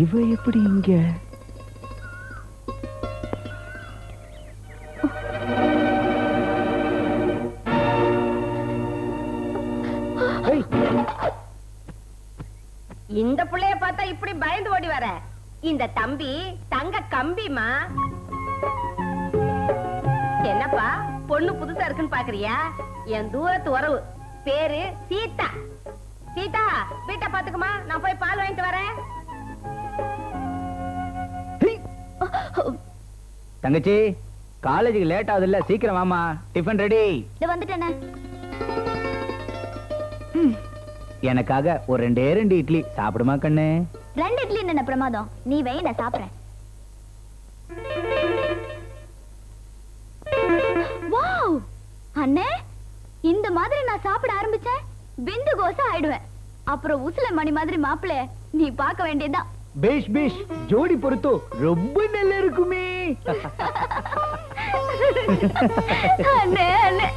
இவ எப்படி இங்க? இந்த புள்ளைய பார்த்தா இப்படி பயந்து ஓடி வர? இந்த தம்பி தங்க கம்பிமா. என்னப்பா பொண்ணு புதுசா இருக்குன்னு பாக்குறியா? என் தூரத்து உறவு, பேரு சீதா. சீதா வீட்டை பாத்துக்குமா, நான் போய் பால் வாங்கிட்டு வரேன். தங்கச்சி காலேஜுக்கு லேட் ஆகுது இல்ல, சீக்கிரம் வாமா. Tiffin ready. இது வந்துட்டேனே. எனக்காக ஒரு ரெண்டு இட்லி சாப்பிடுமா கண்ணு? 2 இட்லி என்ன பிரமாதம், நீ வை நான் சாப்பிடுறேன். வாவ் அண்ணே, இந்த மாதிரி நான் சாப்பிட ஆரம்பிச்சேன் பிந்து கோசா ஆயிடுவேன். அப்புறம் உசுல மணி மாதிரி மாப்பிள நீ பார்க்க வேண்டியதுதான். பேஷ் பேஷ், ஜோடி பொறுத்தோ ரொம்ப நல்லா இருக்குமே. அண்ணே அண்ணே.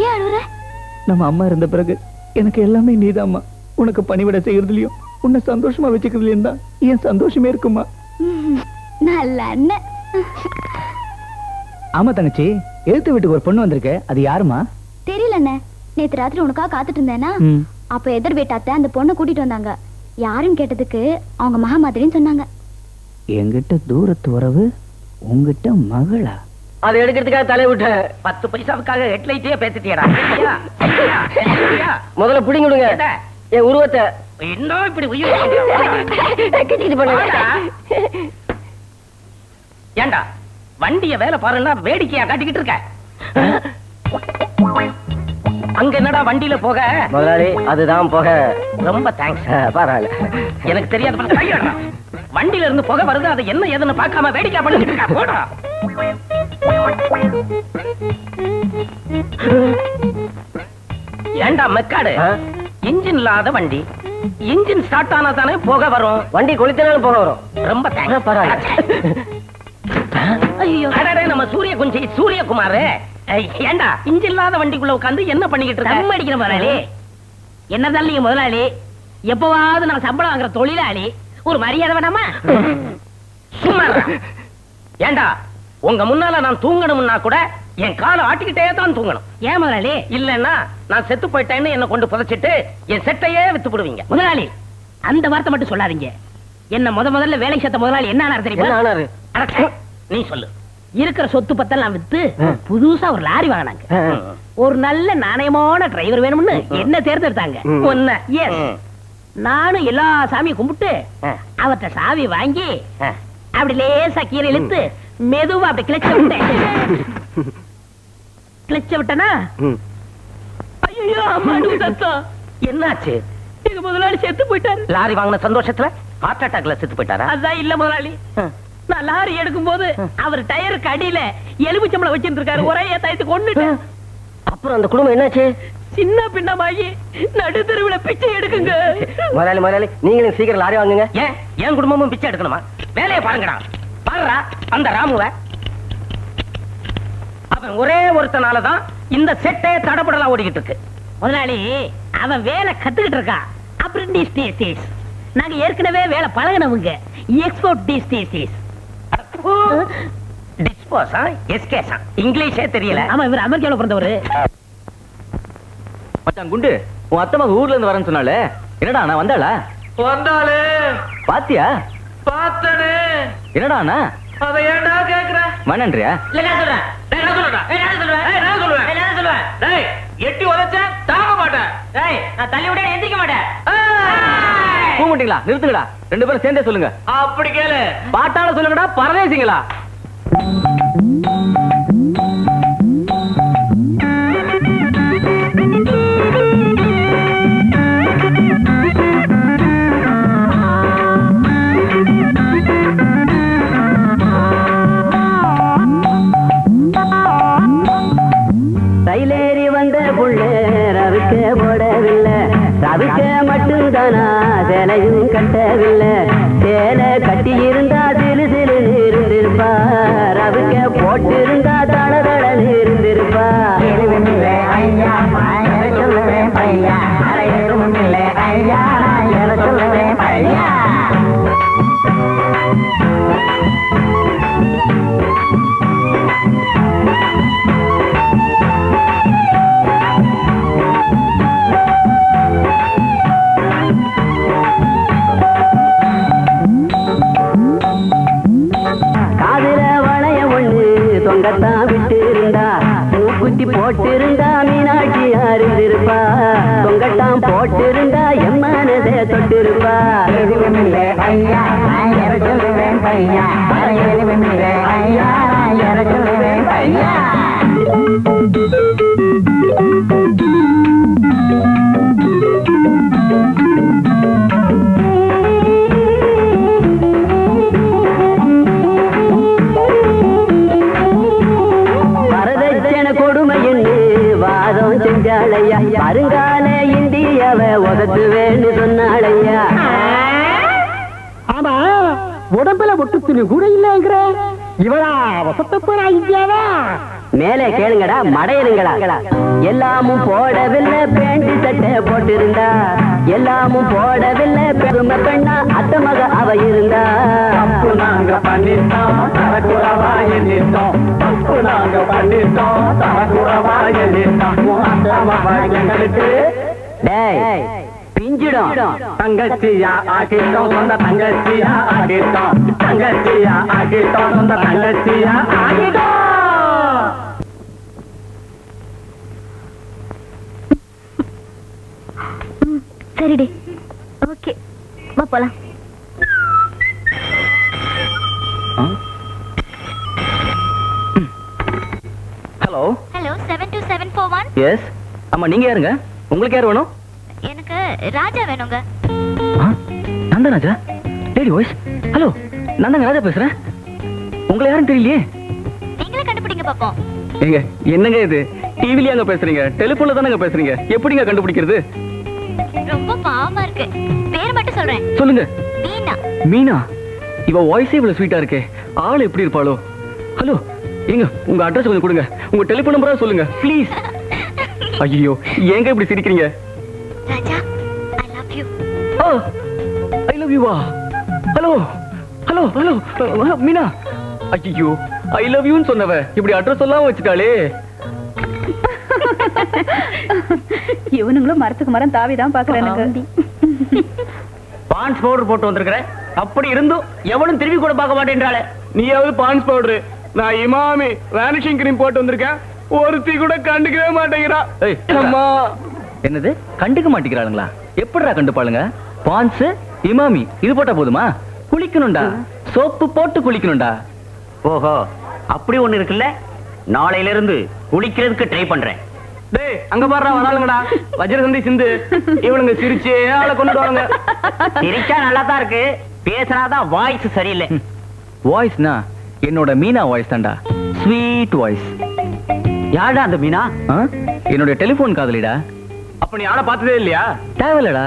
ஏன் அழுற? நம்ம அம்மா இருந்த பிறகு எனக்கு எல்லாமே நீதாம்மா. உனக்கு பணிவிட செய்யறதுலயும் உன்னை சந்தோஷமா வச்சுக்கிறதுலயும் தான் என் சந்தோஷமே இருக்குமா. நல்ல அண்ணன். ஆமா தங்கச்சி, எழுத்து வீட்டுக்கு ஒரு பொண்ணு வந்திருக்கு, அது யாருமா? தெரியல அண்ணே, நேத்து ராத்திரி உனக்காக காத்துட்டு இருந்தேனா, அப்ப எதிர் வீட்டாத்த அந்த பொண்ணை கூட்டிட்டு வந்தாங்க. யாருன்னு கேட்டதுக்கு அவங்க மகா மாதிரின்னு சொன்னாங்க. என்கிட்ட தூரத்து உறவு, உங்ககிட்ட மகளா? அதை எடுக்கிறதுக்காக தலை விட்ட 10 பைசாவுக்காக ஹெட்லைட்டே பேசிட்டியடா. முதல்ல பிடிங்க விடுங்க என் உருவத்தை. இன்னும் இப்படி ஏண்டா வண்டிய வேலை பாருன்னா வேடிக்கையா காட்டிக்கிட்டு இருக்க? அங்க என்னடா வண்டியில போக? முதலாளி அதுதான் போக. ரொம்ப தேங்க்ஸ். பரவாயில்ல, எனக்கு தெரியாது. வண்டியில இருந்து புகை வருது, அது என்ன ஏதுன்னு பார்க்காம வேடிக்கை பண்ணிட்டு இருக்க. போடா. ஏண்டா மெக்காடு, இன்ஜின் இல்லாத வண்டி, இன்ஜின் ஸ்டார்ட் ஆனா தானே புகை வரும். வண்டி கொளுத்தினாலும் புகை வரும். ரொம்ப தேங்க்ஸ். பரவாயில்ல. ஐயோ, நம்ம சூரியகுமார். ஏண்டா இன்ஜின் இல்லாத வண்டிக்குள்ள உட்காந்து என்ன பண்ணிக்கிட்டு இருக்க? அடிக்கிற முதலாளி. என்னதான் நீங்க முதலாளி, எப்பவாவது நான் சம்பளம் வாங்குற தொழிலாளி, ஒரு மரியாதை வேணாமா? சும்மா ஏண்டா, உங்க முன்னால நான் தூங்கணும்னா கூட என் காலை ஆட்டிக்கிட்டே தான் தூங்கணும். ஏன் முதலாளி? இல்லன்னா நான் செத்து போயிட்டேன்னு என்ன கொண்டு புதைச்சிட்டு என் செட்டையே வித்து போடுவீங்க. முதலாளி அந்த வார்த்தை மட்டும் சொல்லாதீங்க. என்ன முதல்ல வேலை சேர்த்த முதலாளி என்ன ஆனாரு தெரியுமா? நீ சொல்லு. இருக்கிற சொத்து பத்தெல்லாம் வித்து புதுசா ஒரு லாரி வாங்கினாங்க. ஒரு நல்ல நாணயமான டிரைவர் வேணும்னு என்ன தேர்ந்தெடுத்தாங்க. நானும் எல்லா சாமியும் கும்பிட்டு அவர்கிட்ட சாவி வாங்கி அப்படி லேசா கீரை இழுத்து மெதுவா அப்படி கிளச்ச விட்டேன். கிளச்ச விட்டனா ஐயோ அம்மாடு சத்தம். என்னாச்சு? எங்க முதலாளி செத்து போயிட்டாரு. லாரி வாங்கின சந்தோஷத்துல ஹார்ட் அட்டாக்ல செத்து போயிட்டாரா? அதான் இல்ல முதலாளி, நான் லாரி எடுக்கும் போது அவர் டயருக்கு அடியில எலுமிச்சம்பளம் வச்சிருந்திருக்காரு. ஒரே தயத்து கொண்டுட்டேன். அப்புறம் அந்த குடும்பம் என்னாச்சு? சின்ன பின்னமாகி நடுத்தருவுல பிச்சை எடுக்குங்க. முதலாளி நீங்களும் சீக்கிரம் லாரி வாங்குங்க. ஏன் குடும்பமும் பிச்சை எடுக்கணுமா? வேலையை பாருங்கடா. பாருடா அந்த ராமுவ, அவன் ஒரே ஒருத்தனாலதான் இந்த செட்டே தடபடலாம் ஓடிக்கிட்டு இருக்கு. முதலாளி அவன் வேலை கத்துக்கிட்டு இருக்கான். அப்ரெண்டிஸ். நாங்க ஏற்கனவே வேலை பழகினவங்க. எக்ஸ்போர்ட் டிஸ்போஸா எஸ்கேஸா இங்கிலீஷே தெரியல. ஆமா, இவர் அமெரிக்கால பிறந்தவரு. மச்சான் குண்டு, உன் அத்தம்மா ஊர்ல இருந்து வரேன்னு சொன்னாலே, என்னடா நான் வந்தாளா? வந்தாலே பாத்தியா? பார்த்தனே. என்னடா அண்ணா அத ஏன்டா கேக்குற? வேணான்றியா? இல்ல நான் சொல்றேன். டேய் எட்டி உதைச்ச தாங்க மாட்டேன். டேய் நான் தள்ளி விட எந்திக்க மாட்டேன். கூமுட்டீங்களா? நிறுத்துங்கடா, 2 பேரும் சேர்ந்தே சொல்லுங்க. அப்படி கேளு. பாட்டால சொல்லுங்கடா, பரதேசிங்களா? தைலேறி வந்த புள்ளே ரவிக்க போடவில்லை, ரவிக்க மட்டும்தானா சேலையும் கட்டவில்லை. சேலை கட்டி இருந்தா சிலு சிலு இருந்திருப்பா, ரவிக்க போட்டு இருந்தா தள தளன்னு இருந்திருப்பா. தொங்கத்தான் விட்டு இருந்தா, மூக்குத்தி போட்டு இருந்தா மீனாட்சியா இருந்திருப்பா. தொங்கத்தான் போட்டு இருந்தா என் மனதை தொட்டிருப்பா. எதுவுமில்லை ஐயா சொல்லுவேன் பையா, எதுவுமில்லை ஐயா சொல்லுவேன் பையா. செஞ்சாளையா வருங்கால இந்தியாவை உதத்துவேன்னு சொன்னாளையா ஆமா உடம்புல ஒட்டு துணி கூட இல்லைங்கிற இவளா வசத்த போறா இந்தியாவா மேலே கேளுங்கடா மடையனுங்களா எல்லாமும் போடவில்லை பேண்ட் சட்டை போட்டிருந்தா எல்லாமும் போடவில்லை பெருமை பெண்ணா அத்த மக அவ இருந்தா தப்பு நாங்க பண்ணிட்டோம் தரக்குறவா எண்ணிட்டோம் தப்பு நாங்க பண்ணிட்டோம் தரக்குறவா எண்ணிட்டோம் எங்களுக்கு டேய் பிஞ்சிடும் தங்கச்சியா ஆகிட்டோம் சொந்த தங்கச்சியா ஆகிட்டோம் தங்கச்சியா ஆகிட்டோம் சொந்த தங்கச்சியா ஆகிட்டோம். சரிடி ஓகே வா போலாம் ஹலோ ஹலோ 72741 எஸ் ஆமா நீங்க யாருங்க உங்களுக்கு யார் வேணும் எனக்கு ராஜா வேணுங்க நான் தான் ராஜா லேடி வாய்ஸ் ஹலோ நான் தான் ராஜா பேசுறேன் உங்களை யாரும் தெரியலையே நீங்களே கண்டுபிடிங்க பாப்போம் ஏங்க என்னங்க இது டிவில அங்க பேசுறீங்க டெலிபோன்ல தானங்க பேசுறீங்க எப்படிங்க கண்டுபிடிக்கிறது ரொம்ப பாவமா இருக்கு பேர் மட்டும் சொல்றேன் சொல்லுங்க மீனா மீனா இவ வாய்ஸே இவ்வளவு ஸ்வீட்டா இருக்கே ஆள் எப்படி இருப்பாளோ ஹலோ ஏங்க உங்க அட்ரஸ் கொஞ்சம் கொடுங்க உங்க டெலிபோன் நம்பரா சொல்லுங்க ப்ளீஸ் ஐயோ ஏங்க இப்படி சிரிக்கிறீங்க Raja I love you I love you வா ஹலோ ஹலோ ஹலோ மீனா ஐயோ ஐ லவ் யூன்னு சொன்னவ இப்படி அட்ரஸ் சொல்லாம வச்சுட்டாளே இவனுங்களும் மரத்துக்கு மரம் தாவிதான் பாக்குறானுங்க. பான்ஸ் பவுடர் போட்டு வந்திருக்கிற அப்படி இருந்தும் எவனும் திரும்பி கூட பார்க்க மாட்டேன்றாளே நீயாவது பான்ஸ் பவுடர் நான் இமாமி வேனிஷிங் கிரீம் போட்டு வந்திருக்கேன் ஒருத்தி கூட கண்டுக்கவே மாட்டேங்கிறா அம்மா என்னது கண்டுக்க மாட்டேங்கிறாளுங்களா எப்படிடா கண்டுப்பாளுங்க பான்ஸ் இமாமி இது போட்டா போதுமா குளிக்கணும்டா சோப்பு போட்டு குளிக்கணும்டா ஓஹோ அப்படி ஒண்ணு இருக்குல்ல நாளையில இருந்து குளிக்கிறதுக்கு ட்ரை பண்றேன் டேய் அங்க பாருடா வராளுங்கடா வஜ்ரசந்தி சிந்து இவனுங்க சிரிச்சே ஆளை கொண்டு வாங்க சிரிச்சா நல்லா தான் இருக்கு பேசினாதான் வாய்ஸ் சரியில்லை வாய்ஸ்னா என்னோட மீனா வாய்ஸ் தான்டா ஸ்வீட் வாய்ஸ் யாரா அந்த மீனா என்னோட டெலிபோன் காதலிடா அப்ப நீ ஆளை பார்த்ததே இல்லையா தேவையில்லடா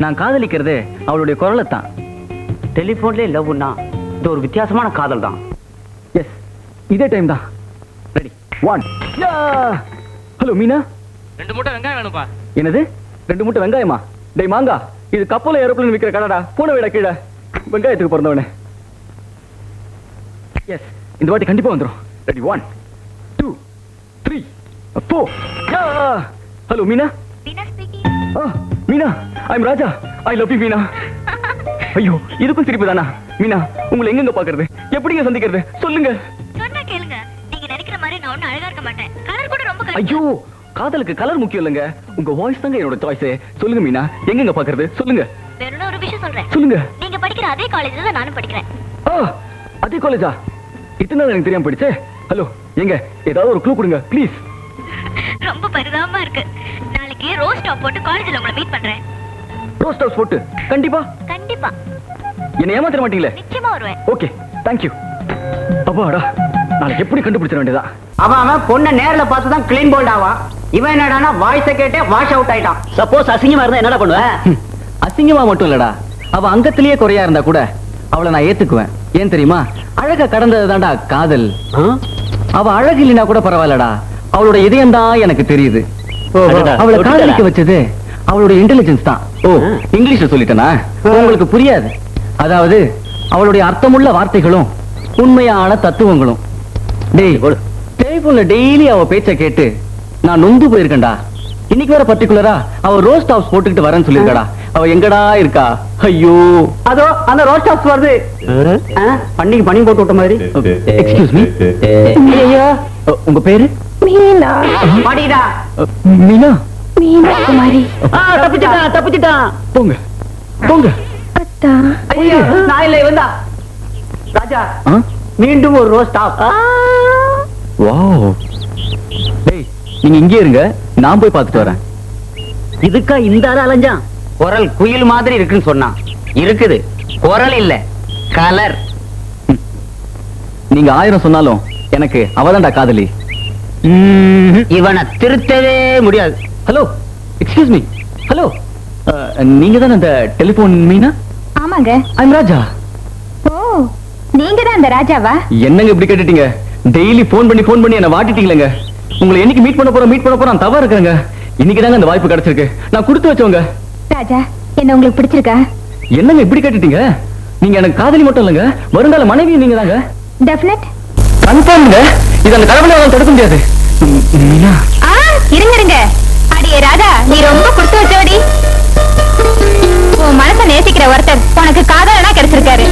நான் காதலிக்கிறதே அவளுடைய குரலை தான் டெலிபோன்ல லவ்னா இது ஒரு வித்தியாசமான காதல் தான் எஸ் இதே டைம் தான் ரெடி 1 ஹலோ மீனா 2 மூட்டை வெங்காயம் வேணும்பா என்னது 2 மூட்டை வெங்காயமா டேய் மாங்கா இது கப்பல ஏரோப்ளேன் விக்கிற கடைடா பூனை விட கீழே வெங்காயத்துக்கு பிறந்தவனே எஸ் இந்த வாட்டி கண்டிப்பா வந்துரும் ready 1 2 3 4 hello Meena Meena speaking Meena I am Raja I love you Meena ஐயோ இதுக்கும் சிரிப்பு தானா மீனா உங்களை எங்கெங்க பாக்குறது எப்படிங்க சந்திக்கிறது சொல்லுங்க சொன்னா கேளுங்க நீங்க நினைக்கிற மாதிரி நான் ஒன்னும் அழகா இருக்க மாட்டேன் கலர் கூட ரொம்ப ஐயோ காதலுக்கு கலர் முக்கியம் இல்லைங்க உங்க வாய்ஸ் தாங்க என்னோட சாய்ஸ் சொல்லுங்க மீனா எங்கெங்க பாக்குறது சொல்லுங்க வேற ஒரு விஷயம் சொல்றேன் சொல்லுங்க நீங்க படிக்கிற அதே காலேஜ்ல தான் நானும் படிக்கிறேன் அதே காலேஜா இத்தனை நாள் எனக்கு தெரியாம போயிடுச்சே ஹலோ எங்க ஏதாவது ஒரு க்ளூ கொடுங்க ப்ளீஸ் ரொம்ப பரிதாபமா இருக்கு நாளைக்கு ரோஸ் ஸ்டாப் போட்டு காலேஜ்ல உங்களை மீட் பண்றேன் ரோஸ்ட் ஹவுஸ் போட்டு கண்டிப்பா கண்டிப்பா என்ன ஏமாத்திர மாட்டீங்களே நிச்சயமா வருவேன் ஓகே தேங்க்யூ அப்பாடா நாளைக்கு எப்படி கண்டுபிடிச்சிட வேண்டியதா அவன் பொண்ணை நேர்ல பார்த்து தான் கிளீன் போல்ட் ஆவான் இவன் என்னடானா வாய்ஸை கேட்டே வாஷ் அவுட் ஆயிட்டான் சப்போஸ் அசிங்கமா இருந்தா என்னடா பண்ணுவேன் அசிங்கமா மட்டும் இல்லடா அவ அங்கத்திலேயே குறையா இருந்தா கூட அவளை நான் ஏத்துக்குவேன் ஏன் தெரியுமா அழக கடந்ததுதான்டா காதல் அவ அழகு இல்லைனா கூட பரவாயில்லடா அவளோட இதயம் தான் எனக்கு தெரியுது அவளை காதலிக்க வச்சது அவளோட இன்டெலிஜென்ஸ் தான் இங்கிலீஷ்ல சொல்லிட்டேனா உங்களுக்கு புரியாது அதாவது அவளுடைய அர்த்தமுள்ள வார்த்தைகளும் உண்மையான தத்துவங்களும் டேய் டெலிபோன்ல டெய்லி அவ பேச்ச கேட்டு நான் நொந்து போயிருக்கேன்டா இன்னைக்கு வேற பர்டிகுலரா அவ ரோஸ்ட் ஹவுஸ் போட்டுக்கிட்டு வரேன்னு சொல்லிருக்கடா அவ எங்கடா இருக்கா ஐயோ அதோ அந்த ரோஸ்ட் ஹவுஸ் வருது பண்டிகை பனி போட்டு விட்ட மாதிரி எக்ஸ்கியூஸ் மீ ஐயா உங்க பேரு மீனா பாடிடா மீனா மீனா குமாரி தப்பிச்சிட்டான் போங்க போங்க அத்தா ஐயா நான் இல்லை வந்தா ராஜா மீண்டும் ஒரு ரோஸ்ட் ஹவுஸ் வாவ் டேய் நீங்க இங்கே இருங்க நான் போய் பார்த்துட்டு வரேன் இதுக்கா இந்த ஆளு அலைஞ்சான் குரல் குயில் மாதிரி இருக்குன்னு சொன்னான் இருக்குது குரல் இல்ல கலர் நீங்க 1000 சொன்னாலும் எனக்கு அவதான்டா காதலி இவனை திருத்தவே முடியாது ஹலோ, எக்ஸ்கியூஸ் மீ. ஹலோ, நீங்க தான் அந்த டெலிபோன் மீனா? ஆமாங்க. ஐம் ராஜா. ஓ, நீங்க தான் அந்த ராஜாவா? என்னங்க இப்படி கேட்டுட்டீங்க? டெய்லி போன் பண்ணி என்ன வாட்டிட்டீங்களேங்க. உங்களை என்னைக்கு மீட் பண்ண போறோம் தவறு இருக்கிறேங்க. இன்னைக்கு தாங்க அந்த வாய்ப்பு கிடைச்சிருக்கு. நான் கொடுத்து வச்சவங்க. ராஜா, என்ன உங்களுக்கு பிடிச்சிருக்கா? என்னங்க இப்படி கேட்டுட்டீங்க? நீங்க எனக்கு காதலி மட்டும் இல்லைங்க, வருங்கால மனைவி நீங்க தாங்க. டெஃபினட். கன்ஃபார்ம்ங்க. இது அந்த கடவுளை தடுக்க முடியாது. மீனா, இருங்க. அடியே ராஜா, நீ ரொம்ப கொடுத்து வச்சவடி. உன் மனசை நேசிக்கிற ஒருத்தர் உனக்கு காதலனா கிடைச்சிருக்காரு.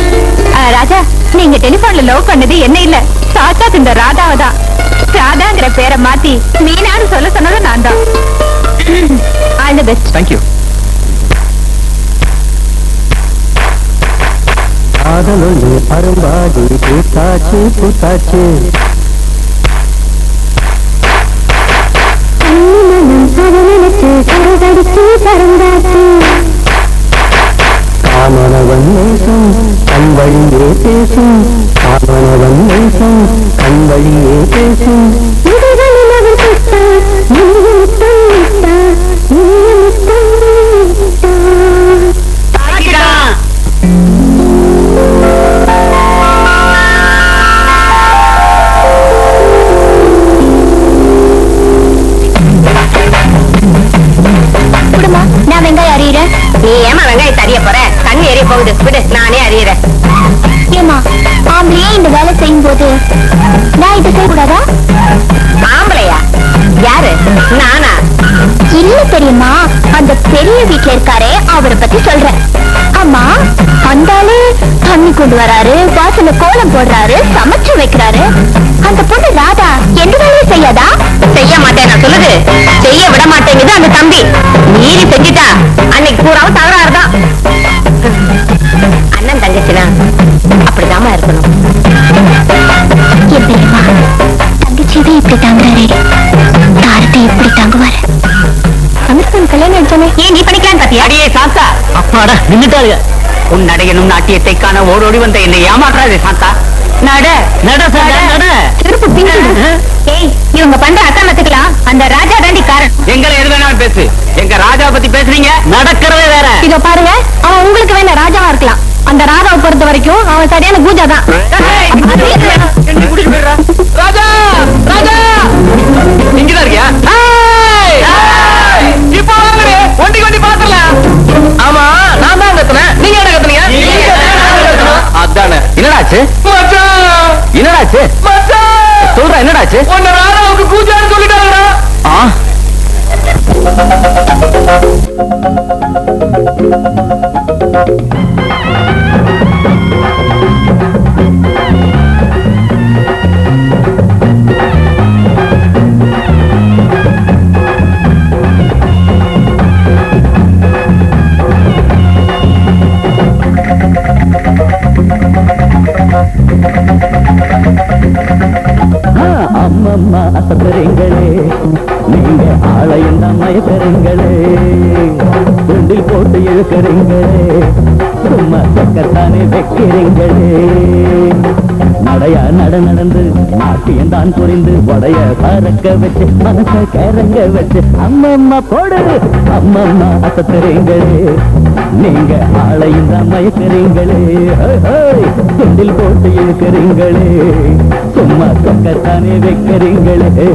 ராஜா, நீங்க டெலிபோன்ல லவ் பண்ணது என்ன இல்ல, சாட்சாத் இந்த ராதாவை தான். ராதாங்கிற பேரை மாத்தி மீனான்னு சொல்ல சொன்னது நான் தான். All the best. Thank you. காதலொன்று அரும்பாடி பூத்தாச்சு காமனவன் நேசம் கண் வழியே பேசும், காமனவன் நேசம் கண் வழியே பேசும். நான் வெங்காயம் அறியறேன். நீ ஏமா வெங்காயத்தை அறிய போற? கண்ணு எரிய போகுது, விடு, நானே அறியறேன். ஏமா, ஆம்பளையே இந்த வேலை செய்யும் போது நான் இதை செய்யக்கூடாதா? ஆம்பளையா? யாரு? நானா? இல்ல தெரியுமா, அந்த பெரிய வீட்டுல இருக்காரே அவரை பத்தி சொல்றேன். அம்மா, அந்த ஆளு தண்ணி கொண்டு வராரு, வாசல்ல கோலம் போடுறாரு, சமைச்சு வைக்கிறாரு. அந்த பொண்ணு ராதா எந்த வேலையும் செய்யாதா? செய்ய மாட்டேன் நான் சொல்லுது. செய்ய விட மாட்டேங்குது அந்த தம்பி. மீறி செஞ்சுட்டா அன்னைக்கு பூராவும் தகராறுதான். அண்ணன் தங்கச்சினா அப்படிதாமா இருக்கணும். என் பெரியம்மா, தங்கச்சியவே இப்படி தாங்குறாரு, தாரத்தை எப்படி தாங்குவாரு? அமிர்தம் கல்யாணம் ஆயிடுச்சானே, ஏன் நீ பண்ணிக்கலான்னு பாத்தியா? அடியே சாத்தா, அப்பாடா நின்னுட்டாருங்க. உன் நடையனும் நாட்டியத்தை காண ஓடோடி வந்த என்னை ஏமாற்றாதே சாத்தா. நட நட நட. செருப்பு பிஞ்சிடும். ஏய், இவங்க பண்ற அக்கிரமத்துக்கெல்லாம் அந்த ராஜா தாண்டி காரணம். எங்களை எது வேணாலும் பேசு, எங்க ராஜா பத்தி பேசுறீங்க, நடக்கிறதே வேற. இத பாருங்க, அவன் உங்களுக்கு வேணா ராஜாவா இருக்கலாம். அந்த ராஜாவை பொறுத்த வரைக்கும் அவன் சரியான பூஜா தான். ராஜா, ராஜா, இங்கதான் இருக்கியா? இப்போ வாங்கடி, வண்டி பாத்துறலாம். ஆமா, நான் தான் கத்துனேன், நீங்க என்ன கத்துனீங்க? அதானே. என்னடாச்சு? என்னடாச்சு? சொல்ற, என்னடாச்சு? உன்ன ராதாவுக்கு பூஜான்னு சொல்லிட்டாங்கடா. அம்மம்மா அசத்துறீங்களே, நீங்க ஆளையும் தான் மயக்கிறீங்களே, துண்டில் போட்டு இழுக்கிறீங்களே, சும்மா சொக்கத்தானே வைக்கிறீங்களே. நடையா நடந்து நாட்டியம் தான் புரிந்து உடைய பறக்க வச்சு மனச கிறங்க வச்சு அம்மம்மா போடு, அம்மம்மா அசத்துறீங்களே, நீங்க ஆளையும் தான் மயக்கிறீங்களே, துண்டில் போட்டு இழுக்கிறீங்களே, சும்மா சொக்கத்தானே வைக்கிறீங்களே.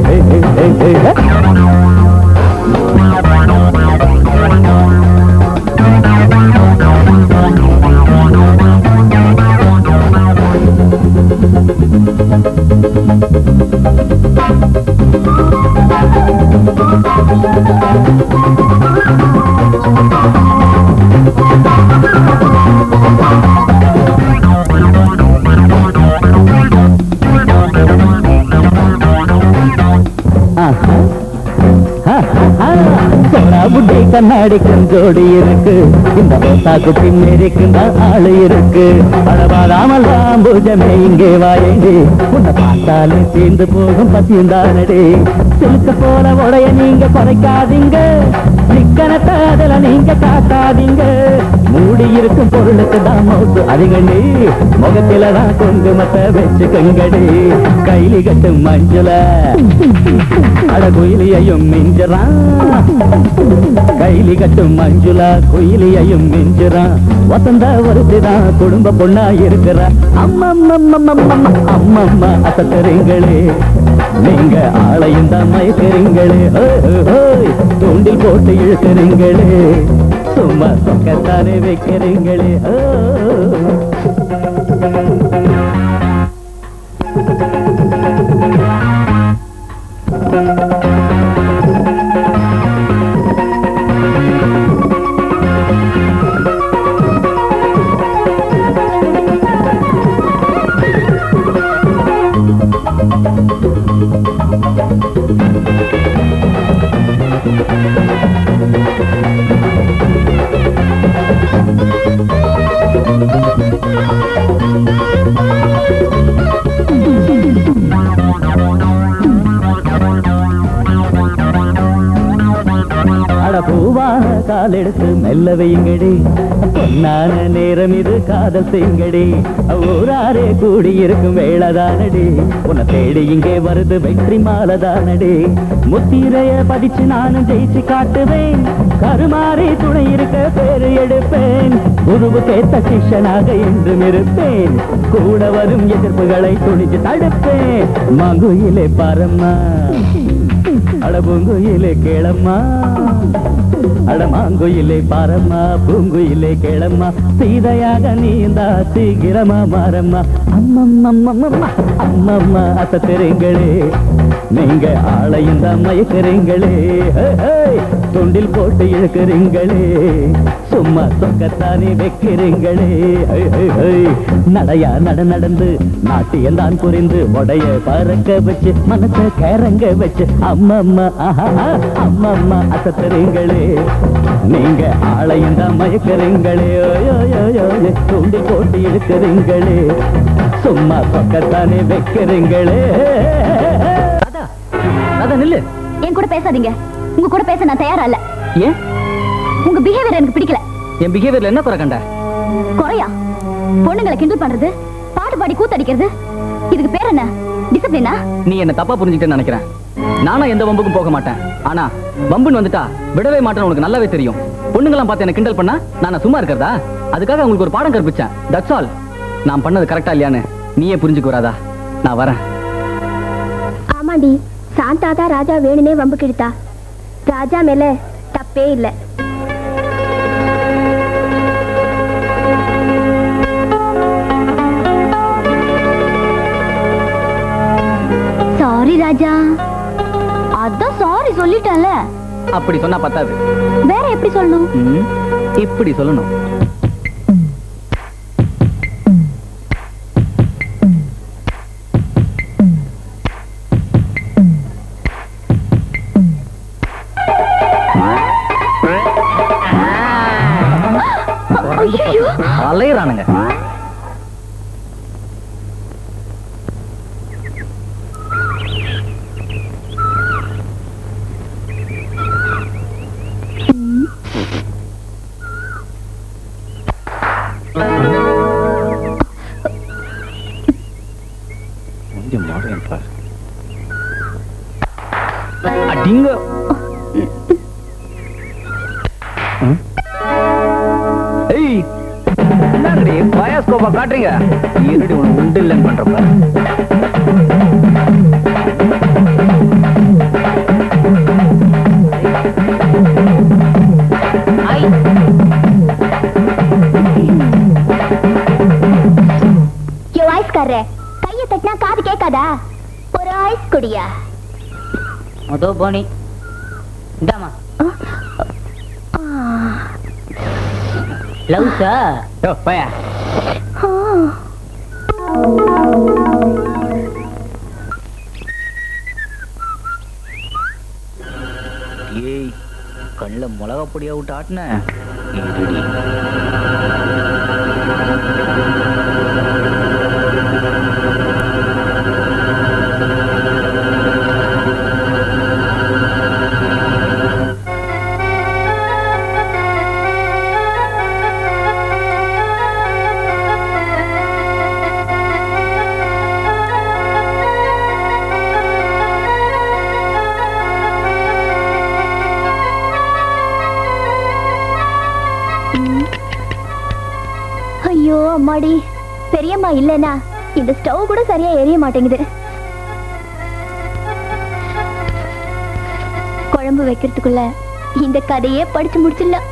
புட்டி கண்ணாடி கஞ்சோடி இருக்கு, இந்த ரோசா குட்டி மேரிக்குந்த ஆளு இருக்கு, பழபாதாமல்லாம் பூஜமே இங்கே வாயேண்டி, உன்னை பார்த்தாலே தீர்ந்து போகும் பசியுந்தானடி, சிலுக்க போல உடைய நீங்க குறைக்காதீங்க, சிக்கனத்தை அதுல நீங்க காட்டாதீங்க, மூடி இருக்கும் பொருளுக்கு தான் மவுசு அதிகண்டி முகத்தில தான் குங்குமத்தை வச்சுக்கங்கடி கைலி கட்டும் மஞ்சள அட குயிலியையும் மிஞ்சுறான் கைலி கட்டும் மஞ்சுள குயிலியையும் மிஞ்சுறான் வசந்த ஒருத்திதான் குடும்ப பொண்ணா இருக்கிறா அம்மம்மா அசத்தறீங்களே நீங்க ஆளையும் தான் மயக்கிறீங்களே தூண்டில் போட்டு இழுக்கிறீங்களே சும்மா சொக்கத்தானே வைக்கிறீங்களே காலெடுத்து மெல்ல வையுங்கடி பொன்னான நேரம் இது காதல் செய்யுங்கடி ஊராரே கூடி இருக்கும் வேளதானடி உன்னை தேடி இங்கே வருது வெற்றி மாலதானடி முத்திரைய பதிச்சு நானும் ஜெயிச்சு காட்டுவேன் கருமாறி துணை இருக்க பேரு எடுப்பேன் குருவு கேட்ட சிஷ்யனாக என்றும் இருப்பேன் கூட வரும் எதிர்ப்புகளை துணிச்சு தடுப்பேன் மாங்குயிலே பாரம்மா அடபூங்குயிலே கேளம்மா அடமாங்குயிலே பாரம்மா பூங்குயிலே கேளம்மா சீதையாக நீந்தா சீக்கிரமா மாறம்மா அம்மம்மா அசத்துறீங்களே நீங்க ஆளையும் தான் மயக்கிறீங்களே தொண்டில் போட்டு இழுக்கிறீங்களே சும்மா சொக்கத்தானே வைக்கிறீங்களே நடையா நடந்து நாட்டியம் தான் புரிந்து உடைய பறக்க வச்சு மனச கரங்க வச்சு அம்மம்மா அசத்துறீங்களே நீங்க ஆளையும் தான் மயக்கிறீங்களே தூண்டி போட்டு இழுக்கிறீங்களே சும்மா பக்கத்தானே வைக்கிறீங்களே நில்லு. என் கூட பேசாதீங்க. உங்க கூட பேச நான் தயாரா இல்ல. ஏன்? உங்க பிஹேவியர் எனக்கு பிடிக்கல. என் பிஹேவியர்ல என்ன குறை கண்ட? குறையா? பொண்ணுங்களை கிண்டல் பண்றது, பாட்டு பாடி கூத்தடிக்கிறது, இதுக்கு பேர் என்ன? டிசிப்ளினா? நீ என்ன தப்பா புரிஞ்சுக்கிட்டேன்னு நினைக்கிறேன். நானும் எந்த வம்புக்கும் போக மாட்டேன். ஆனா வம்புன்னு வந்துட்டா விடவே மாட்டேன்னு உனக்கு நல்லாவே தெரியும். பொண்ணுங்களாம் பார்த்து என்ன கிண்டல் பண்ணா நான் சும்மா இருக்கிறதா? அதுக்காக உங்களுக்கு ஒரு பாடம் கற்பிச்சேன். That's all. நான் பண்ணது கரெக்டா இல்லையான்னு நீயே புரிஞ்சுக்க வராதா? நான் வரேன். ஆமாண்டி, சாந்தாதான் ராஜா வேணுனே வம்பு கிழித்தா. ராஜா மேல தப்பே இல்ல. சாரி ராஜா. அதான் சாரி சொல்லிட்டேன்ல. அப்படி சொன்னா பத்தாது. வேற எப்படி சொல்லணும்? இப்படி சொல்லணும். அலையறானுங்க. அடிங்க. ஏய், என்னடி பயாஸ்கோப்பா காட்டுறீங்க? இருடி உனக்கு உண்டு இல்லைன்னு பண்றப்ப கைய தட்டினா காது கேட்காதா? ஒரு ஐஸ் குடியா? அதோ போனி இந்தாமா. லவ்ஸா? பயா ஏய், கண்ணில் மிளகா பொடியா விட்டு ஆட்டின. அம்மாடி, பெரியம்மா இல்லனா இந்த ஸ்டவ் கூட சரியா எரிய மாட்டேங்குது. குழம்பு வைக்கிறதுக்குள்ள இந்த கதையே படிச்சு முடிச்சிடலாம்.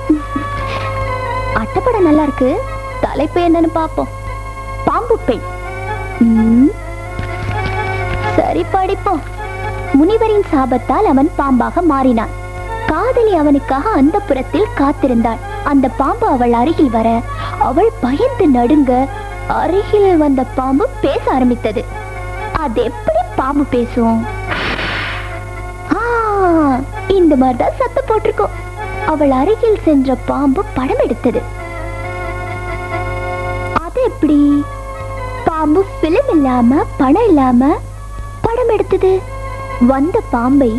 அட்டைப்படம் நல்லா இருக்கு. தலைப்பு என்னன்னு பாப்போம். பாம்பு பெண். சரி படிப்போம். முனிவரின் சாபத்தால் அவன் பாம்பாக மாறினான். காதலி அவனுக்காக அந்த புறத்தில் காத்திருந்தாள். அந்த பாம்பு அவள் அருகில் வர அவள் பயந்து நடுங்க. அருகில் வந்த பாம்பு பேச ஆரம்பித்தது. அது எப்படி பாம்பு பேசும்? இந்த மாதிரிதான் சத்தம் போட்டிருக்கோம். அவள் அருகில் சென்ற பாம்பு படம் எடுத்தது. அது எப்படி? பாம்பு பிலிம் இல்லாம பணம் இல்லாம படம் எடுத்தது. வந்த பாம்பை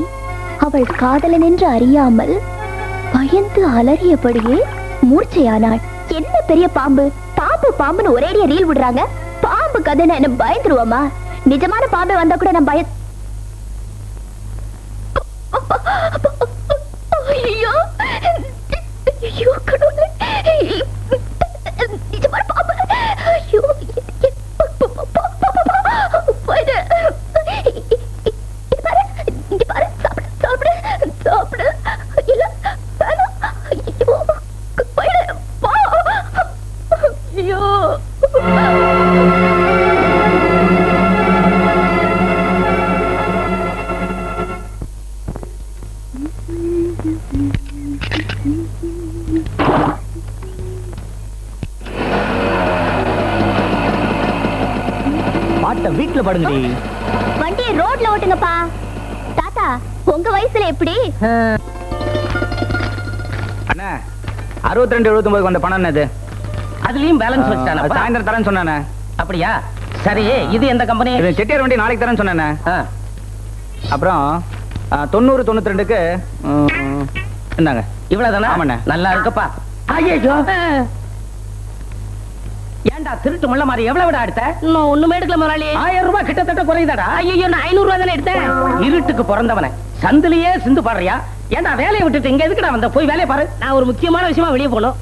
அவள் காதலன் என்று அறியாமல் பயந்து அலறியபடியே மூர்ச்சையானாள். என்ன பெரிய பாம்பு, பாம்பு பாம்புன்னு ஒரேடியா ரீல் விடுறாங்க. பாம்பு கதை என்ன பயந்துருவோமா? நிஜமான பாம்பை வந்தா கூட நான் ஐயோ ஐயோ கடவுளே, நிஜமான பாம்பு. ஐயோ வீட்டுல படுங்கடி. வண்டியை ரோட்ல ஓட்டுங்கப்பா. தாத்தா, உங்க வயசுல எப்படி? அண்ணா 62-79 வந்த பணம் என்னது? அதுலயும் பேலன்ஸ் வச்சானே. சாயந்தரம் தரேன்னு சொன்னானே. அப்படியா? சரி, இது எந்த கம்பெனி? செட்டியார் வண்டி நாளைக்கு தரேன்னு சொன்னானே. அப்புறம் 90-92க்கு என்னங்க இவ்வளவுதானா? ஆமாண்ணே. நல்லா இருக்குப்பா. ஐயோ, ஏண்டா திருட்டு முள்ள மாதிரி எவ்வளவு விட எடுத்த? நான் ஒண்ணுமே எடுக்கல முதலாளி. 1000 ரூபாய் கிட்டத்தட்ட குறையுதாடா. ஐயோ, நான் 500 ரூபாய் தானே எடுத்தேன். இருட்டுக்கு பிறந்தவன சந்திலேயே சிந்து பாடுறியா? ஏண்டா வேலையை விட்டுட்டு இங்க எதுக்குடா வந்த? போய் வேலையை பாரு. நான் ஒரு முக்கியமான விஷயமா வெளியே போகணும்.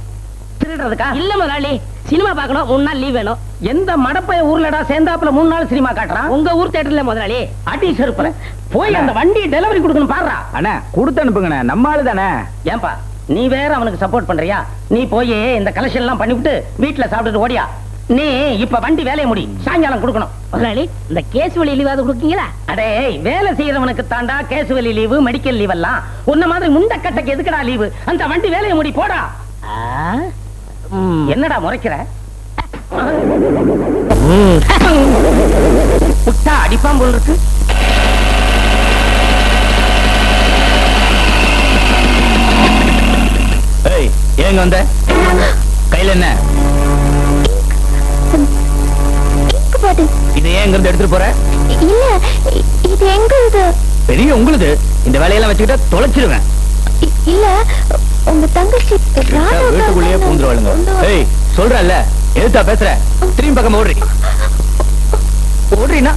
திருடுறதுக்கா? இல்ல முதலாளி, சினிமா பார்க்கணும். 3 நாள் லீவ் வேணும். எந்த மடப்பைய ஊர்லடா சேர்ந்தாப்புல 3 நாள் சினிமா காட்டுறான்? உங்க ஊர் தேட்டர்ல முதலாளி. அடி செருப்புல போய் அந்த வண்டி டெலிவரி கொடுக்கணும் பாடுறா. அண்ணா கொடுத்து அனுப்புங்கண்ணே, நம்ம ஆளு தானே. ஏன்பா நீ வேற அவனுக்கு சப்போர்ட் பண்றியா? நீ போய் இந்த கலெக்ஷன் எல்லாம் பண்ணிவிட்டு வீட்டுல சாப்பிட்டுட்டு ஓடியா. நீ இப்ப வண்டி வேலையை முடி, சாயங்காலம் கொடுக்கணும். முதலாளி, இந்த கேஸ் வழி லீவாவது கொடுக்கீங்களா? அடே, வேலை செய்யறவனுக்கு தாண்டா கேசுவலி லீவு, மெடிக்கல் லீவ் எல்லாம். உன்ன மாதிரி முண்டக்கட்டைக்கு எதுக்குடா லீவு? அந்த வண்டி வேலையை முடி போடா. என்னடா முறைக்கிற? புட்டா அடிப்பான் போல் இருக்கு. ஏய், ஏங்க வந்த? கையில என்ன? இது ஏன் இருந்து எடுத்துட்டு போற? இல்ல, இது எங்களுது. பெரிய உங்களுது. இந்த வேலையெல்லாம் வச்சுக்கிட்டா தொலைச்சிருவேன். இல்ல, உங்க தங்கச்சி வீட்டுக்குள்ளேயே பூந்துருவாளுங்க. ஏய், சொல்றல்ல, எதுத்தா பேசுற? திரும்பி பக்கம் ஓடுறி. ஓடுறீனா?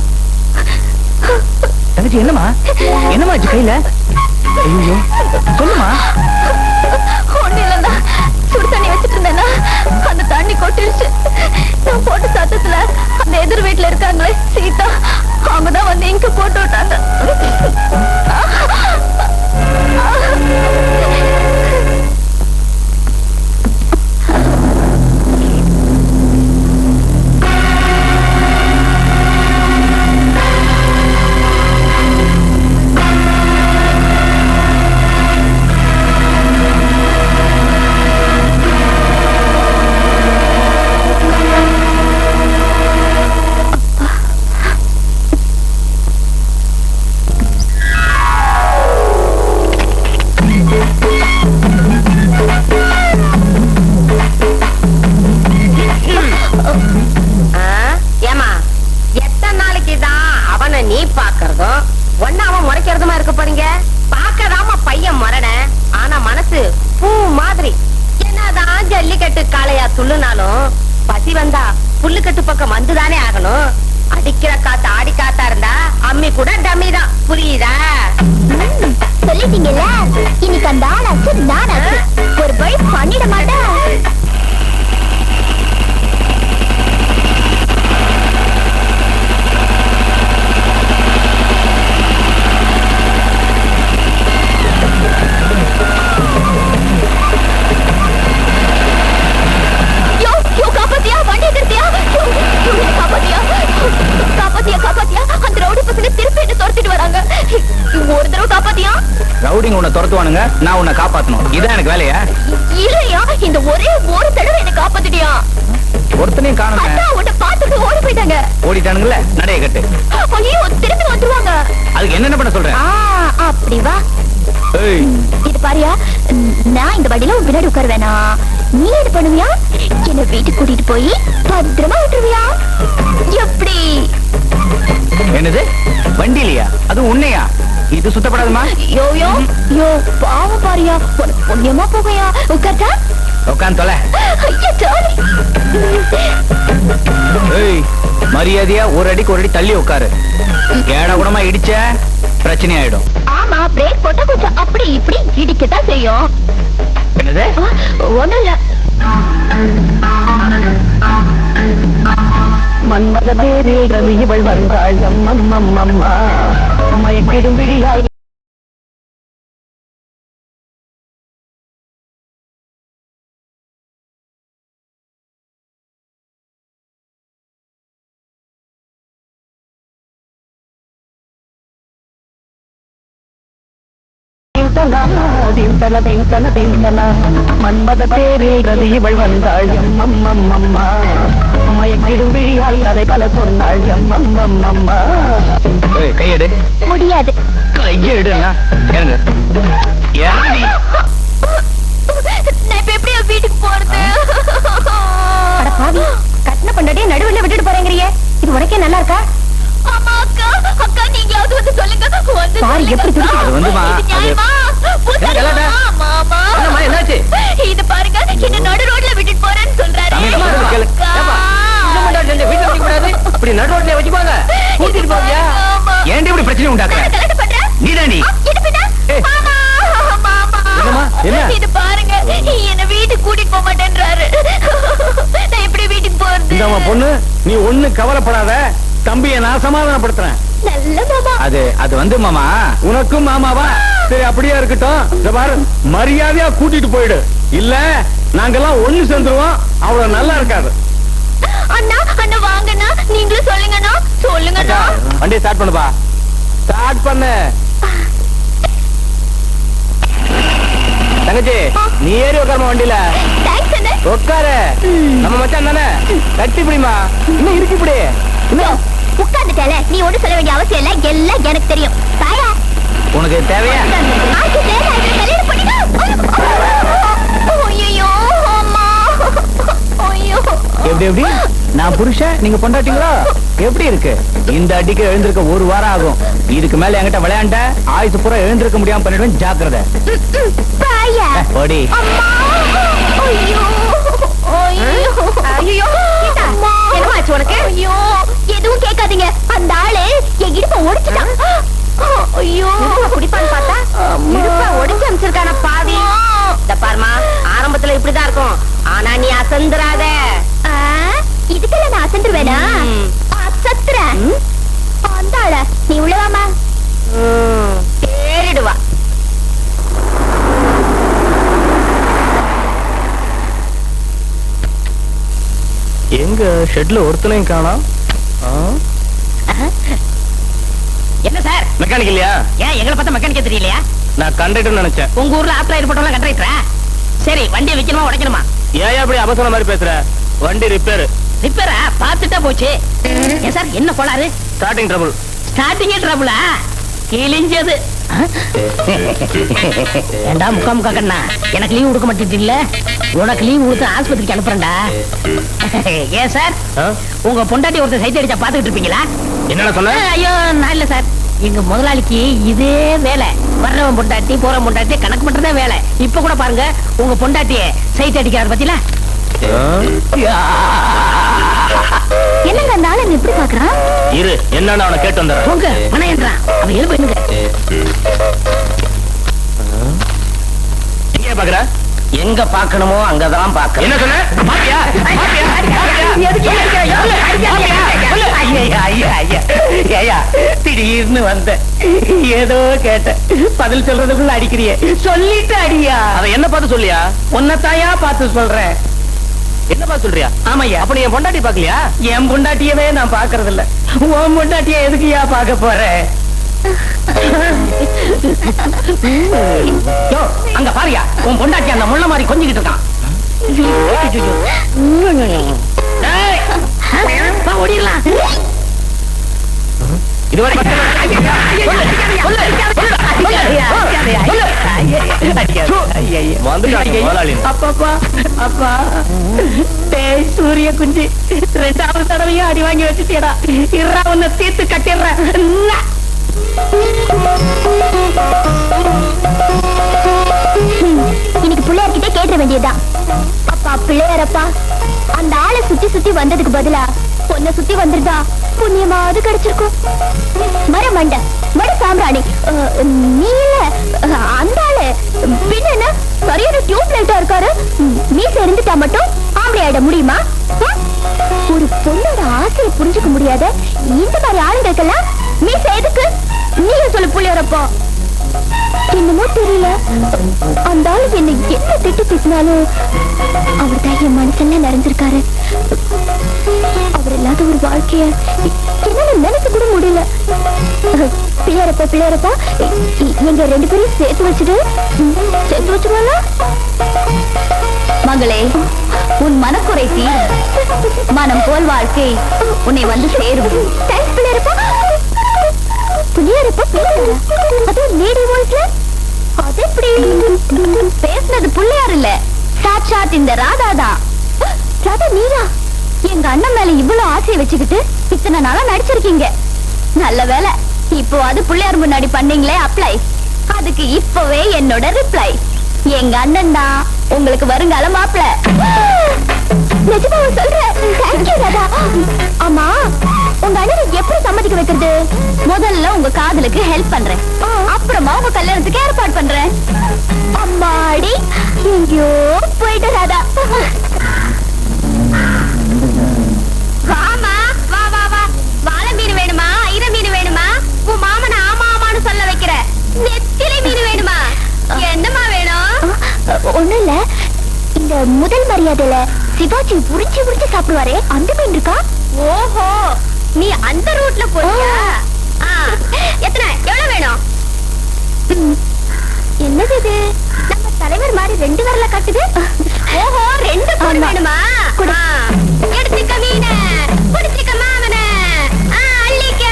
தங்கச்சி என்னமா? என்னமா ஆச்சு கையில? ஐயோ, சொல்லுமா. ஒண்ணு இல்லைன்னா சுடு தண்ணி வச்சுட்டு இருந்தேன்னா அந்த தண்ணி கொட்டிருச்சு. நான் போட்ட சத்தத்துல அந்த எதிர் வீட்டுல இருக்காங்களே சீதா, அவங்கதான் வந்து இங்க போட்டு விட்டாங்க. ஏமா, எத்தனை நாளைக்கு தான் அவனை நீ பாக்குறதும் ஒன்னு அவன் முறைக்கிறதுமா இருக்க போறீங்க? பாக்கதாம பையன் முரண, ஆனா மனசு பூ மாதிரி. என்னதான் ஜல்லிக்கட்டு காளையா துள்ளுனாலும் பசி வந்தா புல்லுக்கட்டு பக்கம் வந்துதானே ஆகணும். அடிக்கிற காத்து ஆடி காத்தா இருந்தா அம்மி கூட டம்மி தான். புரியுதா? சொல்லிட்டீங்கல்ல, இன்னைக்கு அந்த ஆளாச்சு நானாச்சு. ஒரு வழி பண்ணிட மாட்டேன். துரத்துவானுங்க, நான் உன்னை காப்பாத்தணும். இதான் எனக்கு வேலையா? இல்லையா, இந்த ஒரே ஒரு தடவை என்ன காப்பாத்திட்டியா? ஒருத்தனையும் காணுங்க. அண்ணா உன்னை பார்த்துட்டு ஓடி போயிட்டாங்க. ஓடிட்டானுங்களே, நடைய கட்டு. ஐயோ, திரும்பி வந்துருவாங்க. அதுக்கு என்னென்ன பண்ண சொல்றேன்? அப்படி வா. ஏய், இது பாரியா, நான் இந்த வண்டியில உன் பின்னாடி உட்கார வேணாம். நீ என்ன பண்ணுவியா, என்ன வீட்டுக்கு கூட்டிட்டு போய் பத்திரமா விட்டுருவியா? எப்படி? என்னது வண்டியிலையா? அது உன்னையா? இது சுத்தப்படாதுமா? யோ யோ யோ, பாவம் பாரியா, உனக்கு புண்ணியமா போகையா. உட்கார்ச்சா உட்காந்து தொலை. ஐயா சாரி. ஏய், மரியாதையா ஒரு அடிக்கு ஒரு அடி தள்ளி உட்காரு. ஏடா கூடமா இடிச்ச பிரச்சனை ஆயிடும். ஆமா, பிரேக் போட்டா கொஞ்சம் அப்படி இப்படி இடிக்கத்தான் செய்யும். என்னது? ஒண்ணும் இல்ல. மன்மத பேரில் ரவி இவள் வந்தாள் அம்மம்மா மயக்கிடும் விழியாய் மன்மத பேரில் ரவி இவள் வந்தாள் அம்மம்மா மயக்கிடும் விழியால் அதை பல சொன்னாள் அம்மம்மா. ஏய், கையெடு. முடியாது. கையெடுனா ஏங்க? ஏன்டி? நான் இப்ப எப்படியா வீட்டுக்கு போறது? அட பாவி, கட்டின பொண்டாட்டியை நடுவுல விட்டுட்டு போறேங்கறியே, இது உனக்கே நல்லா இருக்கா? ஆமா அக்கா, அக்கா நீங்கயாவது வந்து சொல்லுங்க. வந்து பாரு எப்படி துடிக்குது. அது வந்துமா, என்னம்மா, என்னாச்சு? இது பாருங்க, என்ன நடு ரோட்ல விட்டுட்டு போறேன்னு சொல்றாரு. தம்பி, நான் சொல்றது கேளு. ஏப்பா, இந்த முன்னாடி ரெண்டு வீட்டுல வைக்க கூடாது. அப்படி நடு ரோட்லயே வச்சுப்பாங்க. கூட்டிட்டு போவியா? ஏன்டி இப்படி பிரச்சனை உண்டாக்குற? நான் கலட்டு பண்றேன். நீதாண்டி. இது பின்ன ஏய். மாமா என்னம்மா, என்ன? இது பாருங்க, என்ன வீட்டுக்கு கூட்டிட்டு போக மாட்டேன்றாரு. நான் எப்படி வீட்டுக்கு போறது? இந்தம்மா பொண்ணு, நீ ஒண்ணு கவலைப்படாத, தம்பியை நான் சமாதானப்படுத்துறேன். நல்ல மாமா. அது வந்து மாமா, உனக்கும் மாமாவா? சரி, அப்படியே இருக்கட்டும். இந்த பாரு, மரியாதையா கூட்டிட்டு போயிடு, இல்ல நாங்கெல்லாம் ஒண்ணு சேர்ந்துருவோம். அவ்வளவு நல்லா இருக்காது. அண்ணா அண்ணா வாங்கண்ணா, நீங்களும் சொல்லுங்கண்ணா. சொல்லுங்கண்ணா. வண்டியை ஸ்டார்ட் பண்ணுப்பா. ஸ்டார்ட் பண்ணு தங்கச்சி, நீ ஏறி உட்காருமா வண்டியில. தேங்க்ஸ் அண்ணா. உட்காரு. நம்ம மச்சான் தானே, கட்டி பிடிமா. இன்னும் இருக்கு இப்படி. உட்கார்ந்துட்டேல, நீ ஒண்ணு சொல்ல வேண்டிய அவசியம் இல்ல, எல்லாம் எனக்கு தெரியும். தாயா, உனக்கு தேவையா? ஆச்சு தேவை, கல்யாணம் பண்ணிட்டா. ஐயோ அம்மா, ஐயோ. எப்படி எப்படி? நான் புருஷன், நீங்க பொண்டாட்டிங்களா? எப்படி இருக்கு? இந்த அடிக்கு எழுந்திருக்க ஒரு வாரம் ஆகும். இதுக்கு மேல என்கிட்ட விளையாண்ட ஆயுசு பூரா எழுந்திருக்க முடியாம பண்ணிடுவேன், ஜாக்கிரதை. தாயா, ஓடி. அம்மா, ஐயோ ஐயோ ஐயோ. என்னமாச்சு உனக்கு? ஐயோ, எதுவும் கேட்காதீங்க. அந்த ஆளு என் இடுப்ப ஒடிச்சுட்டான். ஐயோ, குடிப்பான்னு பார்த்தா இடுப்ப ஒடிச்சு அமைச்சிருக்கான பாவி. இந்த பாருமா, ஆரம்பத்துல இப்படிதான் இருக்கும், ஆனா நீ அசந்துராத. இதுக்கெல்லாம் நான் அசந்துருவேனா? அசத்துறேன். அந்த ஆள நீ உள்ளவாமா. ஏறிடுவா. எங்க ஷெட்ல ஒருத்தனையும் காணோம். என்ன சார், மெக்கானிக் இல்லையா? ஏன் எங்களை பார்த்தா மெக்கானிக்கே தெரியலையா? நான் கண்டக்டர் நினைச்சேன். உங்க ஊர்ல ஆப்ல ஏற்பட்டவங்க கண்டக்டரா? சரி, வண்டியை வைக்கணுமா உடைக்கணுமா? ஏன் அப்படி அவசரம் மாதிரி பேசுற? வண்டி ரிப்பேர். ரிப்பேரா? பார்த்துட்டா போச்சு. ஏன் சார், என்ன கோளாறு? Starting trouble. ஸ்டார்டிங்கே ட்ரபிளா? கிழிஞ்சது. ஏண்டா முக்கா முக்கா கண்ணா, எனக்கு லீவ் கொடுக்க மாட்டேன் இல்ல? உனக்கு லீவ் கொடுத்து ஆஸ்பத்திரிக்கு அனுப்புறேன்டா. ஏன் சார், உங்க பொண்டாட்டி ஒருத்தர் சைட் அடிச்சா பாத்துக்கிட்டு இருப்பீங்களா? என்னடா சொன்ன? ஐயோ, நான் இல்ல சார், எங்க முதலாளிக்கு இதே வேலை. வர்றவன் பொண்டாட்டி போறவன் பொண்டாட்டி கணக்கு பண்றதே வேலை. இப்ப கூட பாருங்க, உங்க பொண்டாட்டிய சைட் அடிக்கிறாரு பத்தில. என்னங்க அந்த ஆளை எப்படி பாக்குறான்? இரு, என்னன்னு அவனை கேட்டு வந்துடுறேன். உங்க பணம் என்றான், அவன் எழுப்பு என்னங்க? எங்க பாக்குற? எங்க பாக்கணுமோ அங்கதான் பாக்க. என்ன சொன்ன? பாத்தியா? திடீர்னு வந்த, ஏதோ கேட்ட, பதில் சொல்றதுக்குள்ள அடிக்கிறிய. சொல்லிட்டு அடியா. அதை என்ன பார்த்து சொல்லியா? உன்னத்தாயா பார்த்து சொல்றேன். என்ன பார்த்து சொல்றியா? ஆமையா, அப்ப நீ என் பொண்டாட்டி பாக்கலையா? என் பொண்டாட்டியவே நான் பாக்குறது இல்ல, உன் பொண்டாட்டிய எதுக்குயா பாக்க போறேன்? யோ, அங்க பாரியா உன் பொண்டாட்டி அந்த முள்ள மாதிரி கொஞ்சிக்கிட்டு இருக்கான். ஏய், வா, ஓடிடலாம். இதுவரை அப்பா அப்பா டேய் சூரிய குஞ்சு, 2வது தடவையும் அடி வாங்கி வச்சுட்டேடா. இருறா, உன்னை தீர்த்து கட்டிடுறேன். இன்னைக்கு பிள்ளையார்கிட்ட கேட்ட வேண்டியதுதான். அப்பா பிள்ளையாரப்பா, அந்த ஆளை சுத்தி சுத்தி வந்ததுக்கு பதிலா பொண்ணை சுத்தி வந்திருந்தா புண்ணியமாவது கிடைச்சிருக்கும். மரமண்ட மட சாம்பிராணி, நீ இல்ல அந்த ஆளு. பின்ன என்ன சரியான டியூப் லைட்டா இருக்காரு. மீச இருந்துட்டா மட்டும் ஆம்பளை ஆயிட முடியுமா? ஒரு பொண்ணோட ஆசையை புரிஞ்சுக்க முடியாத இந்த மாதிரி ஆளுங்களுக்கெல்லாம் மீச எதுக்கு? நீங்க சொல்லு புள்ளியரப்பா. என்னமோ தெரியல, அந்த ஆளு என்ன என்ன திட்டு திட்டினாலும் அவர் தான் என் மனசெல்லாம் நிறைஞ்சிருக்காரு. அவர் இல்லாத ஒரு வாழ்க்கைய என்னால நினைச்சு கூட முடியல. பிள்ளையரப்பா பிள்ளையரப்பா, எங்க 2 பேரையும் சேர்த்து வச்சுக்கோல. மகளே, உன் மனக்குறை தீர், மனம் போல் வாழ்க்கை உன்னை வந்து சேரும். பிள்ளையரப்பா பேசுனது பிள்ளையார் இல்ல, சாட்சாத் இந்த ராதாதான். ராதா நீரா? எங்க அண்ணன் மேல இவ்வளவு ஆசையை வச்சுக்கிட்டு இத்தனை நாளா நடிச்சிருக்கீங்க. நல்ல வேலை, இப்போ அது பிள்ளையார் முன்னாடி பண்ணீங்களே அப்ளை, அதுக்கு இப்பவே என்னோட ரிப்ளை. எங்க அண்ணன் தான் உங்களுக்கு வருங்கால மாப்பிள. நிஜமாவா சொல்ற? தேங்க்யூ ராதா. ஆமா, உங்க அண்ணனை எப்படி சம்மதிக்க வைக்கிறது? முதல்ல உங்க காதலுக்கு ஹெல்ப் பண்றேன், அப்புறமா உங்க கல்யாணத்துக்கு ஏற்பாடு பண்றேன். அம்மாடி, எங்கேயோ போயிட்டு ராதா. வாமா, வா வா வா. வாழை மீன் வேணுமா, ஐர மீன் வேணுமா? உன் மாமனை ஆமா ஆமான்னு சொல்ல வைக்கிற. நெத்திலை மீன் வேணுமா? என்னமா வேணும்? ஒண்ணும் இல்ல, இந்த முதல் மரியாதையில சிவாஜி புரிஞ்சு புரிஞ்சு சாப்பிடுவாரே அந்த மீன் இருக்கா? ஓஹோ, நீ அந்த ரூட்ல போறியா? எத்தனை, எவ்வளவு வேணும்? என்னது இது? நம்ம தலைவர் மாதிரி 2 விரல கட்டுது. ஓஹோ, 2 பொண்ணு வேணுமா? எடுத்துக்க மீன, குடிச்சுக்க மாமன, அள்ளிக்க.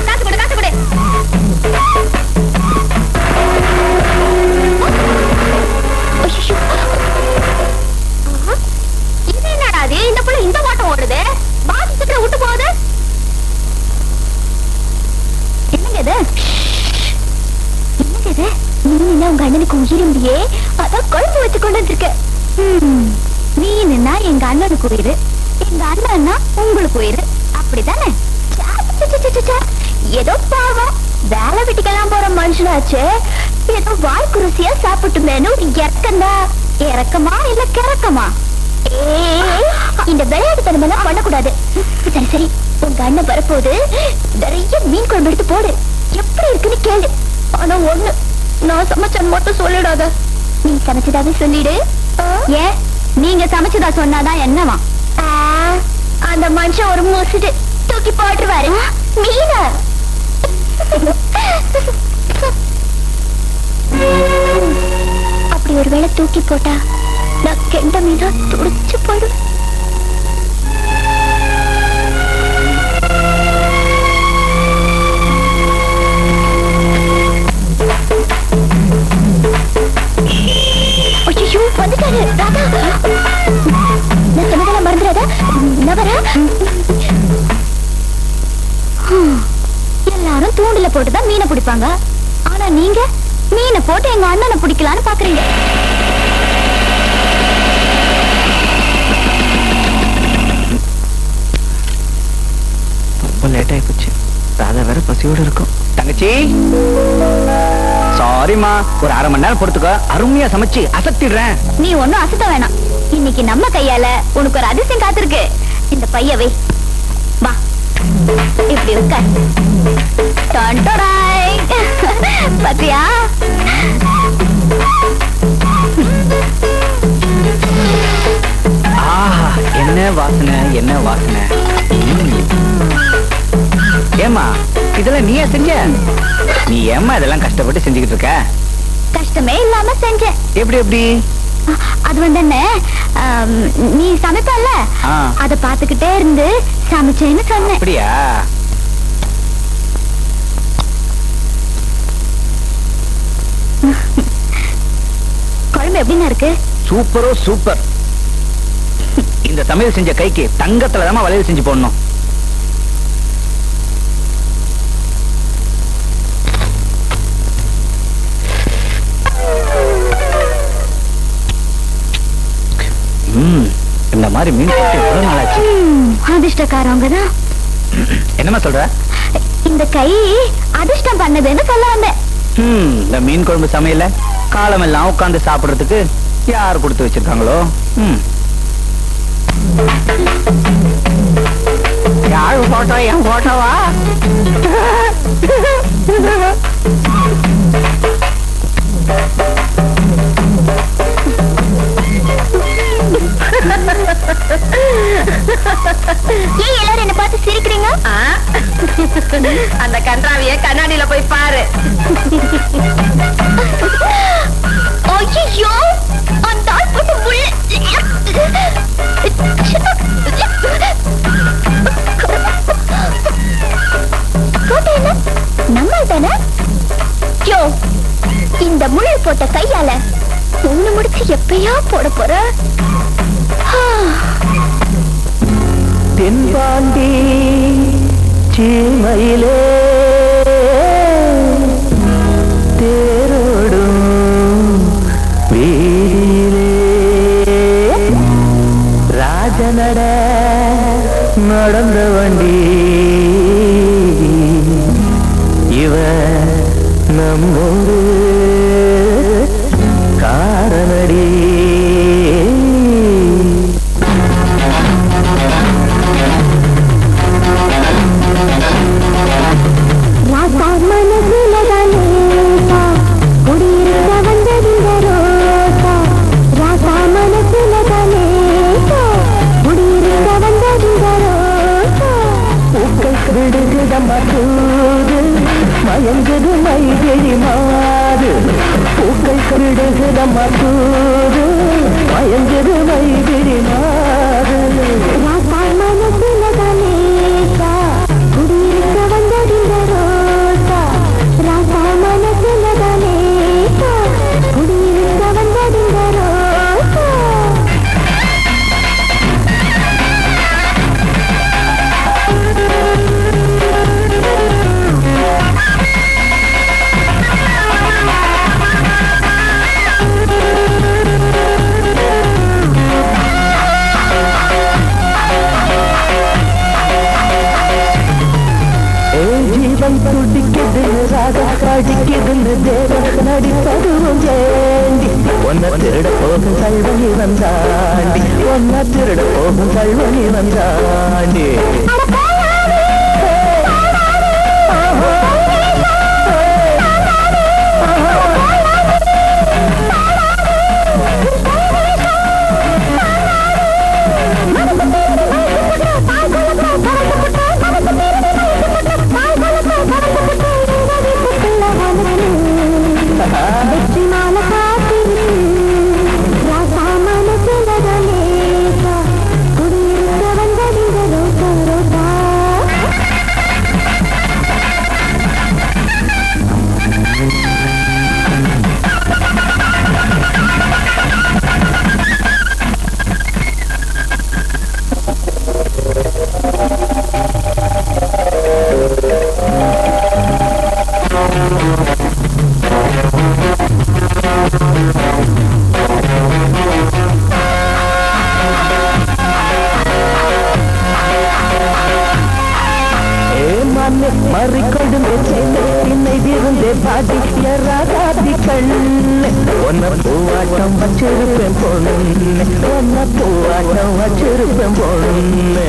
காசு கொடு, காசு கொடு. இது என்னடா அது? இந்த புள்ள இந்த ஓட்டம் ஓடுது, பாசத்துக்குள்ள விட்டு போகுது. என்னங்க இது? என்னங்க இது? நீ உங்க அண்ணனுக்கு உயிரியே, அதான் குழம்பு வச்சு கொண்டு வந்திருக்க. நீனா எங்க அண்ணனுக்கு உயிர், எங்க அண்ணன்னா உங்களுக்கு உயிர், அப்படித்தானே? ஏதோ பாவம், வேலை வீட்டுக்கெல்லாம் போற மனுஷனாச்சு, ஏதோ வாய்க்கு ருசியா சாப்பிட்டுமேனு இறக்கந்தா. இறக்கமா இல்ல கிறக்கமா? இந்த விளையாட்டுத்தனமெல்லாம் பண்ணக்கூடாது. சரி சரி, உங்க அண்ணன் வரப்போது நிறைய மீன் குழம்பு எடுத்து போடு. எப்படி இருக்குன்னு கேளு. ஆனா ஒண்ணு, நான் சமைச்சேன்னு மட்டும் சொல்லிடாத. நீ சமைச்சதாவே சொல்லிடு. ஏன் நீங்க சமைச்சதா சொன்னாதான் என்னவா? அந்த மனுஷன் ஒரு மூசிட்டு தூக்கி போட்டுருவாரு மீன. அப்படி ஒரு வேளை தூக்கி போட்டா நான் கெண்ட மீனா துடிச்சு போயிடும். ஐயோ, வந்துட்டாரு ராதா. நான் சொன்னதெல்லாம் மறந்துடாத. நான் வரேன். எல்லாரும் தூண்டில போட்டுதான் மீனை பிடிப்பாங்க, ஆனா நீங்க மீனை போட்டு எங்க அண்ணனை பிடிக்கலான்னு பாக்குறீங்க. ரொம்ப லேட் ஆகி போச்சு, ராதா வேற பசியோடு இருக்கும். தங்கச்சி சாரிமா, ஒரு 1/2 மணி நேரம் பொறுத்துக்கோ, அருமையா சமைச்சு அசத்திடுறேன். நீ ஒண்ணும் அசத்த வேணாம், இன்னைக்கு நம்ம கையால உனக்கு ஒரு அதிசயம் காத்திருக்கு. இந்த பையவை வா, இப்படி இருக்க. பாத்தியா? ஆஹா, என்ன வாசனை, என்ன வாசனை. ஏமா இதெல்லாம் நீயா செஞ்ச? நீ ஏம்மா இதெல்லாம் கஷ்டப்பட்டு செஞ்சுக்கிட்டு இருக்க? கஷ்டமே இல்லாம செஞ்சேன். எப்படி எப்படி? அது வந்து என்ன, நீ சமைப்பல்ல, அத பாத்துக்கிட்டே இருந்து சமைச்சேன்னு சொன்னேன். அப்படியா? குழம்பு எப்படின்னா இருக்கு? சூப்பரோ சூப்பர். இந்த சமையல் செஞ்ச கைக்கு தங்கத்துல தான் வளையல் செஞ்சு போடணும். இந்த மாதிரி மீன் போட்டு எவ்வளவு நாளாச்சு? அதிர்ஷ்டக்காரவங்க தான். என்னமா சொல்ற? இந்த கை அதிர்ஷ்டம் பண்ணதுன்னு சொல்ல வந்தேன். இந்த மீன் குழம்பு சமையல காலம் எல்லாம் உட்கார்ந்து சாப்பிடுறதுக்கு யார் கொடுத்து வச்சிருக்காங்களோ? யாரு போட்டோ? என் போட்டோவா? ஏன் எல்லாரும் என்ன பார்த்து சிரிக்கிறீங்க? அந்த கன்றாவிய கண்ணாடியில போய் பாரு. ஐயோ, அந்த ஆள் போட்டு முள்ளு. நம்ம தானே? யோ, இந்த முள்ளு போட்ட கையால ஒண்ணு முடிச்சு எப்பயா போட போற? தென்பாண்டி சீமையிலே தேரோடும் வீதியிலே ராஜநட நடந்த வண்டி இவ நம்மூரு காரனடி. மயங்குது மைகிழி மாது பூக்கள் கிடுகுதம் மசூது மயங்குது மைகிழி மாது மனசுல கணேசா குடியிருக்க வந்ததிந்த ரோசா ராசா மனசுல கணேசா குடியிருக்க வந்ததிந்த ரோசா. துடிக்குது ராகம் காடிக்குதுன்னு தேவம் நடிப்பதுவும் ஏண்டி ஒன்ன திருட போகும் கல்வனி வந்தாண்டி ஒன்ன திருட போகும் கல்வனி வந்தாண்டி. மறிக்கொடும் என்னை விருந்தே பாடி ராதாதி கண்ணு ஒன்ன பூவாட்டம் வச்சிருப்பேன் பொண்ணு ஒன்ன பூவாட்டம் வச்சிருப்பேன் பொண்ணு.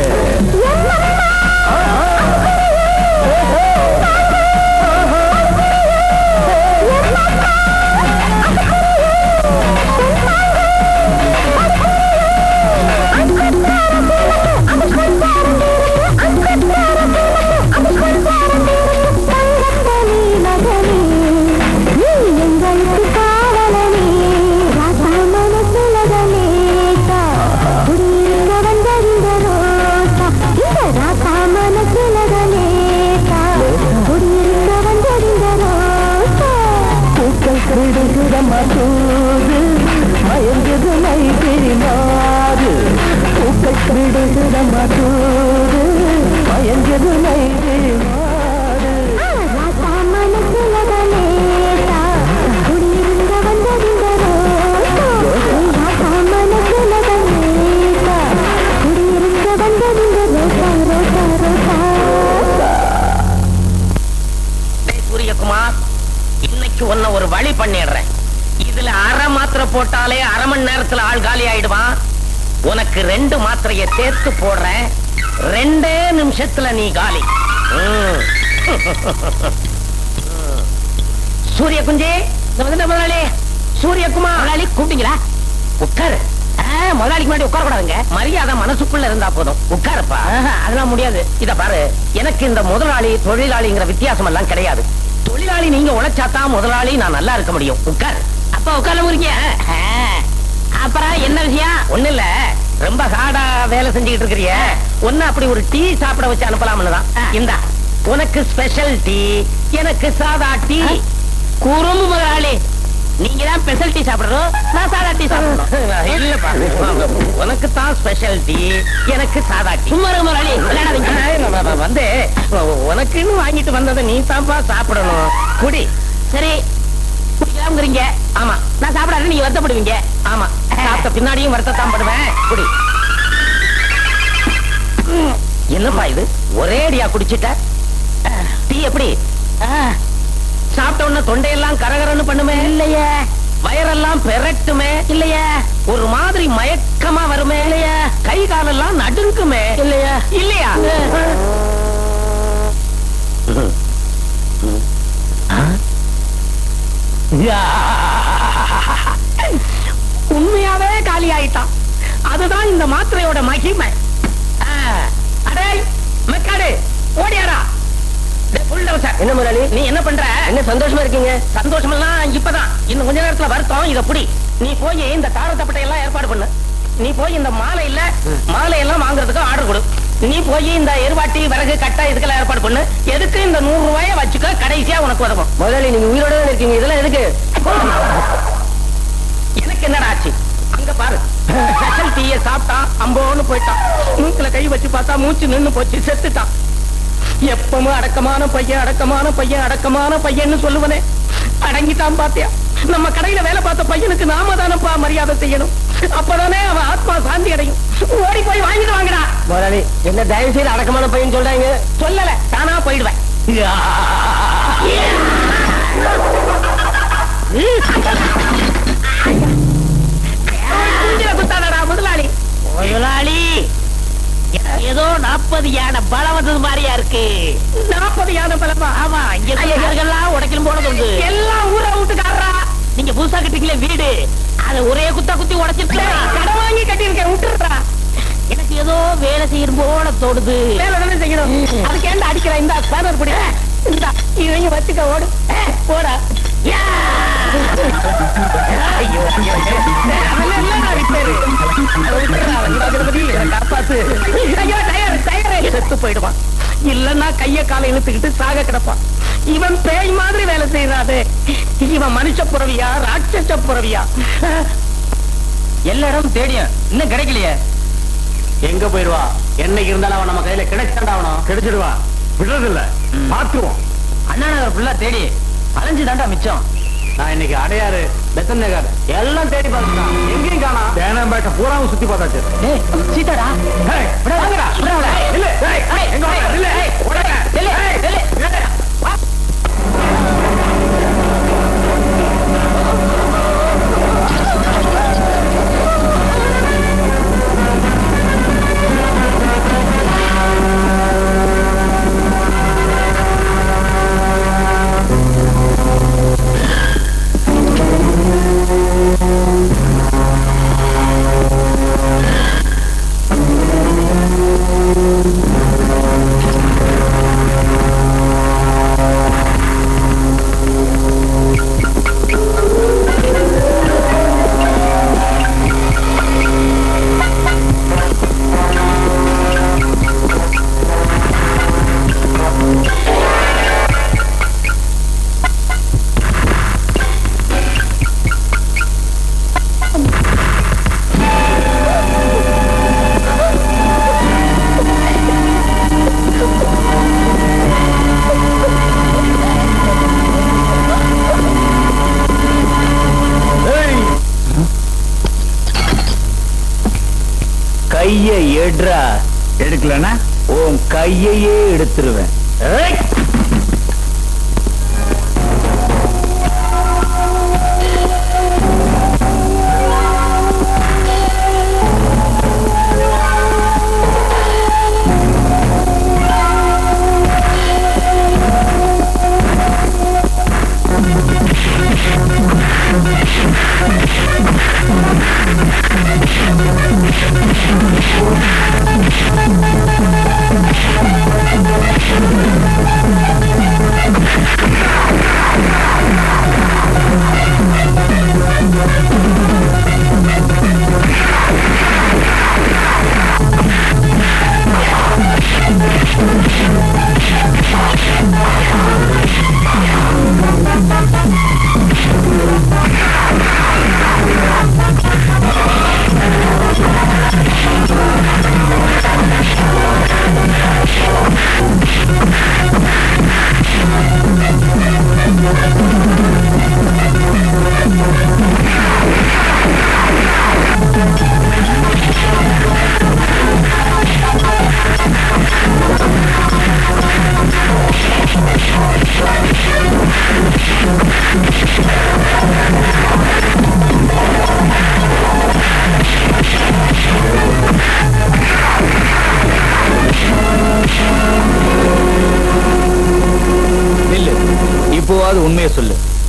போட்டாலே அரை மணி நேரத்துல ஆள் காலி ஆயிடுவான். உனக்கு 2 மாத்திரையை சேர்த்து போடுறேன், 2 நிமிஷத்துல நீ காலி. சூரிய குஞ்சே, முதலாளி சூரியகுமார் முதலாளி கூப்பிட்டீங்களா? உட்காரு. முதலாளிக்கு முன்னாடி உட்கார கூடாதுங்க. மரியாதை மனசுக்குள்ள இருந்தா போதும். உட்காருப்பா. அதெல்லாம் முடியாது. இத பாரு, எனக்கு இந்த முதலாளி தொழிலாளிங்கிற வித்தியாசம் எல்லாம் கிடையாது. தொழிலாளி நீங்க உழைச்சாதான் முதலாளி நான் நல்லா இருக்க முடியும். உட்காரு. அப்ப உட்கார முறிக்க. அப்புறம் என்ன விஷயம்? ஒண்ணு இல்ல, ரொம்ப ஹார்டா வேலை செஞ்சுக்கிட்டு இருக்கிறிய, ஒன்னு அப்படி ஒரு டீ சாப்பிட வச்சு அனுப்பலாம்னு தான். இந்தா உனக்கு ஸ்பெஷல் டீ, எனக்கு சாதா டீ. குறும்பு முதலாளி, நீங்க தான் ஸ்பெஷல் டீ சாப்பிடுறோம், நான் சாதா டீ சாப்பிடுறோம். இல்லப்பா, உனக்கு தான் ஸ்பெஷல் டீ, எனக்கு சாதா டீ. சும்மா முதலாளி வந்து உனக்குன்னு வாங்கிட்டு வந்ததை நீ தான்ப்பா சாப்பிடணும். குடி. சரி குடிக்கலாம்ங்கிறீங்க. ஆமா, நான் சாப்பிடாது நீங்க வருத்தப்படுவீங்க. ஆமா, சாப்பிட்ட பின்னாடியும் வருத்தத்தான் படுவேன். குடி. என்னப்பா இது, ஒரே அடியா குடிச்சிட்ட? டீ எப்படி? சாப்பிட்ட உடனே தொண்டையெல்லாம் கரகரன்னு பண்ணுமே இல்லையே? வயரெல்லாம் பெரட்டுமே இல்லையா? ஒரு மாதிரி மயக்கமா வருமே இல்லையா? கை காலெல்லாம் நடுங்குமே இல்லையா? இல்லையா? உண்மையாவே காலி ஆயிட்டான். அதுதான் இந்த மாத்திரையோட மகிமை. அடே மெக்காடு, ஓடியாரா. என்ன முதலாளி, நீ என்ன பண்ற? என்ன சந்தோஷமா இருக்கீங்க? சந்தோஷம் எல்லாம் இப்பதான், இன்னும் கொஞ்ச நேரத்துல வருத்தம். இத புடி. நீ போய் இந்த தாரத்தப்பட்டை எல்லாம் ஏற்பாடு பண்ணு. நீ போய் இந்த மாலை எல்லாம் வாங்குறதுக்கு ஆர்டர் கொடு. நீ போய் இந்த எருவாட்டி, விறகு, கட்டை இதுக்கெல்லாம் ஏற்பாடு பண்ணு. எதுக்கு இந்த 100 ரூபாயை வச்சுக்க, கடைசியா உனக்கு உதவும். முதலாளி நீங்க உயிரோட தான் இருக்கீங்க, இதெல்லாம் எதுக்கு? எனக்கு என்னடா ஆச்சு? அங்க பாரு, ஸ்பெஷல் டீயை சாப்பிட்டான், அம்போன்னு போயிட்டான். மூக்குல கை வச்சு பார்த்தா மூச்சு நின்னு போச்சு, செத்துட்டான். எப்பவும் அடக்கமான பையன் சொல்லுவனே, அடங்கிட்டான். பாத்தியா, நம்ம கடையில வேலை பார்த்த பையனுக்கு நாம தானப்பா மரியாதை செய்யணும். அப்பதானே அவன் ஆத்மா சாந்தி அடையும். ஓடி போய் வாங்கிட்டு வாங்கடா. முதலாளி, என்ன தயவு செய்து அடக்கமான பையன் சொல்றாங்க? சொல்லல, தானா போயிடுவேன். குத்தாடா முதலாளி. முதலாளி, ஏதோ 40 யானை பலம் வந்தது மாதிரியா இருக்கு. 40 யானை பலமா? ஆமா, எல்லாம் உடைக்கலும் போனது உண்டு. எல்லாம் ஊரை விட்டுக்காரா. நீங்க புதுசா கட்டிக்கல வீடு, அதை ஒரே குத்தி உடைச்சிட்டு கடன் வாங்கி கட்டிருக்கேன். விட்டுறா. எனக்கு ஏதோ வேலை செய்யணும் போல தோடுது. வேலை தானே செய்யணும், அதுக்கு ஏன்டா அடிக்கிற? இந்த ஸ்பேனர் பிடி, இந்த இவங்க வச்சுக்க. ஓடு போடா. செத்து போயிடுவான். இல்லன்னா கைய காலை இழுத்துக்கிட்டு சாக கிடப்பான். இவன் பேய் மாதிரி வேலை செய்யறாது. இவன் மனுஷ புறவியா, ராட்சச புறவியா? எல்லா இடம் தேடியும் இன்னும் கிடைக்கலையே. எங்க போயிடுவா? என்னைக்கு இருந்தாலும் அவன் நம்ம கையில கிடைச்சாண்டாவணும். கிடைச்சிடுவா, விடுறதில்ல, பாத்துருவோம். அண்ணா நகர் ஃபுல்லா தேடி அலைஞ்சு தாண்டா மிச்சம். நான் இன்னைக்கு அடையாறு, பெசன் நகர் எல்லாம் தேடி பார்த்துட்டான், எங்கேயும் காணா. தேனாம்பேட்டை பூராவும் சுத்தி பார்த்தாச்சு. சீட்டாடா, கைய எடுறா. எடுக்கலனா உன் கையையே எடுத்துருவேன்.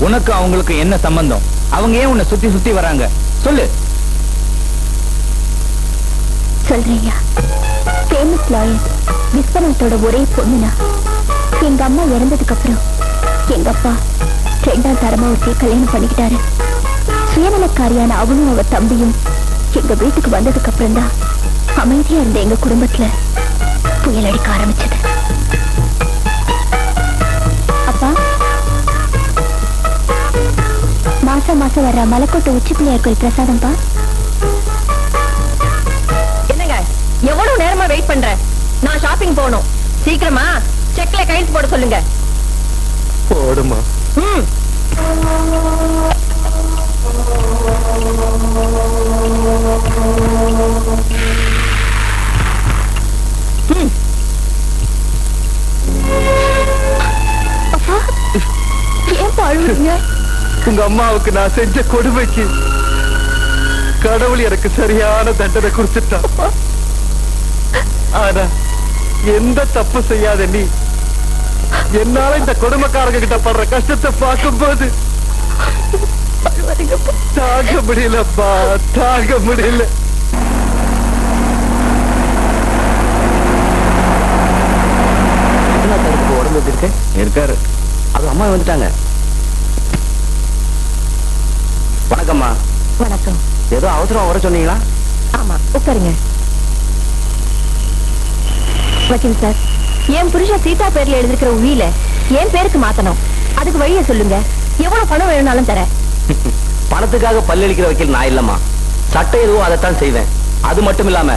உனக்கு அவங்களுக்கு என்ன சம்பந்தம்? அவங்க ஏன் உன்னை சுத்தி சுத்தி வராங்க? சொல்லு. சொல்றீங்க. ஃபேமஸ் லாயர் விஸ்வநாத்தோட ஒரே பொண்ணுனா எங்க அம்மா இறந்ததுக்கு அப்புறம் எங்க அப்பா 2ஆம் தரமா ஒருத்தைய கல்யாணம் பண்ணிக்கிட்டாரு. சுயநலக்காரியான அவனும் அவ தம்பியும் எங்க வீட்டுக்கு வந்ததுக்கு அப்புறம் தான் அமைதியா இருந்த எங்க குடும்பத்துல புயல் அடிக்க ஆரம்பிச்சது. அப்பா, மாசம் மாசம் வர்ற மலைக்கோட்டை உச்சி பிள்ளையார் கோயில் பிரசாதம்பா. என்னங்க எவ்வளவு நேரமா வெயிட் பண்ற? நான் ஷாப்பிங் போகணும். சீக்கிரமா செக்ல கையெழுத்து போட சொல்லுங்க. போடுமா. அப்பா, ஏன் அழுறீங்க? உங்க அம்மாவுக்கு நான் செஞ்ச கொடுமைக்கு கடவுள் எனக்கு சரியான தண்டனை கொடுத்துட்டான். ஆனா எந்த தப்பு செய்யாத நீ என்னால இந்த கொடுமைக்காரங்க கிட்ட படுற கஷ்டத்தை பார்க்கும்போது தாங்க முடியலப்பா, தாங்க முடியல. உடம்பு எப்படி இருக்கு? இருக்காரு. அது அம்மா வந்துட்டாங்க. வணக்கம்மா. வணக்கம். ஏதோ அவசரம் வர சொன்னீங்களா? ஆமா, உட்காருங்க. வக்கீல் சார், என் புருஷன் சீதா பேர்ல எழுதிருக்கிற உயில என் பேருக்கு மாத்தணும். அதுக்கு வழிய சொல்லுங்க. எவ்வளவு பணம் வேணும்னாலும் தரேன். பணத்துக்காக பல்லளிக்கிற வக்கீல் நான் இல்லம்மா. சட்டம் எதுவும் அதைத்தான் செய்வேன். அது மட்டும் இல்லாம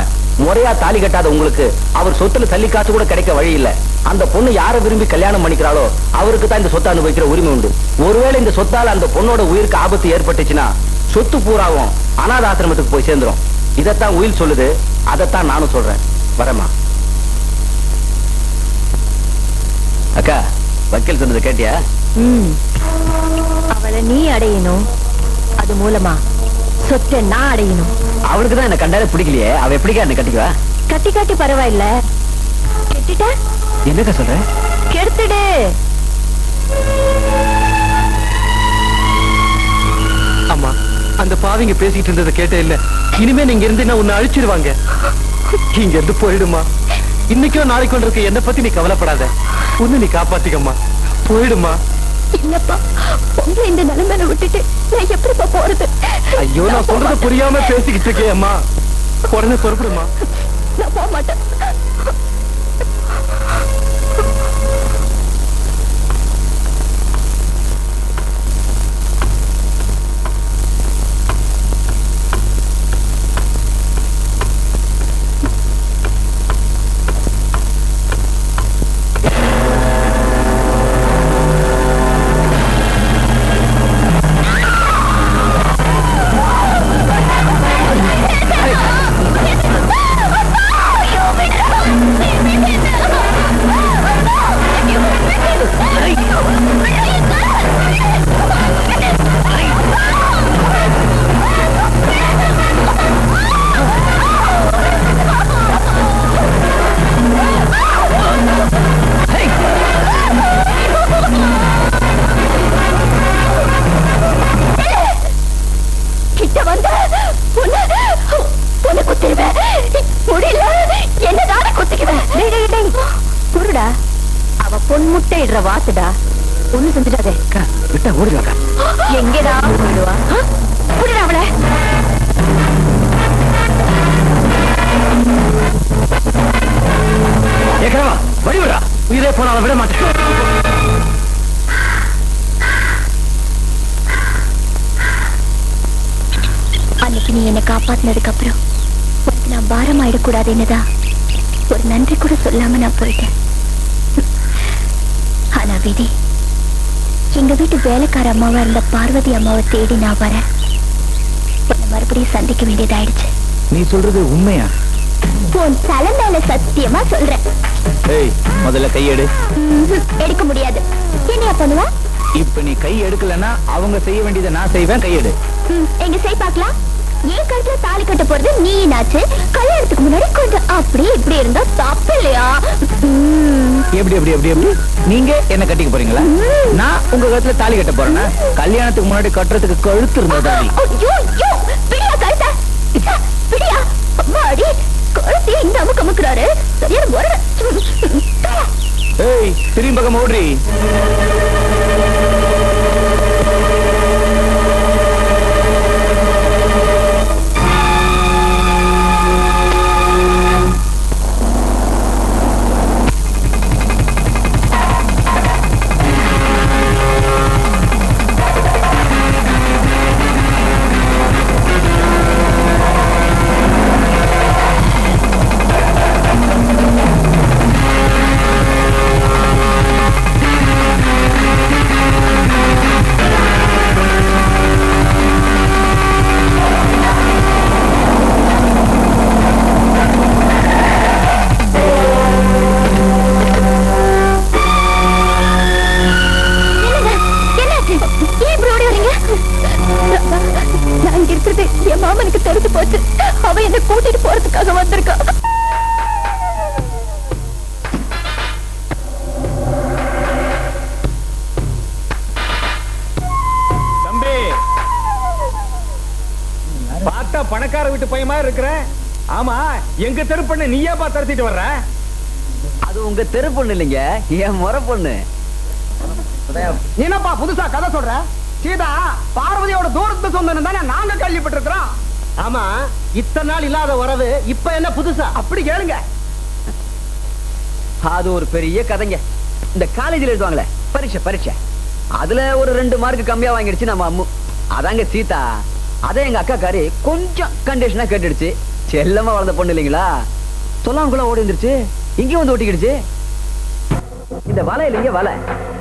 முறையா தாலி கட்டாத உங்களுக்கு அவர் சொத்துல தள்ளி காசு கூட கிடைக்க வழி இல்ல. அந்த பொண்ணு யாரை விரும்பி கல்யாணம் பண்ணிக்கிறாளோ அவருக்கு தான் இந்த சொத்தை அனுபவிக்கிற உரிமை உண்டு. ஒருவேளை இந்த சொத்தால அந்த பொண்ணோட உயிருக்கு ஆபத்து ஏற்பட்டுச்சுன்னா சொத்து பூராவும் அநாத ஆசிரமத்துக்கு போய் சேர்ந்துரும். இதத்தான் உயில் சொல்லுது, அதைத்தான் நானும் சொல்றேன். வரேம்மா. அக்கா, வக்கீல் சொன்னதை கேட்டியா? அவளை நீ அடையணும், அது மூலமா சொத்தை நான் அடையணும். அவளுக்கு தான் என்ன கண்டாலே பிடிக்கலையே, அவ எப்படிக்கா என்ன கட்டிக்குவா? கட்டி காட்டி பரவாயில்ல, கெட்டிட்டா என்னக்கா சொல்ற? கெடுத்துடு. அம்மா, அந்த பாவிங்க பேசிட்டு இருந்ததை கேட்டே இல்ல. இனிமே நீங்க இருந்து உன்னை அழிச்சிருவாங்க. இங்க இருந்து போயிடுமா. இன்னைக்கோ நாளைக்கு இருக்க என்ன பத்தி நீ கவலைப்படாத. ஒண்ணு நீ காப்பாத்திக்கம்மா. போயிடுமா. இல்லப்பா, உங்களை இந்த நிலைமையில விட்டுட்டு நான் எப்படிப்பா போறது? ஐயோ, நான் சொல்றத புரியாம பேசிக்கிட்டு இருக்கேன் அம்மா. உடனே பொறுப்படுமா. நான் போக மாட்டேன். அவ பொன்முட்டை இடுற வாத்துடா. ஒண்ணு செஞ்சுடாதே. விட்டா ஓடிடுவாக்கா. எங்கடா போயிடுவா? புரியுதா அவளை? ஏக்கரவா வழிவிடா. உயிரே போனாலும் விட மாட்டேன். அன்னைக்கு நீ என்னை காப்பாத்தினதுக்கு அப்புறம் உனக்கு நான் பாரம் ஆயிடக்கூடாது என்னதான் ஒரு நன்றி கூட சொல்லாம நான் போயிட்டேன். ஆனா விதி, எங்க வீட்டு வேலைக்கார அம்மாவா இருந்த பார்வதி அம்மாவை தேடி நான் வரேன். உன்னை மறுபடியும் சந்திக்க வேண்டியதாயிடுச்சு. நீ சொல்றது உண்மையா? உன் தலை மேல சத்தியமா சொல்றேன். ஏய், முதல்ல கையெடு. எடுக்க முடியாது. என்னையா பண்ணுவா? இப்ப நீ கை எடுக்கலன்னா அவங்க செய்ய வேண்டியதை நான் செய்வேன். கையெடு. எங்க செய் பார்க்கலாம். ஏன் கழுத்துல தாலி கட்ட போறது நீ நாச்சு. கல்யாணத்துக்கு முன்னாடி கொஞ்சம் அப்படி இப்படி இருந்தா தப்பு இல்லையா? எப்படி எப்படி எப்படி எப்படி நீங்க என்ன கட்டிக்க போறீங்களா? நான் உங்க கழுத்துல தாலி கட்ட போறேன்னா கல்யாணத்துக்கு முன்னாடி கட்டுறதுக்கு கழுத்து இருந்த தாலி. ஐயோ ஐயோ பிடியா கழுத்த பிடியா அம்மாடி கழுத்தை இந்த அமுக்கு அமுக்குறாரு சரியான முறை. ஏய் திரும்பி பக்கம் ஓடுறி. என் மாமனுக்கு தெரிஞ்சு போச்சு. அவ என்ன கூட்டிட்டு போறதுக்காக வந்திருக்கா. தம்பி பார்த்தா பணக்கார வீட்டு பையன் மாதிரி இருக்கிற. ஆமா எங்க தெரு பொண்ணு நீயா பா தரத்திட்டு வர்ற? அது உங்க தெரு பொண்ணு இல்லைங்க, என் முறை பொண்ணு. என்னப்பா புதுசா கதை சொல்ற? சீதா பார்வதியோட தூரத்து சொந்தம் தானே நாங்க கேள்விப்பட்டிருக்கிறோம். ஆமா இத்தனை நாள் இல்லாத உறவு இப்ப என்ன புதுசா? அப்படி கேளுங்க. அது ஒரு பெரிய கதைங்க. இந்த காலேஜில் எழுதுவாங்களே பரீட்சை, அதுல ஒரு 2 மார்க் கம்மியா வாங்கிடுச்சு நம்ம அம்மு. அதாங்க சீதா. அதே எங்க அக்கா காரி கொஞ்சம் கண்டிஷனா கேட்டுடுச்சு. செல்லமா வளர்ந்த பொண்ணு இல்லைங்களா, சொல்லாமக்குள்ள ஓடி வந்துருச்சு. இங்கேயும் வந்து ஒட்டிக்கிடுச்சு. இந்த வலை இல்லைங்க வலை,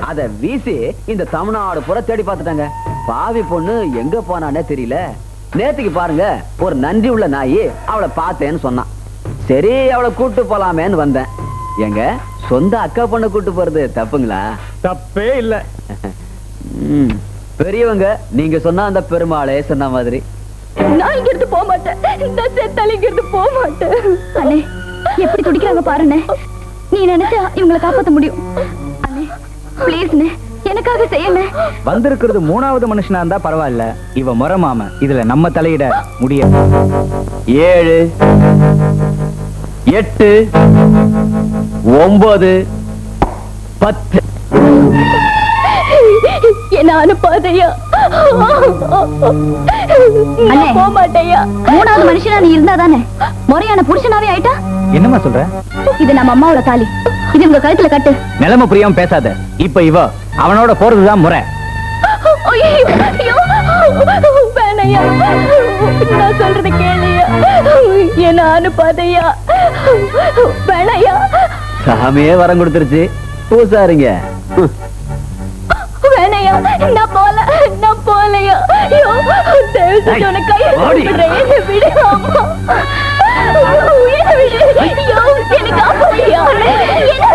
அத வீசி இந்த தமிழ்நாடு பூரா தேடி பார்த்துட்டாங்க. பாவி பொண்ணு எங்க போனானே தெரியல. நேத்துக்கு பாருங்க ஒரு நன்றி உள்ள நாயி அவளை பார்த்தேன்னு சொன்னான். சரி அவளை கூட்டு போலாமேன்னு வந்தேன். எங்க சொந்த அக்கா பொண்ணை கூட்டு போறது தப்புங்களா? தப்பே இல்ல. பெரியவங்க நீங்க சொன்னா அந்த பெருமாளே சொன்ன மாதிரி. நான் இங்க இருந்து போக மாட்டேன். இந்த செத்தால இங்க இருந்து போக மாட்டேன். அண்ணே எப்படி துடிக்கிறாங்க பாருண்ணே. நீ நினைச்சா இவங்களை காப்பாத்த முடியும். அண்ணே ப்ளீஸ்ண்ணே எனக்காக செய்யண்ணே. வந்திருக்கிறது 3வது மனுஷனா இருந்தா பரவாயில்ல, இவ முறை மாம, இதுல நம்ம தலையிட முடியாது. 7 8 9 10 என்ன அனுப்பாதையா. போக மாட்டேயா. 3வது மனுஷனா நீ இருந்தா தானே முறையான புருஷனாவே ஆயிட்டா. என்னமா சொல்ற? இது நம்ம அம்மாவோட தாலி, இது உங்க கழுத்துல கட்டு. நிலைமை புரியாம பேசாத. இப்ப இவ அவனோட போறதுதான் முறை. வேணையா நான் சொல்றது கேளையா. என்ன அனுப்பாதையா. வேணையா. சாமியே வரம் கொடுத்துருச்சு பூசாரிங்க. வேணையா நான் போலையா. ஐயோ தயவு செஞ்சு உனக்கு கையை விடுறேன். என்ன விடு அம்மா. என்ன விடு. ஐயோ என்ன காப்பாத்தியா. என்ன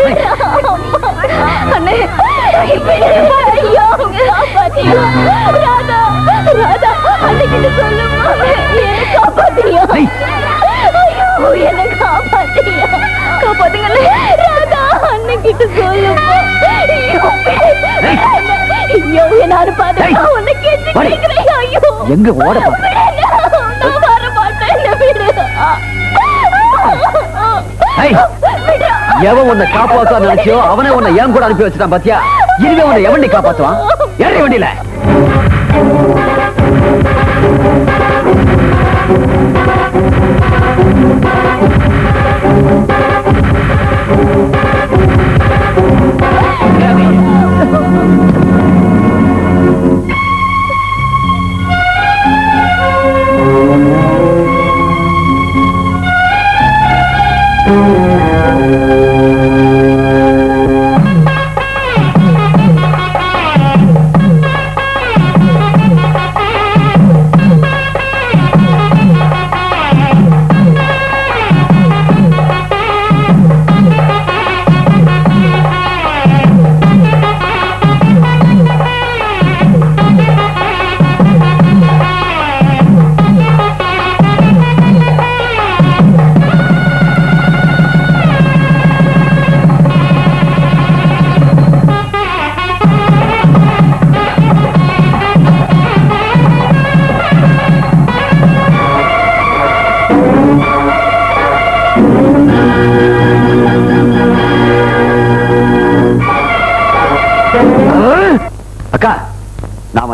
விடு அம்மா. அண்ணே விடு. ஐயோ காப்பாத்தியா. ராதா ராதா அன்னைக்கிட்ட சொல்லுமா என்ன காப்பாத்தியா. ஐயோ என்ன காப்பாத்தியா. காப்பாத்துங்களே ராதா அன்னைக்கிட்ட சொல்லுமா. ஐயோ என்ன அனுப்பாத. உன்னை கேட்டு கேட்கிறேன். ஐயோ எங்க ஓட நான் வர மாட்டேன். விடு. எவன் உன்னை காப்பாத்த நினைச்சியோ அவனை உன்னை ஏன் கூட அனுப்பி வச்சுட்டான் பாத்தியா. இனிமே உன்னை எவன் காப்பாத்துவான்? ஏறி வண்டியில.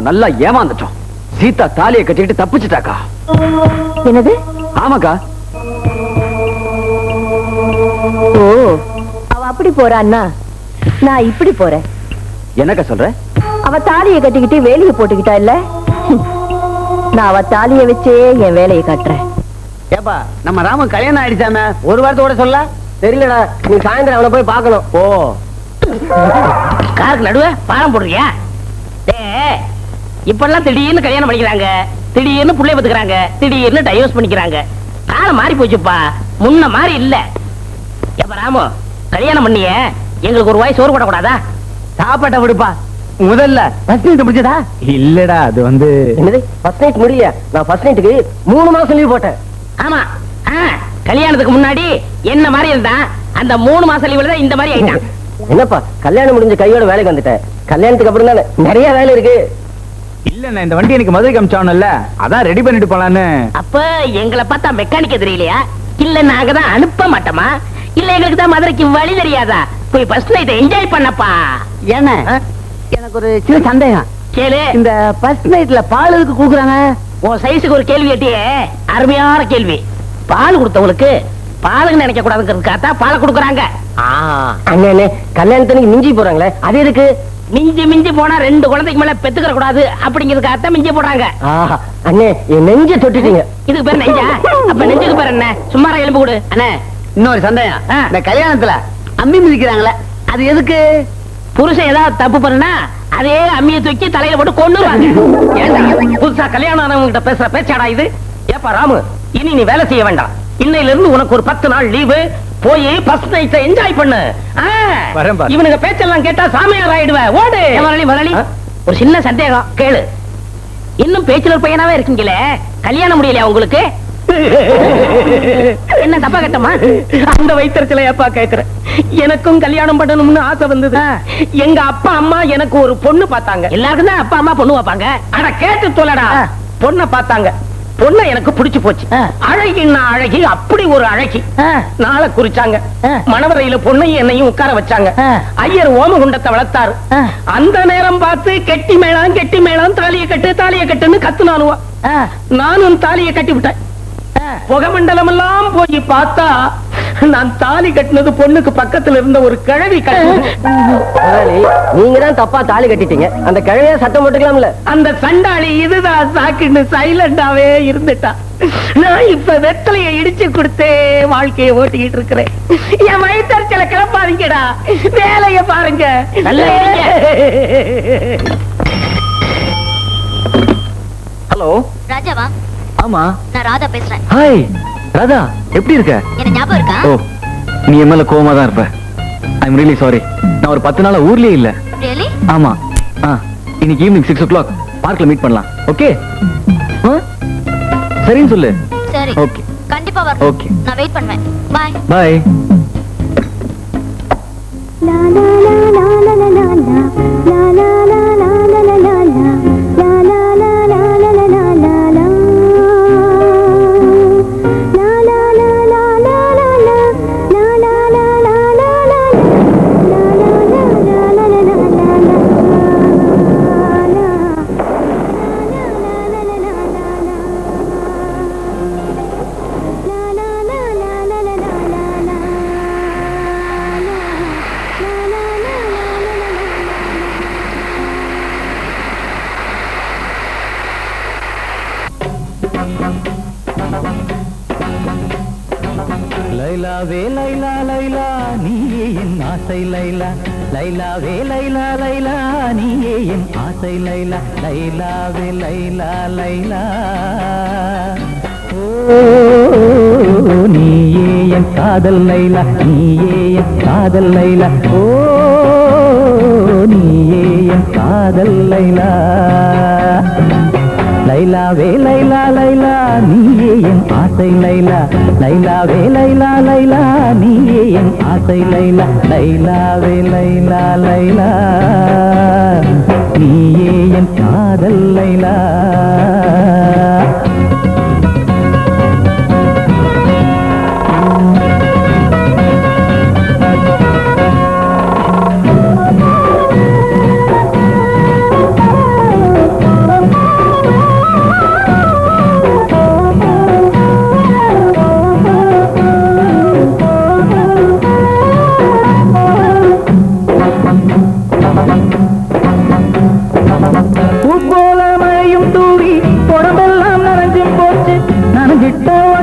நாம நல்லா ஏமாந்துட்டோம். சீதா தாலியை கட்டிக்கிட்டு தப்பிச்சுட்டாக்கா. என்னது? ஆமாக்கா. ஓ, அவ அப்படி போறான்னா நான் இப்படி போறேன். என்னக்கா சொல்ற? அவ தாலியை கட்டிக்கிட்டு வேலையை போட்டுக்கிட்டா இல்ல, நான் அவ தாலியை வச்சே என் வேலையை காட்டுறேன். ஏப்பா நம்ம ராமன் கல்யாணம் ஆயிடுச்சாம ஒரு வாரத்தோட சொல்ல. தெரியலடா, நீ சாயந்தரம் அவனை போய் பார்க்கணும். ஓ, காருக்கு நடுவே பாரம் போடுறியா? இப்பெல்லாம் திடீர்னு கல்யாணம் பண்ணிக்கிறாங்க, திடீர்னு புள்ளைய பத்துக்கிறாங்க, திடீர்னு டைவர்ஸ் பண்ணிக்கிறாங்க. காலம் மாறி போச்சுப்பா, முன்ன மாதிரி இல்ல. எப்ப ராமு கல்யாணம் பண்ணிய எங்களுக்கு ஒரு வாய் சோறு போடக்கூடாதா? சாப்பாட்ட விடுப்பா. முதல்ல ஃபர்ஸ்ட் நைட் முடிஞ்சதா? இல்லடா, அது வந்து என்னது ஃபர்ஸ்ட் நைட் முடியல? நான் ஃபர்ஸ்ட் நைட்டுக்கு 3 மாசம் லீவ் போட்டேன். ஆமா, கல்யாணத்துக்கு முன்னாடி என்ன மாதிரி இருந்தா, அந்த 3 மாசம் லீவுல தான் இந்த மாதிரி ஆயிட்டான். என்னப்பா கல்யாணம் முடிஞ்ச கையோட வேலைக்கு வந்துட்டேன். கல்யாணத்துக்கு அப்புறம் தானே நிறைய வேலை இருக்கு. இல்ல, நான் இந்த வண்டி எனக்கு மதுரைக்கு அமிச்சானுல்ல, அதான் ரெடி பண்ணிட்டு போலான்னு. அப்ப எங்களை பார்த்தா மெக்கானிக்க தெரியலையா? இல்ல நாங்க தான் அனுப்ப மாட்டோமா? இல்ல எங்களுக்கு தான் மதுரைக்கு வழி தெரியாதா? போய் ஃபர்ஸ்ட் நைட் என்ஜாய் பண்ணப்பா. என்ன எனக்கு ஒரு சின்ன சந்தேகம். கேளு. இந்த ஃபர்ஸ்ட் நைட்ல பால் எதுக்கு கூக்குறாங்க? உன் சைஸுக்கு ஒரு கேள்வி கேட்டியே, அருமையான கேள்வி. பால் கொடுத்தவங்களுக்கு பாலுன்னு நினைக்க கூடாதுங்கிறதுக்காக பாலை கொடுக்குறாங்க. அண்ணே கல்யாணத்துக்கு மிஞ்சி போறாங்களே, அது எதுக்கு? மிஞ்சி மிஞ்சி போனா 2 குழந்தைக்கு மேல பெத்துக்கிற கூடாது அப்படிங்கிறதுக்காக மிஞ்சி போடுறாங்க. அண்ணே என் நெஞ்ச தொட்டுட்டீங்க. இதுக்கு பேர் நெஞ்சா? அப்ப நெஞ்சுக்கு பேர் என்ன? சும்மாரா எலும்பு கொடு. அண்ணே இன்னொரு சந்தேகம். இந்த கல்யாணத்துல அம்மி மிதிக்கிறாங்களே, அது எதுக்கு? புருஷன் ஏதாவது தப்பு பண்ணா அதே அம்மியை தூக்கி தலையில போட்டு கொண்டுருவாங்க. புதுசா கல்யாணம் ஆனவங்க கிட்ட பேசுற பேச்சாடா இது? ஏப்பா ராமு, இனி நீ வேலை செய்ய வேண்டாம். இன்னையில இருந்து உனக்கு ஒரு 10 நாள் லீவு. போய் ஃபர்ஸ்ட் நைட் என்ஜாய் பண்ணு. வரேன் பாரு. இவனுங்க பேச்செல்லாம் கேட்டா சாமியார் ஆயிடுவ. ஓடு. வரலி ஒரு சின்ன சந்தேகம் கேளு. இன்னும் பேச்சுலர் பையனாவே இருக்கீங்களே, கல்யாணம் முடியலையா உங்களுக்கு? என்ன தப்பா கேட்டமா? அந்த வயிற்றுல ஏப்பா கேக்குறேன். எனக்கும் கல்யாணம் பண்ணணும்னு ஆசை வந்தது. எங்க அப்பா அம்மா எனக்கு ஒரு பொண்ணு பார்த்தாங்க. எல்லாருக்கும் தான் அப்பா அம்மா பொண்ணு பார்ப்பாங்க. ஆனா கேட்டு சொல்லடா, பொண்ணை பார்த்தாங்க. பொண்ணை எனக்கு பிடிச்சு போச்சு. அழகின்னா அழகி, அப்படி ஒரு அழகி. நாளை குறிச்சாங்க. மணவரையில பொண்ணையும் என்னையும் உட்கார வச்சாங்க. ஐயர் ஓமகுண்டத்தை வளர்த்தாரு. அந்த நேரம் பார்த்து கெட்டி மேளம் தாலியை கட்டுன்னு கத்துனானுவா. நானும் தாலியை கட்டி விட்டேன். புகமண்டலம் எல்லாம் போய் பார்த்தா நான் தாலி கட்டினது பொண்ணுக்கு பக்கத்துல இருந்த ஒரு கிழவி கட்டு. நீங்க தான் தப்பா தாலி கட்டிட்டீங்க. அந்த கிழவியா சத்தம் போட்டுக்கலாம்ல. அந்த சண்டாளி இதுதான் சாக்குன்னு சைலண்டாவே இருந்துட்டா. நான் இப்ப வெத்தலையை இடிச்சு கொடுத்தே வாழ்க்கையை ஓட்டிக்கிட்டு இருக்கிறேன். என் வயிற்றுல கிளப்பாதீங்கடா, வேலைய பாருங்க. ஹலோ ராஜாவா? ஆமா, நான் ராதா பேசுறேன். ஹாய் ராதா, எப்படி இருக்க? என்ன ஞாபகம் இருக்கா? ஓ, நீ என் மேல கோவமா தான் இருப்ப. I am really sorry. நான் ஒரு 10 நாளா ஊர்லயே இல்ல. ரியலி? ஆமா. இன்னைக்கு ஈவினிங் 6 o'clock பார்க்ல மீட் பண்ணலாம். ஓகே? சரின்னு சொல்லு. சரி. ஓகே. கண்டிப்பா வரணும். ஓகே. நான் வெயிட் பண்ணுவேன். பை. பை. லைலாவே லைலா லைலா நீயே என் ஆசை லைலா. லைலாவே லைலா லைலா நீயே என் ஆசை லைலா. லைலாவே லைலா லைலா. ஓ நீயே என் காதல் லைலா, நீயே என் காதல் லைலா. ஓ நீயே என் காதல் லைலா. லைலாவே லைலா லைலா நீயே என் ஆசை லைலா. லைலாவே லைலா லைலா நீயே என் ஆசை லைலா. லைலாவே லைலா லைலா நீயே என் காதல் லைலா.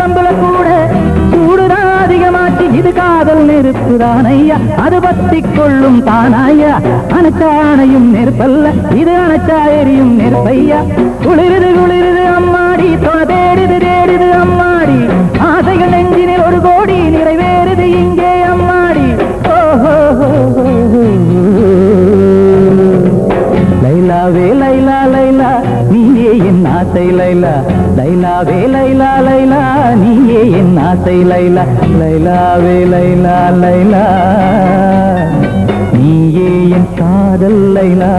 உடம்புல கூட சூடுதான் அதிகமாச்சு இது காதல் நெருப்புதான் ஐயா அது பத்தி கொள்ளும் தானாயா அணைச்சானையும் நெருப்பல்ல இது அணைச்சா எரியும் நெருப்பையா குளிருது குளிருது அம்மாடி தொலை தேடுது அம்மாடி ஆசைகள் நெஞ்சினில் ஒரு கோடி நிறைவேறுது இங்கே அம்மாடி ஓஹோ லைலாவே லைலா லைலா நீயே என் ஆசை லைலா லைலாவே லைலா லைலா நீயே என் ஆசை லைலா லைலாவே லைலா லைலா நீயே என் காதல் லைலா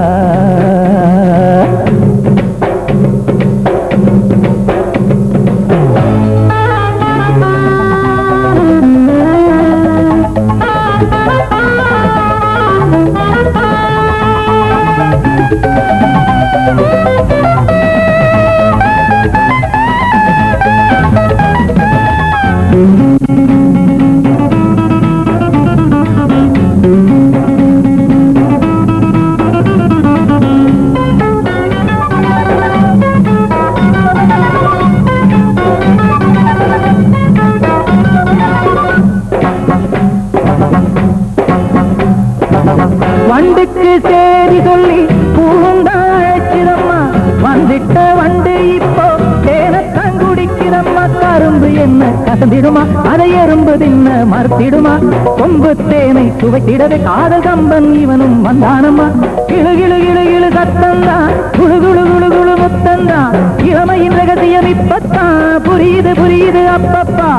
வண்டுக்கு சேரி சொல்லி பூந்தாழச்சிதம்மா வந்துட்ட வண்டு இப்போ தேனத்தான் குடிக்கிறம்மா கரும்பு என்ன கசந்திடுமா அதை எறும்பு தின்ன மறுத்திடுமா கொம்பு தேனை சுவைத்திடவே காதல் கம்பன் இவனும் வந்தானம்மா கிளு கிளு கிளு கிளு சத்தந்தான் குழு குழு குழு குழு முத்தந்தான் இளமையின் ரகசியம் இப்பத்தான் புரியுது புரியுது அப்பப்பா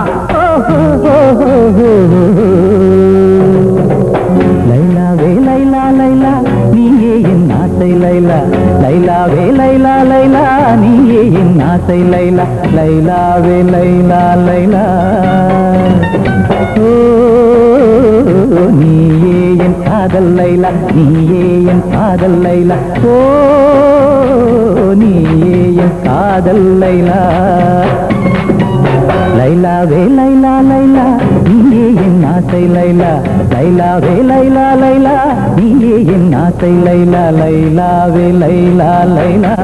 ஓஹோ லைலாவே லைலா லைலா நீயே என் ஆசை லைலா லைலாவே லைலா லைலா நீயே என் ஆசை லைலா லைலாவே லைலா லைலா ஓ நீயே என் காதல் லைலா நீயே என் காதல் லைலா ஓ நீயே என் காதல் லைலா லைலாவே லைலா லைலா நீயே என் ஆசை லைலா லைலாவே லைலா லைலா நீயே என் ஆசை லைலா லைலாவே லைலா லைலா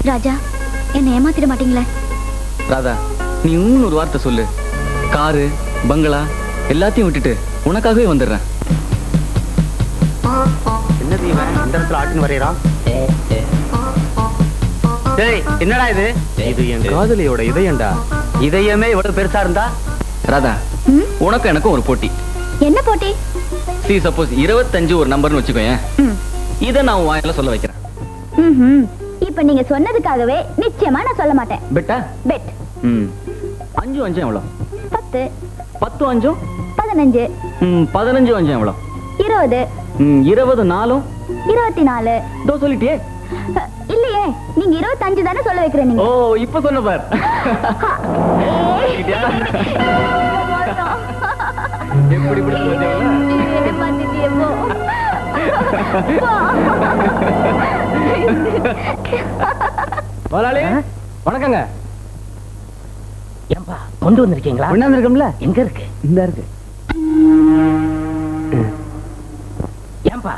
ராஜா என்ன ஏமாத்திட மாட்டீங்களே ராதா நீ இன்னும் ஒரு வார்த்தை சொல்லு காரு பங்களா எல்லாத்தையும் விட்டுட்டு உனக்காகவே வந்துடுறேன் என்னது இவன் இந்த இடத்துல ஆட்டின்னு வரையறான் டேய் என்னடா இது இது என் காதலியோட இதயம்டா இதயமே இவ்வளவு பெருசா இருந்தா ராதா உனக்கும் எனக்கும் ஒரு போட்டி என்ன போட்டி சி சப்போஸ் 25 ஒரு நம்பர்னு வச்சுக்கோயேன் இதை நான் உன் வாயில சொல்ல வைக்கிறேன் இப்ப நீங்க சொன்னதுக்காகவே நிச்சயமா நான் சொல்ல மாட்டேன் பெட்டா பெட் 5 5 எவ்வளோ 10 10 5 15 15 5 எவ்வளோ 20 20 4 24 தோ சொல்லிட்டியே இல்லையே நீங்க 25 தானே சொல்ல வைக்கிறேன் நீங்க ஓ இப்ப சொன்ன பார் எப்படி முதலாளி வணக்கங்க. ஏன்பா கொண்டு வந்திருக்கீங்களா? கொண்டாந்துருக்கோம்ல எங்க இருக்கு? இந்த இருக்கு. ஏன்பா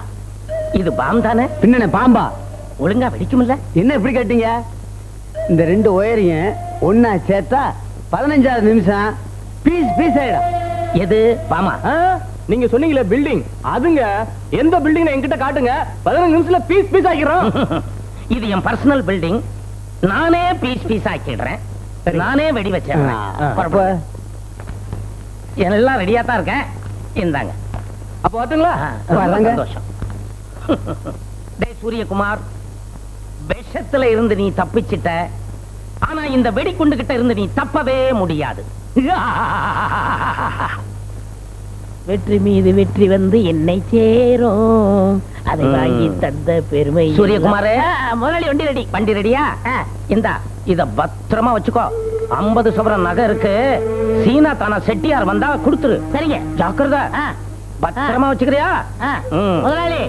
இது பாம் தானே? பின்ன பாம்பா ஒழுங்கா வெடிக்கும்ல? என்ன எப்படி கேட்டீங்க? இந்த ரெண்டு ஒயரையும் ஒன்னா சேர்த்தா 15வது நிமிஷம் பீஸ் பீஸ் ஆயிடும். எது பாமா? நீங்க சொன்னீங்களே பில்டிங், அதுங்க எந்த பில்டிங் என்கிட்ட காட்டுங்க, 15 நிமிஷத்துல பீஸ் பீஸ் ஆக்கிடுறோம். இது என் பர்சனல் பில்டிங், நானே பீஸ் பீஸ் ஆக்கிடுறேன், நானே வெடி வச்சேன். எல்லாம் ரெடியா தான் இருக்கேன், இந்தாங்க. அப்ப வரட்டுங்களா? சந்தோஷம். டேய் சூரியகுமார், விஷத்துல இருந்து நீ தப்பிச்சிட்ட, ஆனா இந்த வெடிக்குண்டு கிட்ட இருந்து நீ தப்பவே முடியாது. வெற்றி மீது வெற்றி வந்து என்னை சேரும், அதை வாங்கி தந்த பெருமை. சூரியகுமாரே, முதலாளி வண்டி ரெடி. வண்டி ரெடியா? இந்தா இத பத்திரமா வச்சுக்கோ. 50 சவரன் நகை இருக்கு. சீனா தானா செட்டியார் வந்தா கொடுத்துரு. சரிங்க, ஜாக்கிரதை. பத்திரமா வச்சுக்கிறியா? முதலாளி,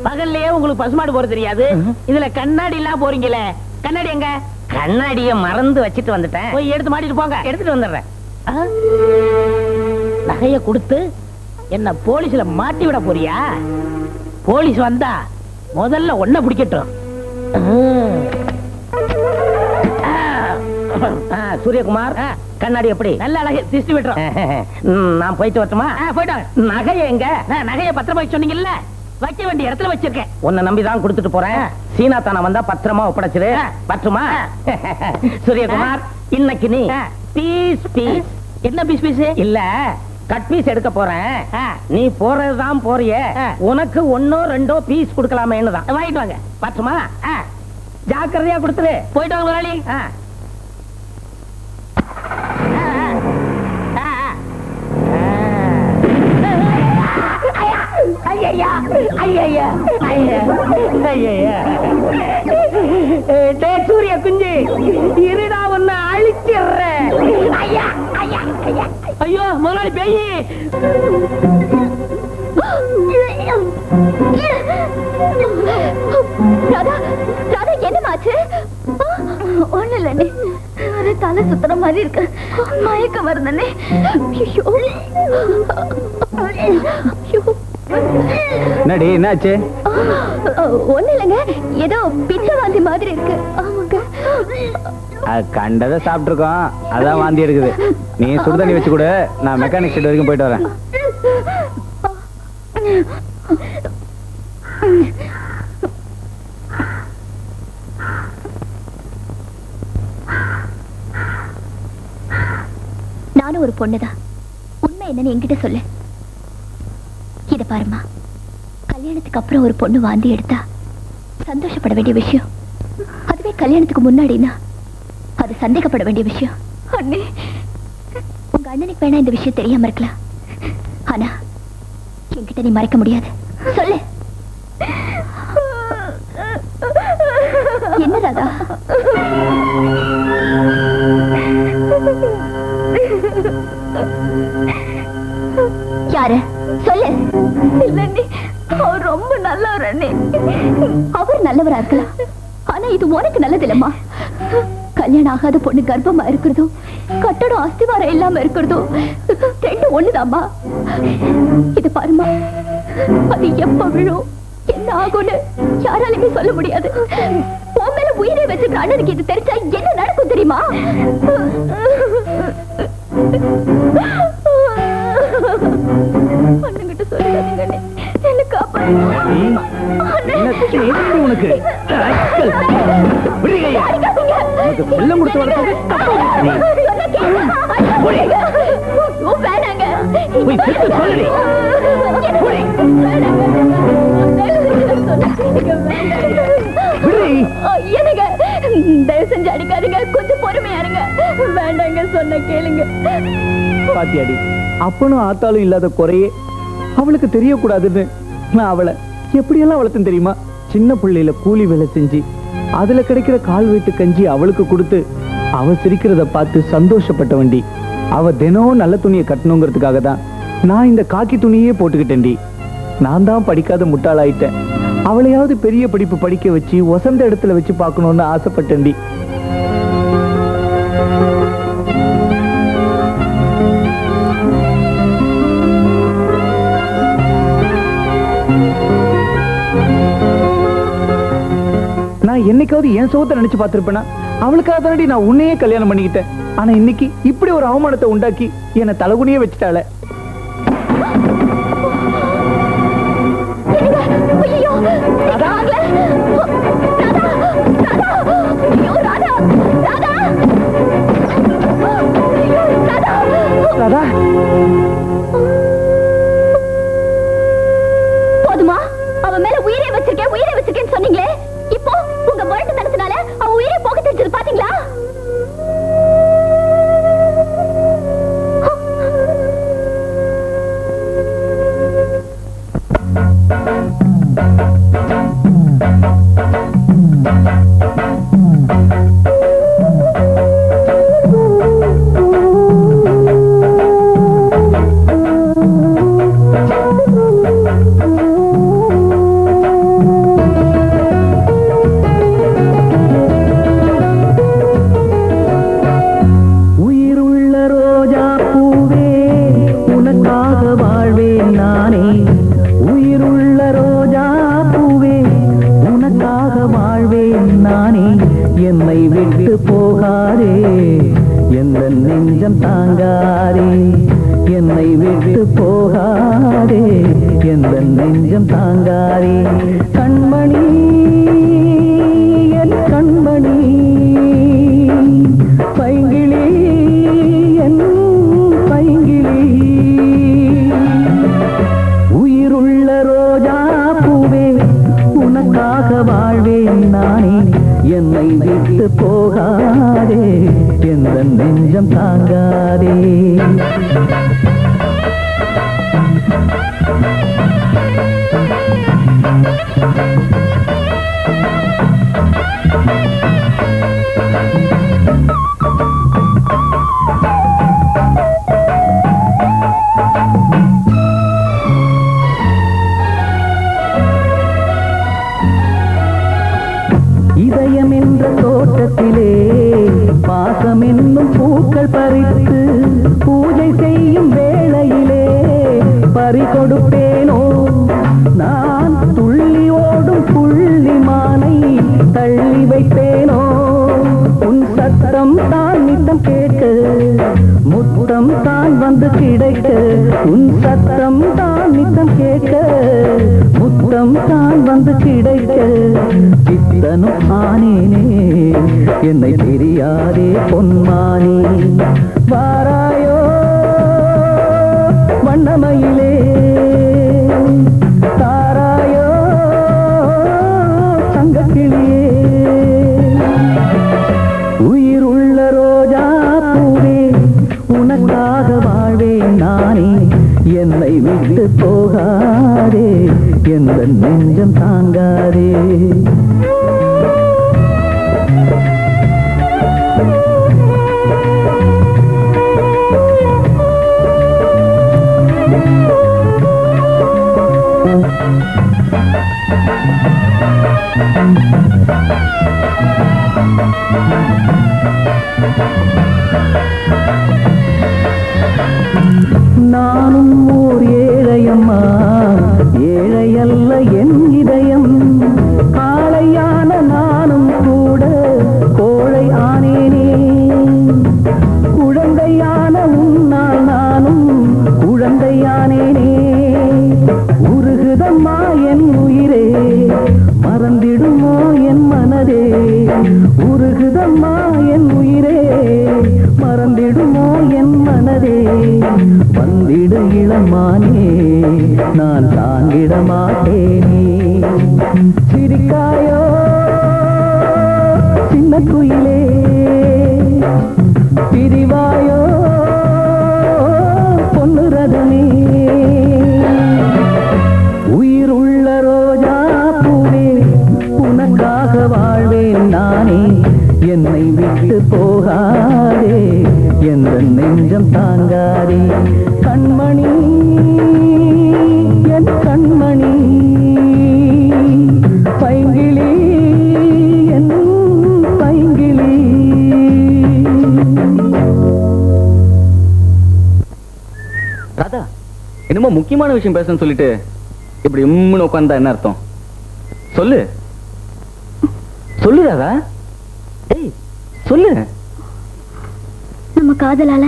பகல்லையே உங்களுக்கு பசுமாடு போற தெரியாது, இதுல கண்ணாடி எல்லாம் போறீங்களே, கண்ணாடி எங்க? கண்ணாடிய மறந்து வச்சுட்டு வந்துட்டேன். போய் எடுத்து மாட்டிட்டு போங்க. எடுத்துட்டு வந்துடுறேன். நகைய கொடுத்து என்ன போலீஸ்ல மாட்டி விட போறியா? போலீஸ் வந்தா முதல்ல ஒன்ன பிடிக்கட்டும். சூரியகுமார், கண்ணாடி எப்படி? நல்ல அழகு, திஷ்டி விட்டுறோம். நான் போயிட்டு வரட்டுமா? போயிட்டு. நகைய எங்க? நகைய பத்திரமா சொன்னீங்கல்ல, வைக்க வேண்டிய இடத்துல வச்சிருக்கேன். உன்னை நம்பிதான் கொடுத்துட்டு போறேன். சீனா தானா வந்தா பத்திரமா ஒப்படைச்சிரு. பற்றுமா? சூரியகுமார், இன்னைக்கு நீ பீஸ் பீஸ். என்ன பீஸ் பீஸ்? இல்ல, கட் பீஸ் எடுக்க போறேன். நீ போறதுதான் போறிய, உனக்கு 1 2 பீஸ் கொடுக்கலாமேன்னு தான். வாங்கிட்டு வாங்க. பற்றுமா? ஜாக்கிரதையா கொடுத்துரு. போயிட்டு வாங்க முதலாளி. சூரிய குஞ்சு, இருடா ஒன்னு அழிச்சிடுறேன். ஐயோ முதலாளி பேயி. ராதா, ராதா, என்னமாச்சு? ஒண்ணு இல்ல, ஒரு தலை சுத்துற மாதிரி இருக்கு, மயக்கம் வருதுன்னு. என்னடி, என்னாச்சு? ஒண்ணு இல்லைங்க, ஏதோ பிச்சை வாந்தி மாதிரி இருக்கு. ஆமாங்க, கண்டதை சாப்பிட்டுருக்கோம், அதான் வாந்தி எடுக்குது. நீ சுடுதண்ணி வச்சு கொடு, நான் மெக்கானிக் ஷெட் வரைக்கும் போயிட்டு வரேன். நானும் ஒரு பொண்ணுதான், உண்மை என்னன்னு என்கிட்ட சொல்லு. இத பாருமா, கல்யாணத்துக்கு அப்புறம் ஒரு பொண்ணு வாந்தி எடுத்தா சந்தோஷப்பட வேண்டிய விஷயம். அதுவே கல்யாணத்துக்கு முன்னாடினா அது சந்தேகப்பட வேண்டிய விஷயம். அண்ணே, உங்க அண்ணனுக்கு வேணா இந்த விஷயம் தெரியாம இருக்கலாம், ஆனா என்கிட்ட நீ மறைக்க முடியாது. சொல்லு. என்ன ராதா? யாரு? சொல்லு. இல்லண்ணே, அவர் ரொம்ப நல்லவர் அண்ணே. அவர் நல்லவரா இருக்கலாம், ஆனா இது உனக்கு நல்லது இல்லம்மா. கல்யாணம் ஆகாத பொண்ணு கர்ப்பமா இருக்கிறதும் கட்டடம் அஸ்திவாரம் இல்லாம இருக்கிறதும் ரெண்டு ஒண்ணுதாம்மா. இது பாருமா, அது எப்ப விழும், என்ன ஆகும்னு யாராலுமே சொல்ல முடியாது. உன் மேல உயிரை வச்சிருக்க அண்ணனுக்கு இது தெரிஞ்சா என்ன நடக்கும் தெரியுமா? அண்ணங்கிட்ட சொல்லாதீங்க, என்ன காப்பாத்துங்க. உனக்கு சொல்ல முடிச்சு தயவு செஞ்சு அடிக்காதீங்க, கொஞ்சம் பொறுமையா இருங்க. வேண்டாங்க, சொன்ன கேளுங்க. பாத்தியாடி, அப்பனும் ஆத்தாலும் இல்லாத குறையே அவளுக்கு தெரியக்கூடாதுன்னு நான் அவளை எப்படியெல்லாம் வளர்த்தேன் தெரியுமா? சின்ன பிள்ளையில கூலி வேலை செஞ்சு அதுல கிடைக்கிற கால் வீட்டு கஞ்சி அவளுக்கு கொடுத்து அவ சிரிக்கிறத பார்த்து சந்தோஷப்பட்ட வண்டி. அவ தினம் நல்ல துணியை கட்டணுங்கிறதுக்காக தான் நான் இந்த காக்கி துணியே போட்டுக்கிட்டேன்டி. நான் தான் படிக்காத முட்டாளாயிட்டேன். அவளையாவது பெரிய படிப்பு படிக்க வச்சு வசந்த இடத்துல வச்சு பார்க்கணும்னு ஆசைப்பட்டேன்டி. நான் என்னைக்காவது என் சோகத்தை நினைச்சு பார்த்திருப்பேனா? அவளுக்காக தாண்டி நான் உன்னையே கல்யாணம் பண்ணிக்கிட்டேன். ஆனா இன்னைக்கு இப்படி ஒரு அவமானத்தை உண்டாக்கி என்னை தலகுனியே வச்சுட்டாள. போதுமா? அவ மேல உயிரை வச்சிருக்கேன்னு சொன்னீங்களே, இப்போ உங்க மருந்து தனத்தினால அவ உயிரை போக தெரிஞ்சது பாத்தீங்களா? உயிருள்ள ரோஜா பூவே உனக்காக வாழ்வேன் நானே. உயிருள்ள ரோஜா பூவே உனக்காக வாழ்வேன் நானே. என்னை விட்டு போகாதே, எந்த நெஞ்சம் தாங்காதே. என்னை விட்டு போகாதே, எந்த நெஞ்சம் தாங்காதே. கண்மணி என் கண்மணி, பைங்கிளி என் பைங்கிளி. உயிருள்ள ரோஜா பூவே உனக்காக வாழ்வேன் நானே. என்னை விட்டு போகாதே, எந்த நெஞ்சம் தாங்காதே. இதயம் என்ற தோட்டத்திலே பாசம் என்னும் பூக்கள் பறித்து பூஜை செய்யும் வேளையிலே பறி கொடுப்பேனோ நான். துள்ளி ஓடும் புள்ளி மானை தள்ளி வைப்பேனோ. உன் சத்தம் தான் நித்தம் கேட்க, முத்தம் தான் வந்து கிடைக்க. உன் சத்தம் தான் நித்தம் கேட்க, முத்தம் தான் வந்து கிடைக்க. சித்தனும் ஆனேனே, என்னை தெரியாதே பொன்மானே. வாராயோ வண்ணமயிலே, தாராயோ தங்கக்கிளியே. உயிருள்ள ரோஜா பூவே உனக்காக வாழ்வேன் நானே. என்னை விட்டு போகாதே, எந்த நெஞ்சம் தாங்காதே. நானும் ஓர் ஏழையம்மா, ஏழையல்ல என் இதயம். காளையான நானும் கூட கோழை ஆனேனே. குழந்தையான உன்னால் நானும் குழந்தையானேனே. உருகுதம்மா என் உயிரே, மறந்திடுமோ என் மனதே. உருகுதம்மா என் உயிரே, மறந்திடுமோ என் மனதே. வந்திடு இளமானே, நான் தாங்கிட மாட்டேனே. சிரிக்காயோ சின்ன குயிலே, பிரிவாயோ பொன்னு ரதமே. உயிருள்ள ரோஜா பூவே உனக்காக வாழ்வேன் நானே. என்னை விட்டு போகாதே, எந்த நெஞ்சம் தாங்காதே. கண்மணி என் கண்மணி, பைங்கிளி என் பைங்கிளி. ராதா, என்னமோ முக்கியமான விஷயம் பேசணும்னு சொல்லிட்டு இப்படி உம்முன்னு உட்கார்ந்தா என்ன அர்த்தம்? சொல்லு சொல்லு ராதா. ஏய் சொல்லு. நம்ம காதலால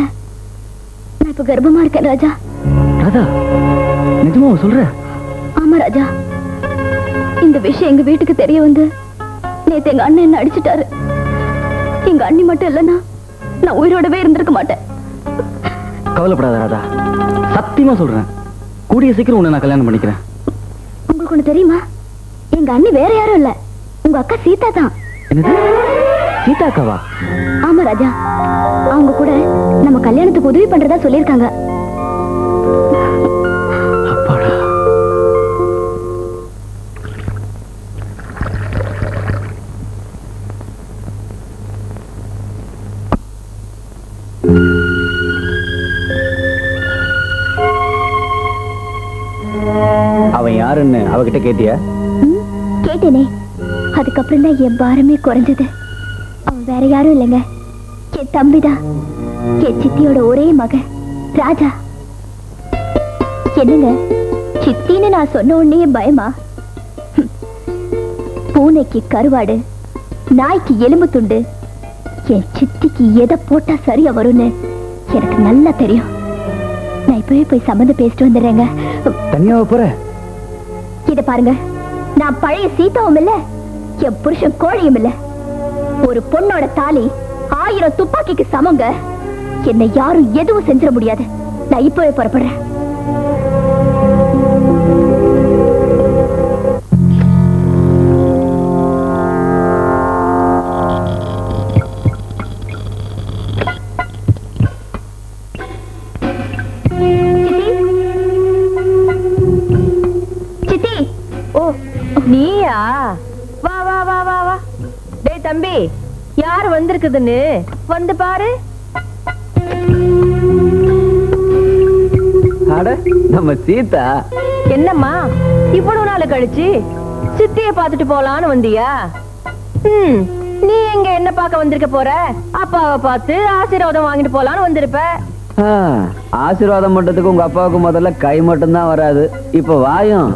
நான் இப்ப கர்ப்பமா இருக்கேன் ராஜா. ராதா, நிஜமா சொல்ற? ஆமா ராஜா, இந்த விஷயம் எங்க வீட்டுக்கு தெரிய வந்து நேத்து எங்க அண்ணன் என்ன அடிச்சிட்டாரு. எங்க அண்ணி மட்டும் இல்லைன்னா நான் உயிரோடவே இருந்திருக்க மாட்டேன். கவலைப்படாத ராதா, சத்தியமா சொல்றேன், கூடிய சீக்கிரம் உன்னை நான் கல்யாணம் பண்ணிக்கிறேன். உங்களுக்கு ஒண்ணு தெரியுமா? எங்க அண்ணி வேற யாரும் இல்ல, உங்க அக்கா சீதா தான். என்னது, சீதா அக்காவா? ஆமா ராஜா, அவங்க கூட நம்ம கல்யாணத்துக்கு உதவி பண்றதா சொல்லிருக்காங்க. அப்பாடா. யாருன்னு அவகிட்ட கேட்டியா? கேட்டேனே. அதுக்கப்புறம் தான் என் பாரமே குறைஞ்சது. அவன் வேற யாரும் இல்லைங்க, என் தம்பிதான். என் சித்தியோட ஒரே மகன் ராஜா. என்னங்க சித்தின்னு நான் சொன்ன உடனே பயமா? பூனைக்கு கருவாடு, நாய்க்கு எலும்பு துண்டு, என் சித்திக்கு எதை போட்டா சரியா வரும்னு எனக்கு நல்லா தெரியும். நான் இப்பவே போய் சம்மந்தம் பேசிட்டு வந்துடுறேங்க. தனியாவ போற? இத பாருங்க, நான் பழைய சீதாவும் இல்ல, என் புருஷன் கோழியும் இல்ல. ஒரு பொண்ணோட தாலி 1000 துப்பாக்கிக்கு சமங்க. என்னை யாரும் எதுவும் செஞ்சிட முடியாது. நான் இப்பவே புறப்படுறேன். நீயா? வா வா வா வா வா. டேய் தம்பி, யார் வந்திருக்குதுன்னு வந்து பாரு. அட, நம்ம சீதா. என்னம்மா இவ்வளவு நாள் கழிச்சு சித்திய பாத்துட்டு போலான்னு வந்தியா? நீ எங்க என்ன பார்க்க வந்திருக்க போற? அப்பாவை பார்த்து ஆசீர்வாதம் வாங்கிட்டு போலான்னு வந்திருப்ப. ஆசீர்வாதம் பண்றதுக்கு உங்க அப்பாவுக்கு முதல்ல கை மட்டும் தான் வராது. இப்ப வாயும்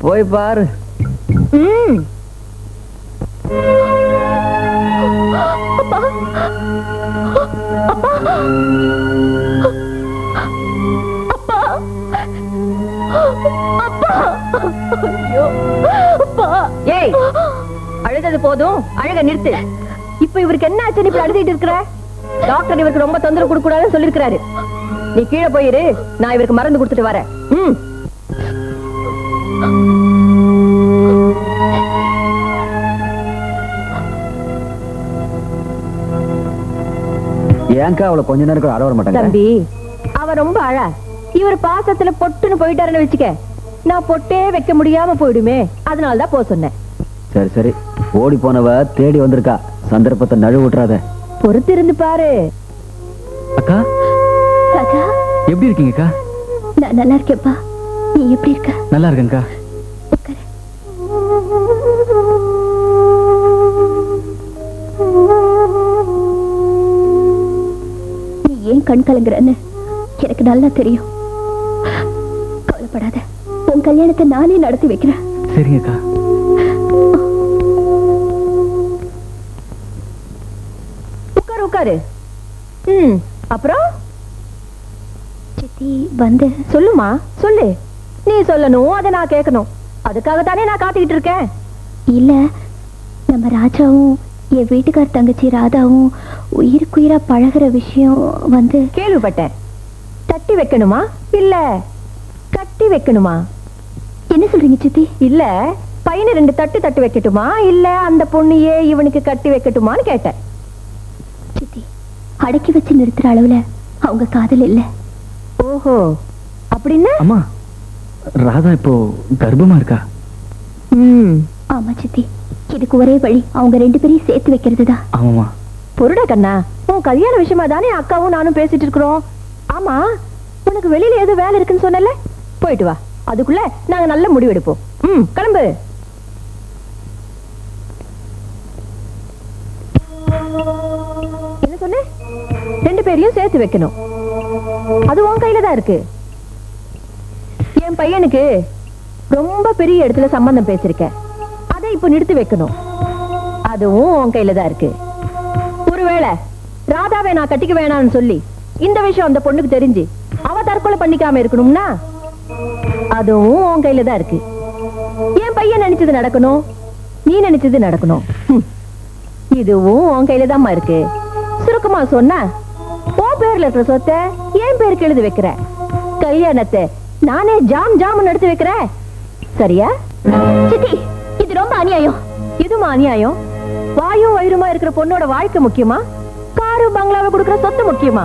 போய் பாரு. ஏய், அழுதது போதும், அழுக நிறுத்து. இப்ப இவருக்கு என்ன ஆச்சு? இப்ப அழுதிட்டு இருக்கிற? டாக்டர் இவருக்கு ரொம்ப தொந்தரவு கொடுக்க கூடாதுன்னு சொல்லிருக்காரு. நீ கீழே போயிரு, நான் இவருக்கு மருந்து கொடுத்துட்டு வரேன். ஏன்க்கா அவளை கொஞ்ச நேரம் அழ வர மாட்டாங்க? தம்பி, அவ ரொம்ப அழ. இவர் பாசத்துல பொட்டுன்னு போயிட்டாருன்னு வச்சுக்க, நான் பொட்டே வைக்க முடியாம போயிடுமே. அதனாலதான் போ சொன்னேன். சரி சரி, ஓடி போனவ தேடி வந்திருக்கா. சந்தர்ப்பத்தை நழுவ விட்டுறாத. பொறுத்து இருந்து பாரு. அக்கா, ராஜா, எப்படி இருக்கீங்கக்கா? நான் நல்லா இருக்கேன்ப்பா. நீ எப்படி இருக்க? நல்லா இருக்கேன்க்கா. நீ ஏன் கண் கலங்குறன்னு எனக்கு நல்லா தெரியும். கவலைப்படாத, உன் கல்யாணத்தை நானே நடத்தி வைக்கிறேன். சரிங்கக்கா. உட்காரு உட்காரு. அப்புறம் சித்தி வந்து சொல்லுமா, சொல்லு. நீ சொல்லணும், அதை நான் கேட்கணும். அதுக்காகத்தானே நான் காத்துக்கிட்டு இருக்கேன். இல்ல, நம்ம ராஜாவும் என் வீட்டுக்கார தங்கச்சி ராதாவும் உயிருக்குயிரா பழகுற விஷயம் வந்து கேள்விப்பட்டேன். தட்டி வைக்கணுமா இல்ல கட்டி வைக்கணுமா? என்ன சொல்றீங்க சித்தி? இல்ல, பையனை 2 தட்டு தட்டி வைக்கட்டுமா இல்ல அந்த பொண்ணையே இவனுக்கு கட்டி வைக்கட்டுமான்னு கேட்டேன். சித்தி, அடக்கி வச்சு நிறுத்துற அளவுல அவங்க காதல் இல்ல. ஓஹோ, அப்படின்னா? அம்மா, ராதா இப்போ கர்ப்பமா இருக்கா? ஆமா சித்தி, இதுக்கு ஒரே வழி அவங்க 2 பேரையும் சேர்த்து வைக்கிறதுதான். ஆமாமா. பொருடா கண்ணா, உன் கல்யாண விஷயமா தானே அக்காவும் நானும் பேசிட்டு இருக்கிறோம். ஆமா, உனக்கு வெளியில ஏதோ வேலை இருக்குன்னு சொன்னல, போயிட்டு வா. அதுக்குள்ள நாங்க நல்ல முடிவு எடுப்போம். கிளம்பு. என்ன சொன்ன? 2 பேரையும் சேர்த்து வைக்கணும். அது உன் கையில தான் இருக்கு. என் பையனுக்கு ரொம்ப பெரிய இடத்துல சம்பந்தம் பேசிருக்கேன். அதை இப்ப நிறுத்தி வைக்கணும். அதுவும் உன் கையில தான் இருக்கு. ஒருவேளை ராதாவை நான் கட்டிக்க வேணாம்னு சொல்லி இந்த விஷயம் அந்த பொண்ணுக்கு தெரிஞ்சு அவ தற்கொலை பண்ணிக்காம இருக்கணும்னா அதுவும் உன் கையில தான் இருக்கு. என் பையன் நினைச்சது நடக்கணும், நீ நினைச்சது நடக்கணும். இதுவும் உன் கையில தான்மா இருக்கு. சுருக்கமா சொன்னா, உன் பேர்ல இருக்கிற சொத்தை என் பேருக்கு எழுதி வைக்கிற, கல்யாணத்தை நானே ஜாம் ஜாம் நடத்தி வைக்கிறேன். சரியா? சித்தி, இது ரொம்ப அநியாயம். இதுமா அநியாயம்? வாயும் வயிறுமா இருக்கிற பொண்ணோட வாழ்க்கை முக்கியமா, காரு பங்களாவை கொடுக்கிற சொத்து முக்கியமா?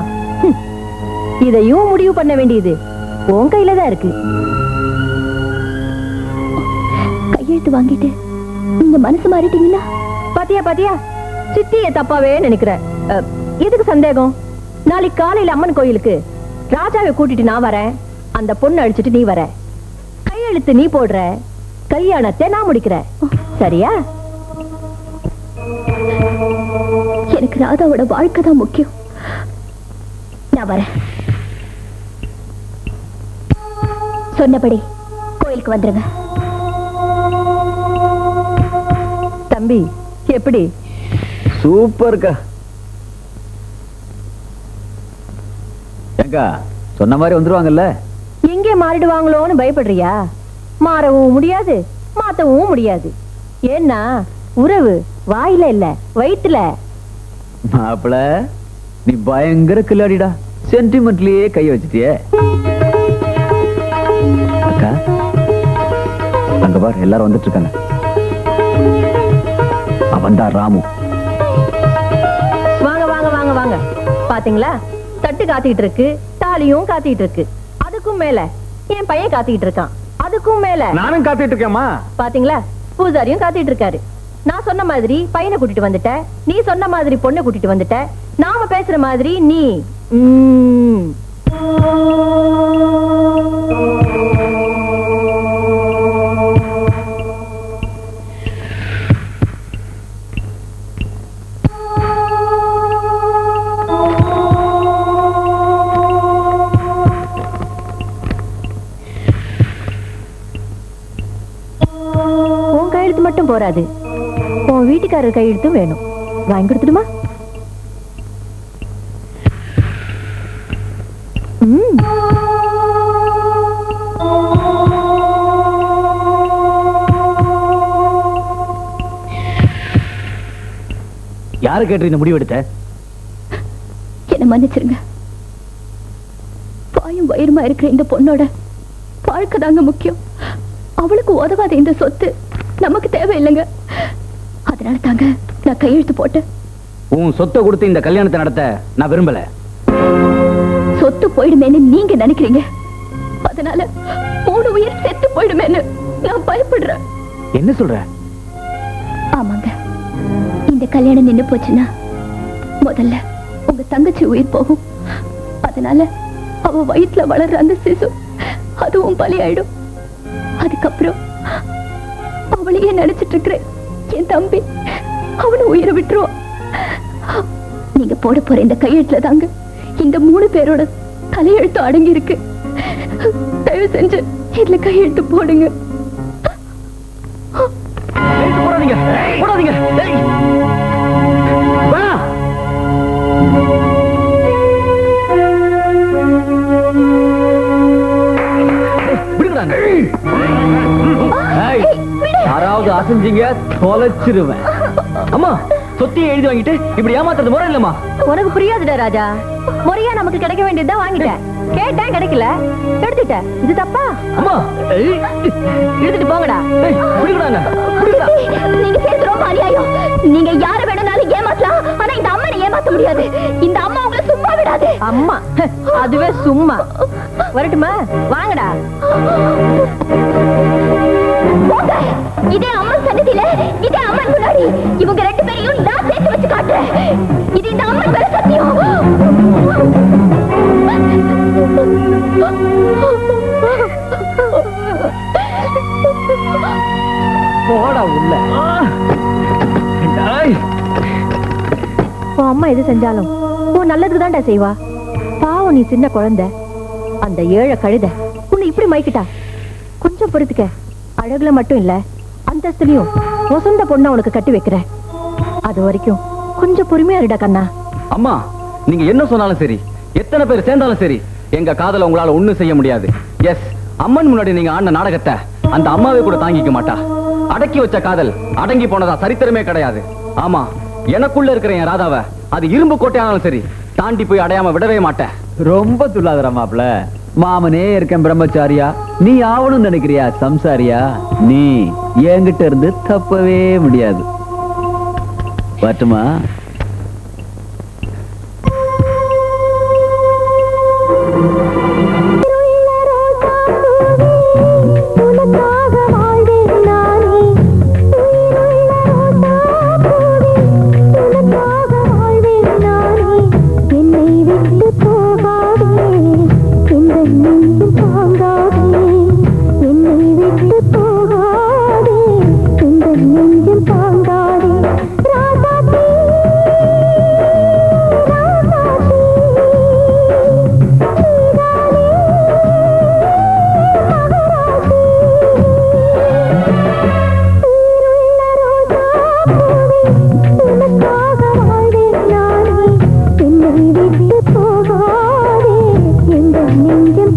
இதையும் முடிவு பண்ண வேண்டியது உன் கையில தான் இருக்கு. கையெழுத்து வாங்கிட்டு நீங்க மனசு மாறிட்டீங்களா? பாத்தியா பாத்தியா, சித்திய தப்பாவே நினைக்கிற. எதுக்கு சந்தேகம்? நாளைக்கு காலையில அம்மன் கோயிலுக்கு ராஜாவை கூட்டிட்டு நான் வரேன், அந்த பொண்ணு அழிச்சிட்டு நீ வர. கையெழுத்து கையெழுத்து நீ போடுற, கல்யாணத்தை நான் முடிக்கிறேன். சரியா? எனக்கு ராதாவோட வாழ்க்கை தான் முக்கியம். நான் வரேன். சொன்னபடி கோயிலுக்கு வந்துருங்க. தம்பி எப்படி? சூப்பர்க்கா. ஏங்கா சொன்ன மாதிரி வந்துருவாங்கல்ல? எங்கே மாறிடுவாங்களோன்னு பயப்படுறியா? மாறவும் முடியாது, மாத்தவும் முடியாது. ஏன்னா உறவு வாயில இல்ல, வயிற்றுல. மாப்பிள நீ பயங்கர கில்லாடிடா. சென்டிமெண்ட்லயே கை வச்சிட்டியே. அக்கா அங்க பார், எல்லாரும் வந்துட்டு இருக்காங்க. அவன்தான் ராமு. வாங்க வாங்க வாங்க வாங்க. பாத்தீங்களா, தட்டு காத்திட்டு இருக்கு, தாலியும் காத்திட்டு இருக்கு. அதுக்கும் மேல என் பையன் காத்திட்டு இருக்கான். அதுக்கும் மேல நானும் காத்துட்டு இருக்கேம்மா. பாத்தீங்களா, பூசாரியும் காத்திட்டு இருக்காரு. நான் சொன்ன மாதிரி பையனை கூட்டிட்டு வந்துட்ட, நீ சொன்ன மாதிரி பொண்ணை கூட்டிட்டு வந்துட்ட. நாம பேசுற மாதிரி நீ உன் கையெழுத்து மட்டும் போராது, உன் வீட்டுக்காரர் கையெழுத்தும் வேணும். வாங்கி கொடுத்துடுமா? யாரு கேட்டு இந்த முடிவு எடுத்த? என்ன மன்னிச்சிருங்க. பாயும் வயிறுமா இருக்கிற இந்த பொண்ணோட வாழ்க்கை தாங்க முக்கியம். அவளுக்கு உதவாத இந்த சொத்து நமக்கு தேவையில்லைங்க. அதனால தாங்க நான் கையெழுத்து போட்டேன். உன் சொத்தை கொடுத்து இந்த கல்யாணத்தை நடத்த நான் விரும்பல. சொத்து போயிடுமேன்னு நீங்க நினைக்கிறீங்க, அதனால 3 உயிர் செத்து போயிடுமேன்னு நான் பயப்படுறேன். என்ன சொல்ற? ஆமாங்க, இந்த கல்யாணம் நின்னு போச்சுன்னா முதல்ல உங்க தங்கச்சி உயிர் போகும். அதனால அவ வயிற்றுல வளர்ற அந்த சிசு அதுவும் பலியாயிடும். அதுக்கப்புறம் அவளையே நினைச்சிட்டு இருக்கிற என் தம்பி அவனை உயிரை விட்டுருவான். நீங்க போட போற இந்த கையெழுத்துல தாங்க இந்த 3 பேரோட தலையெழுத்து அடங்கி இருக்கு. தயவு செஞ்சு இதுல கையெழுத்து போடுங்க. போடாதீங்க, போடாதீங்க. யாராவது அசைஞ்சீங்க தொலைச்சிருவேன். அம்மா சொத்தியை எழுதி வாங்கிட்டு இப்படி ஏமாத்துறது முறை இல்லம்மா. உனக்கு புரியாதுடா ராஜா. முறையா நமக்கு கிடைக்க வேண்டியதுதான் வாங்கிட்டேன். கேட்டேன், கிடைக்கல, எடுத்துட்டேன். இது தப்பா? அம்மா எடுத்துட்டு போங்கடா. நீங்க சேர்த்து ரொம்ப அநியாயம். நீங்க யார வேணும்னாலும் ஏமாத்தலாம், ஆனா இந்த அம்மனை ஏமாத்த முடியாது. இந்த அம்மா உங்களை சும்மா விடாது. அம்மா அதுவே சும்மா. வரட்டுமா? வாங்கடா. போங்க. இதே அம்மன் சன்னதியில, இதே அம்மன் முன்னாடி இவங்க 2 பேரையும் நான் சேர்த்து வச்சு காட்டுறேன். இது இந்த அம்மன் மேல சத்தியம். போடா உள்ள. உன் அம்மா எது செஞ்சாலும் உன் நல்லதுக்கு தான்டா செய்வா. பாவம், நீ சின்ன குழந்தை. அந்த ஏழை கழுத உன்னை இப்படி மயக்கிட்டா. கொஞ்சம் பொறுத்துக்க. அழகுல மட்டும் இல்ல, அந்தஸ்துலயும் வசந்த பொண்ணா உனக்கு கட்டி வைக்கிறேன். அது வரைக்கும் கொஞ்சம் பொறுமையா இருடா கண்ணா. அம்மா நீங்க என்ன சொன்னாலும் சரி, எத்தனை பேர் சேர்ந்தாலும் சரி, எங்க காதல உங்களால ஒண்ணும் செய்ய முடியாது. எஸ், அம்மன் முன்னாடி நீங்க ஆடின நாடகத்தை அந்த அம்மாவே கூட தாங்கிக்க மாட்டா. அடக்கி வச்ச காதல் அடங்கி போனதா சரித்திரமே கிடையாது. ஆமா, எனக்குள்ள இருக்கிற என் ராதாவை அது இரும்பு கோட்டையானாலும் சரி தாண்டி போய் அடையாம விடவே மாட்டேன். ரொம்ப துள்ளாதரா மாப்ள. மாமனே இருக்கேன் பிரம்மச்சாரியா, நீ ஆவணும்னு நினைக்கிறியா சம்சாரியா? நீ என்கிட்ட இருந்து தப்பவே முடியாது. வரட்டுமா? என்னை உனக்காக வாழ்வேன் நானே என்னை விட்டு போகாதே எந்த நெஞ்சில்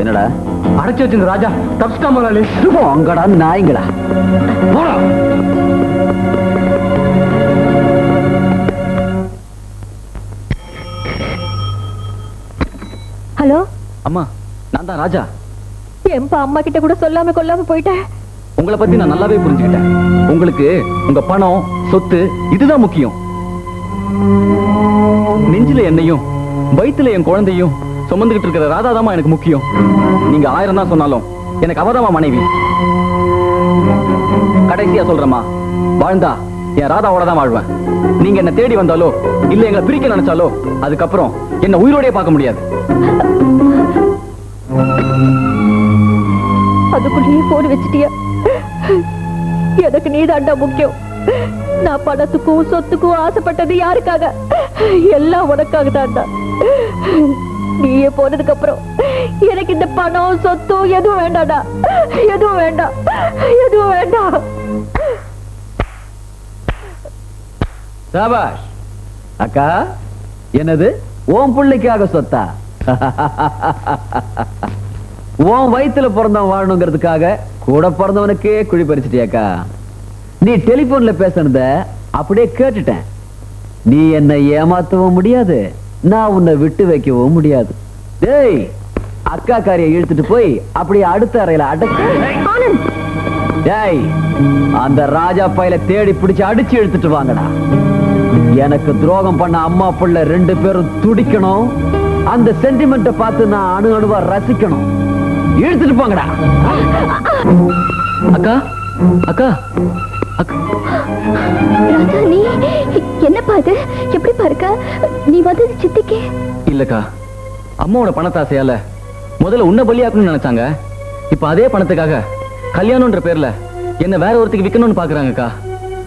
என்னடா அடைச்சு வச்சுங்க ராஜா தப்ஸ்டா முதலாளி. அங்கடா நாய்ங்களா போடா. ஹலோ அம்மா, நான் தான் ராஜா. எம்பா அம்மா கிட்ட கூட சொல்லாம கொல்லாம போயிட்டேன். உங்களை பத்தி நான் நல்லாவே புரிஞ்சுக்கிட்டேன். உங்களுக்கு உங்க பணம், சொத்து இதுதான் முக்கியம். நெஞ்சில என்னையும் வயித்துல என் குழந்தையும் சுமந்துகிட்டு இருக்கிற ராதாதாமா எனக்கு முக்கியம். நீங்க 1000 தான் சொன்னாலும் எனக்கு அவதாமா மனைவி. கடைசியா சொல்றேம்மா, வாழ்ந்தா என் ராதாவோட தான் வாழ்வேன். நீங்க என்ன தேடி வந்தாலோ இல்ல எங்களை பிரிக்க நினைச்சாலோ அதுக்கப்புறம் என்ன உயிரோடே பார்க்க முடியாது. அதுக்குள்ளேயே போன் வச்சிட்டியா? எனக்கு நீதாண்டா முக்கியம். நான் பணத்துக்கும் சொத்துக்கும் ஆசைப்பட்டது யாருக்காக? எல்லாம் உனக்காக தான்டா. நீயே போனதுக்கு அப்புறம் எனக்கு இந்த பணம் சொத்தும் எதுவும் வேண்டாடா. எதுவும் வேண்டாம், எதுவும் வேண்டாம். சாபாஷ் அக்கா. என்னது ஓம் பிள்ளைக்காக சொத்தா? உன் வயித்துல பிறந்தவன் வாழணுங்கிறதுக்காக கூட பிறந்தவனுக்கே குழி பறிச்சிட்டியாக்கா. நீ டெலிபோன்ல பேசுனத அப்படியே கேட்டுட்டேன். நீ என்னை ஏமாத்தவும் முடியாது, நான் உன்னை விட்டு வைக்கவும் முடியாது. டேய், அக்கா காரியை இழுத்துட்டு போய் அப்படியே அடுத்த அறையில அடக்கு. டேய், அந்த ராஜா பையில தேடி பிடிச்சு அடிச்சு இழுத்துட்டு வாங்கடா. எனக்கு துரோகம் பண்ண அம்மா புள்ள 2 பேரும் துடிக்கணும். அந்த சென்டிமெண்ட்டை பார்த்து நான் அணு அணுவா ரசிக்கணும். இழுத்துட்டு போங்கடா. அக்கா அக்கா அக்கா. ராஜா, நீ என்னப்பா இது? எப்படி பாருக்க? நீ வந்து சித்திக்கே? இல்லக்கா, அம்மாவோட பணத்தாசையால முதல்ல உன்னை பலியாக்கணும்னு நினைச்சாங்க. இப்ப அதே பணத்துக்காக கல்யாணம்ன்ற பேர்ல என்ன வேற ஒருத்துக்கு விக்கணும்னு பாக்குறாங்கக்கா.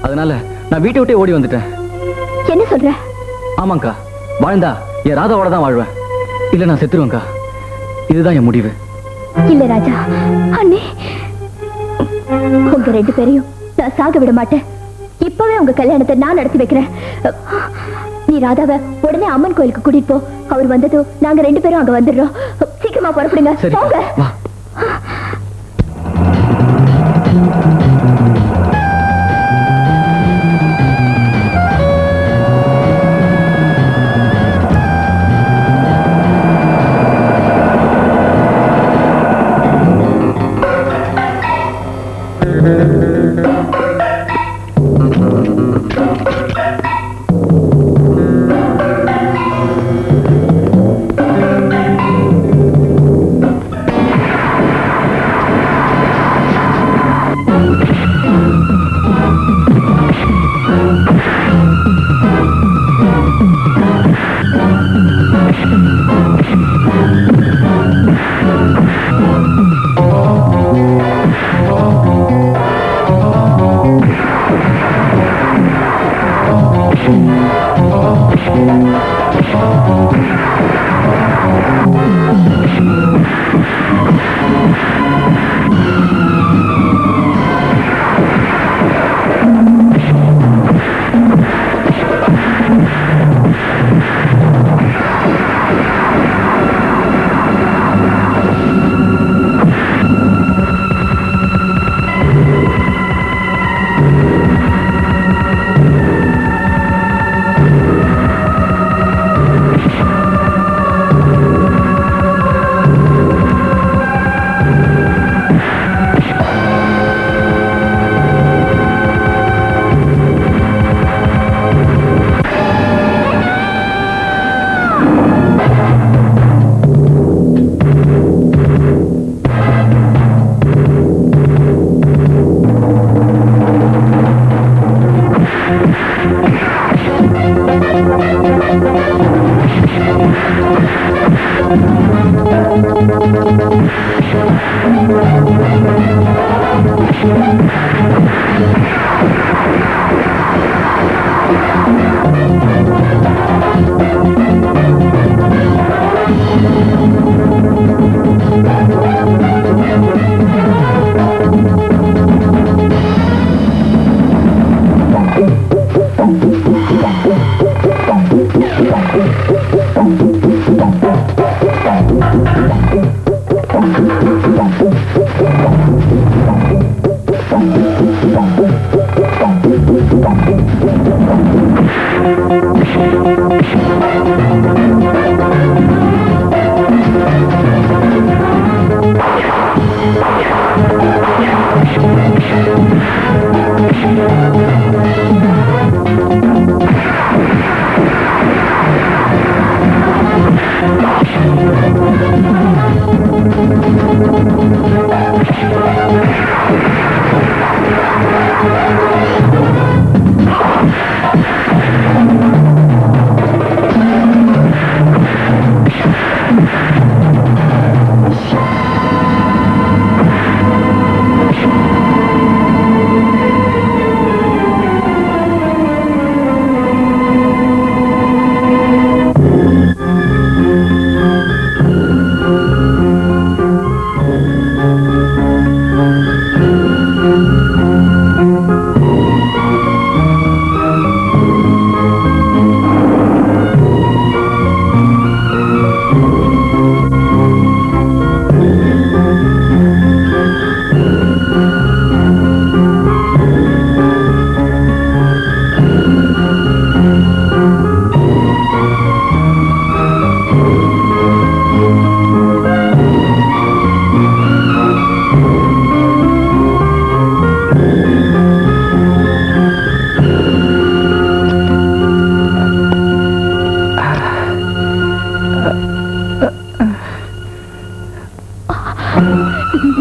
அதனால நான் வீட்டை விட்டே ஓடி வந்துட்டேன். என்ன சொல்ற? ஆமாக்கா, வாழ்ந்தா என் ராதாவோட தான் வாழ்வேன், இல்ல நான் செத்துருவேன்க்கா. இதுதான் என் முடிவு. இல்ல ராஜா, அண்ணே, உங்க 2 பேரையும் நான் சாக விட மாட்டேன். இப்பவே உங்க கல்யாணத்தை நான் நடத்தி வைக்கிறேன். நீ ராதாவை உடனே அம்மன் கோயிலுக்கு கூட்டிட்டு போ. அவர் வந்ததும் நாங்க 2 பேரும் அங்க வந்துடுறோம். சீக்கிரமா புறப்படுங்க. போங்க.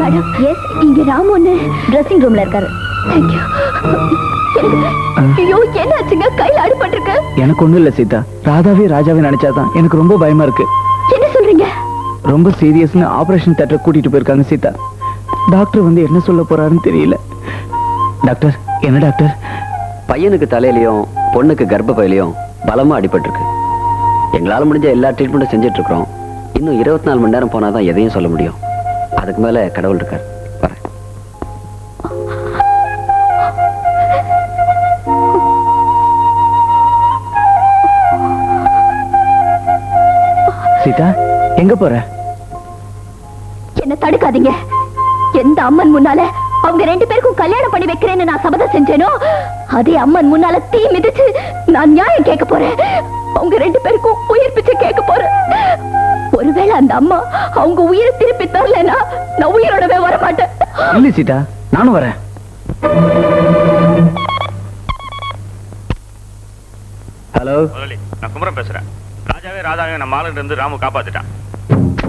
மேடம், எஸ், இங்க ராம் ஒண்ணு ட்ரெஸ்ஸிங் ரூம்ல இருக்காரு. Thank you. ஐயோ, என்னாச்சுங்க? கையில அடிபட்டிருக்கு. எனக்கு ஒண்ணும் இல்ல சீதா. ராதாவே ராஜாவே நினைச்சாதான் எனக்கு ரொம்ப பயமா இருக்கு. என்ன சொல்றீங்க? ரொம்ப சீரியஸ்னு ஆபரேஷன் தியேட்டர் கூட்டிட்டு போயிருக்காங்க சீதா. டாக்டர் வந்து என்ன சொல்ல போறாருன்னு தெரியல. டாக்டர், என்ன டாக்டர்? பையனுக்கு தலையிலயும் பொண்ணுக்கு கர்ப்பப்பையிலையும் பலமா அடிபட்டிருக்கு. எங்களால முடிஞ்ச எல்லா ட்ரீட்மெண்ட்டும் செஞ்சுட்டு இருக்கிறோம். இன்னும் 24 மணி நேரம் போனாதான் எதையும் சொல்ல முடியும். அதுக்கு மேல கடவுள் இருக்கார். வரேன். சீதா, எங்க போற? என்ன தடுக்காதீங்க. எந்த அம்மன் முன்னால அவங்க 2 பேருக்கும் கல்யாணம் பண்ணி வைக்கிறேன்னு நான் சபதம் செஞ்சேனோ, அதே அம்மன் முன்னால தீ மிதிச்சு நான் நியாயம் கேட்க போறேன். அவங்க 2 பேருக்கும் உயிர் பிச்சை கேட்க போறேன். ஒருவேளை அந்த அம்மா அவங்க உயிரை திருப்பி தரலன்னா நான் உயிரோடவே வர மாட்டேன். இல்ல சீதா, நானும் வரேன். ஹலோ, நான் குமரன் பேசுறேன். ராதாவே நம்ம ஆளுங்க இருந்து ராமு காப்பாத்திட்டான்.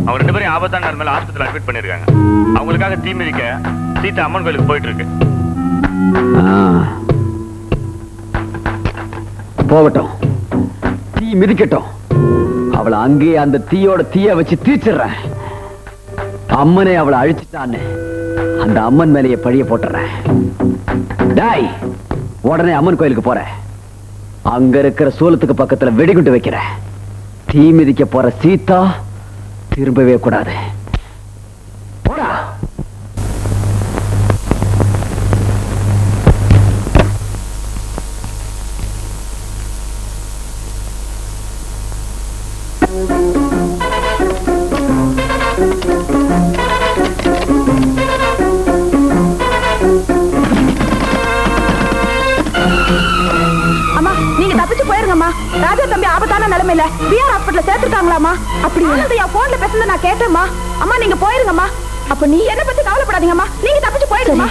அவங்க 2 பேரும் ஆபத்தான நிலைமையில ஆஸ்பத்திரியில் அட்மிட் பண்ணிருக்காங்க. அவங்களுக்காக தீ மிதிக்க சீதா அம்மன் கோயிலுக்கு போயிட்டு இருக்கு. போகட்டும், தீ மிதிக்கட்டும். அவளை அங்கேயே அந்த தீயோட தீய வச்சு தீச்சிடுறேன். அம்மனே அவளை அழிச்சுட்டான்னு அந்த அம்மன் மேலேயே பழிய போட்டுறேன். டாய், உடனே அம்மன் கோயிலுக்கு போறேன். அங்க இருக்கிற சூலத்துக்கு பக்கத்துல வெடிகுண்டு வைக்கிறேன். தீ மிதிக்க போற சீதா திரும்பவே கூடாது. போடா. அம்மா நீங்க தப்பிச்சு போயிருங்கம்மா. ராஜா தம்பி ஆபத்தான நிலைமையில பிஆர் ஹாஸ்பிடல்ல சேர்த்துருக்காங்களாமா. அப்படி என் போன்ல பேசுனத நான் கேட்டேம்மா. அம்மா நீங்க போயிருங்கம்மா. அப்ப நீ என்ன பத்தி கவலைப்படாதீங்கம்மா. நீங்க தப்பிச்சு போயிடுங்கம்மா.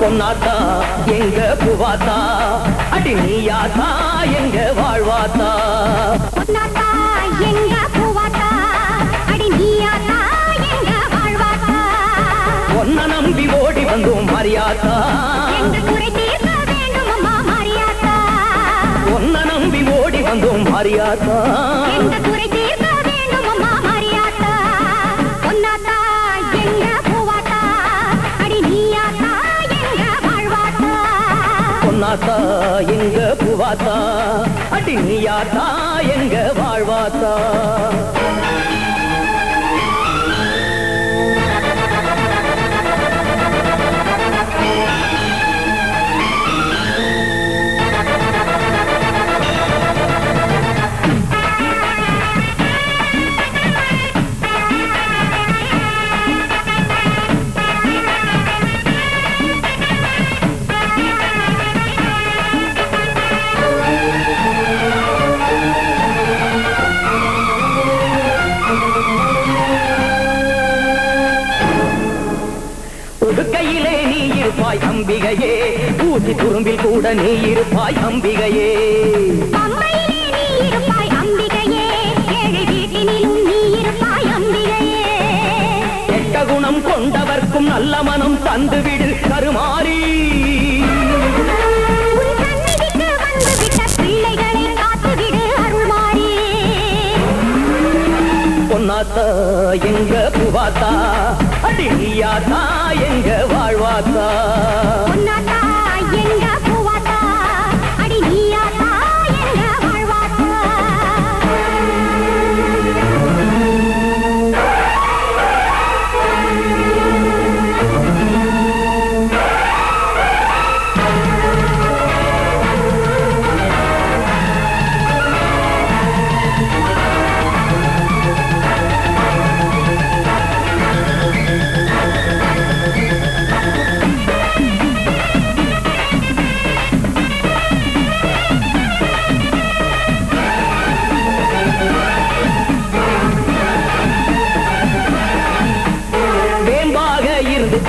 பொன்னாத்தா எங்க பூவாத்தா, அடி நீயாத்தா எங்க வாழ்வாத்தா. பொன்னாத்தா எங்க பூவாத்தா, அடி நீயாத்தா எங்க வாழ்வாத்தா. ஒன்ன நம்பி ஓடி வந்தோம் மரியாத்தா, எங்க குறை தீர்க்க வேண்டும் அம்மா மரியாத்தா. ஒன்ன நம்பி ஓடி வந்தோம் மரியாத்தா, எங்க குறை தீர்க்க வேண்டும் அம்மா மரியாத்தா. பொன்னாத்தா எங்க பூவாத்தா, அடி நீயாத்தா எங்க வாழ்வாத்தா. பொன்னாத்தா எங்க பூவாத்தா, அடி நீயாத்தா எங்க வாழ்வாத்தா. கையிலே நீ இருப்பாய் அம்பிகையே, ஊசி துரும்பில் கூட நீ இருப்பாய் அம்பிகையே. பம்பையிலே நீ இருப்பாய் அம்பிகையே, ஏழை வீட்டினிலும் நீ இருப்பாய் அம்பிகையே. கெட்ட குணம் கொண்டவர்க்கும் நல்ல மனம் தந்துவிடு கருமாறி. உன் சந்நிதிக்கு வந்துவிட்ட பிள்ளைகளை காத்துவிடு அருள்மாறி. பொன்னாத்தா எங்க பூவாத்தா, அடி நீயாத்தா எங்க வாழ்வாத்தா. பொன்னாத்தா எங்க பூவாத்தா, அடி நீயாத்தா எங்க வாழ்வாத்தா.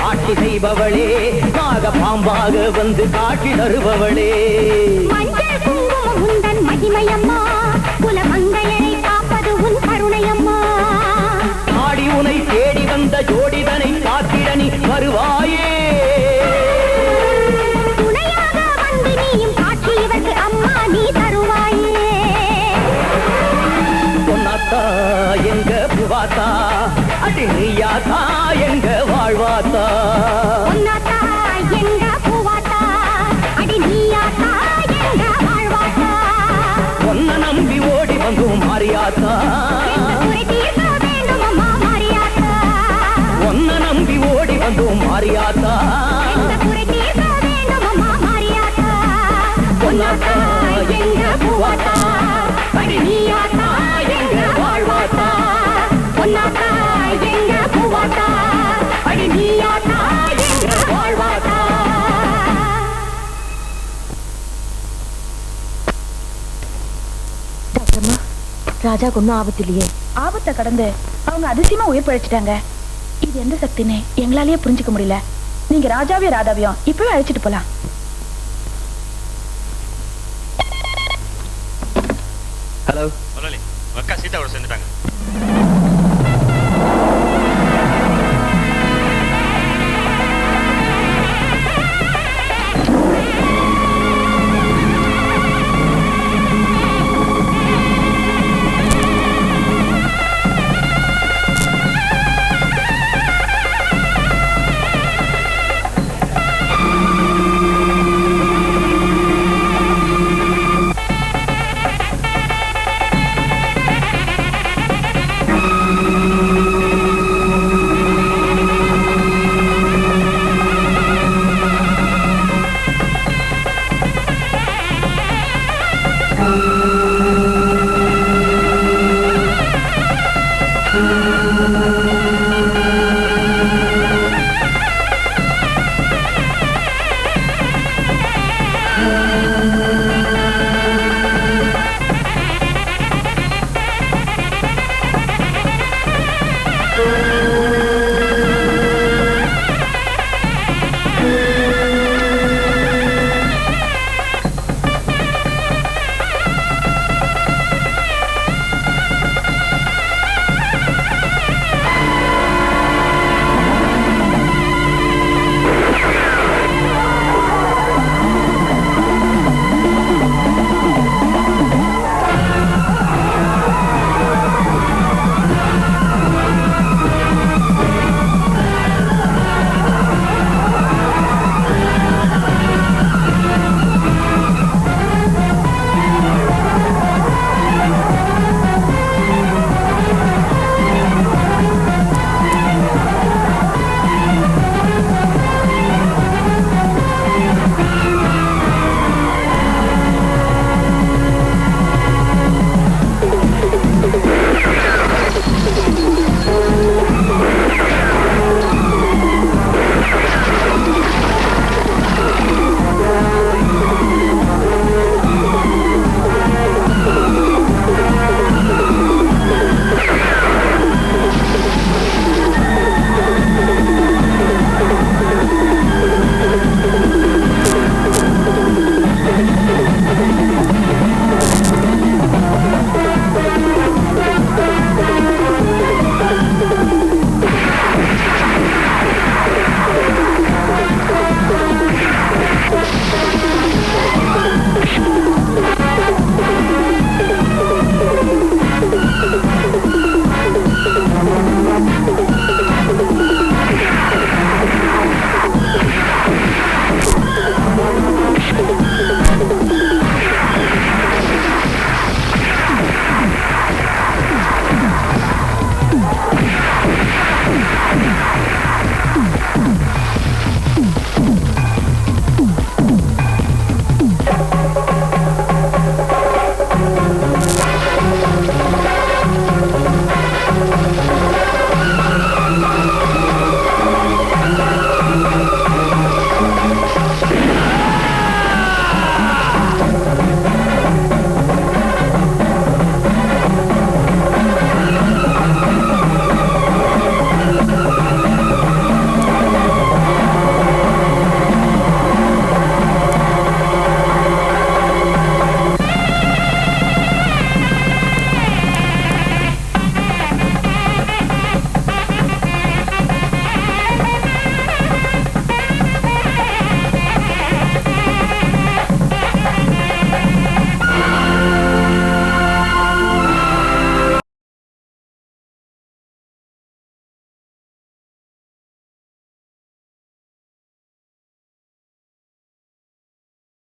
ஆட்சி செய்பவளே, நாக பாம்பாக வந்து காட்சி தருபவளே. மஞ்சள் குங்குமம் உந்தன் மகிமையம்மா, குலமங்கையரை காப்பது உன் கருணையம்மா. ஆடி உனை தேடி வந்த ஜோடிதனை காத்திட நீ வருவாயே. துணையாக வந்து நீயும் காட்சி இவருக்கு அம்மா நீ தருவாயே. பொன்னாத்தா எங்க பூவாத்தா, அடி நீயாத்தா எங்க வாழ்வாத்தா. பொன்னாத்தா எங்க பூவாத்தா, அடி நீயாத்தா எங்க வாழ்வாத்தா. ஒன்ன நம்பி ஓடி வந்தோம் மாரியாத்தா, குறை தீர்க்க வேண்டும் அம்மா மரியாத்தா. ஒன்ன நம்பி ஓடி வந்தோம் மாரியாத்தா. ராஜாக்கு ஒன்னும் ஆபத்து இல்லையே? ஆபத்தை கடந்து அவங்க அதிசயமா உயிர் பழிச்சிட்டாங்க. இது எந்த சக்தின்னு எங்களாலேயே புரிஞ்சுக்க முடியல. நீங்க ராஜாவையும் ராதாவையும் இப்பவே அழைச்சிட்டு போலாம். ஹலோ முதலாளி, அக்கா சீதாவோட சேர்ந்துட்டாங்க.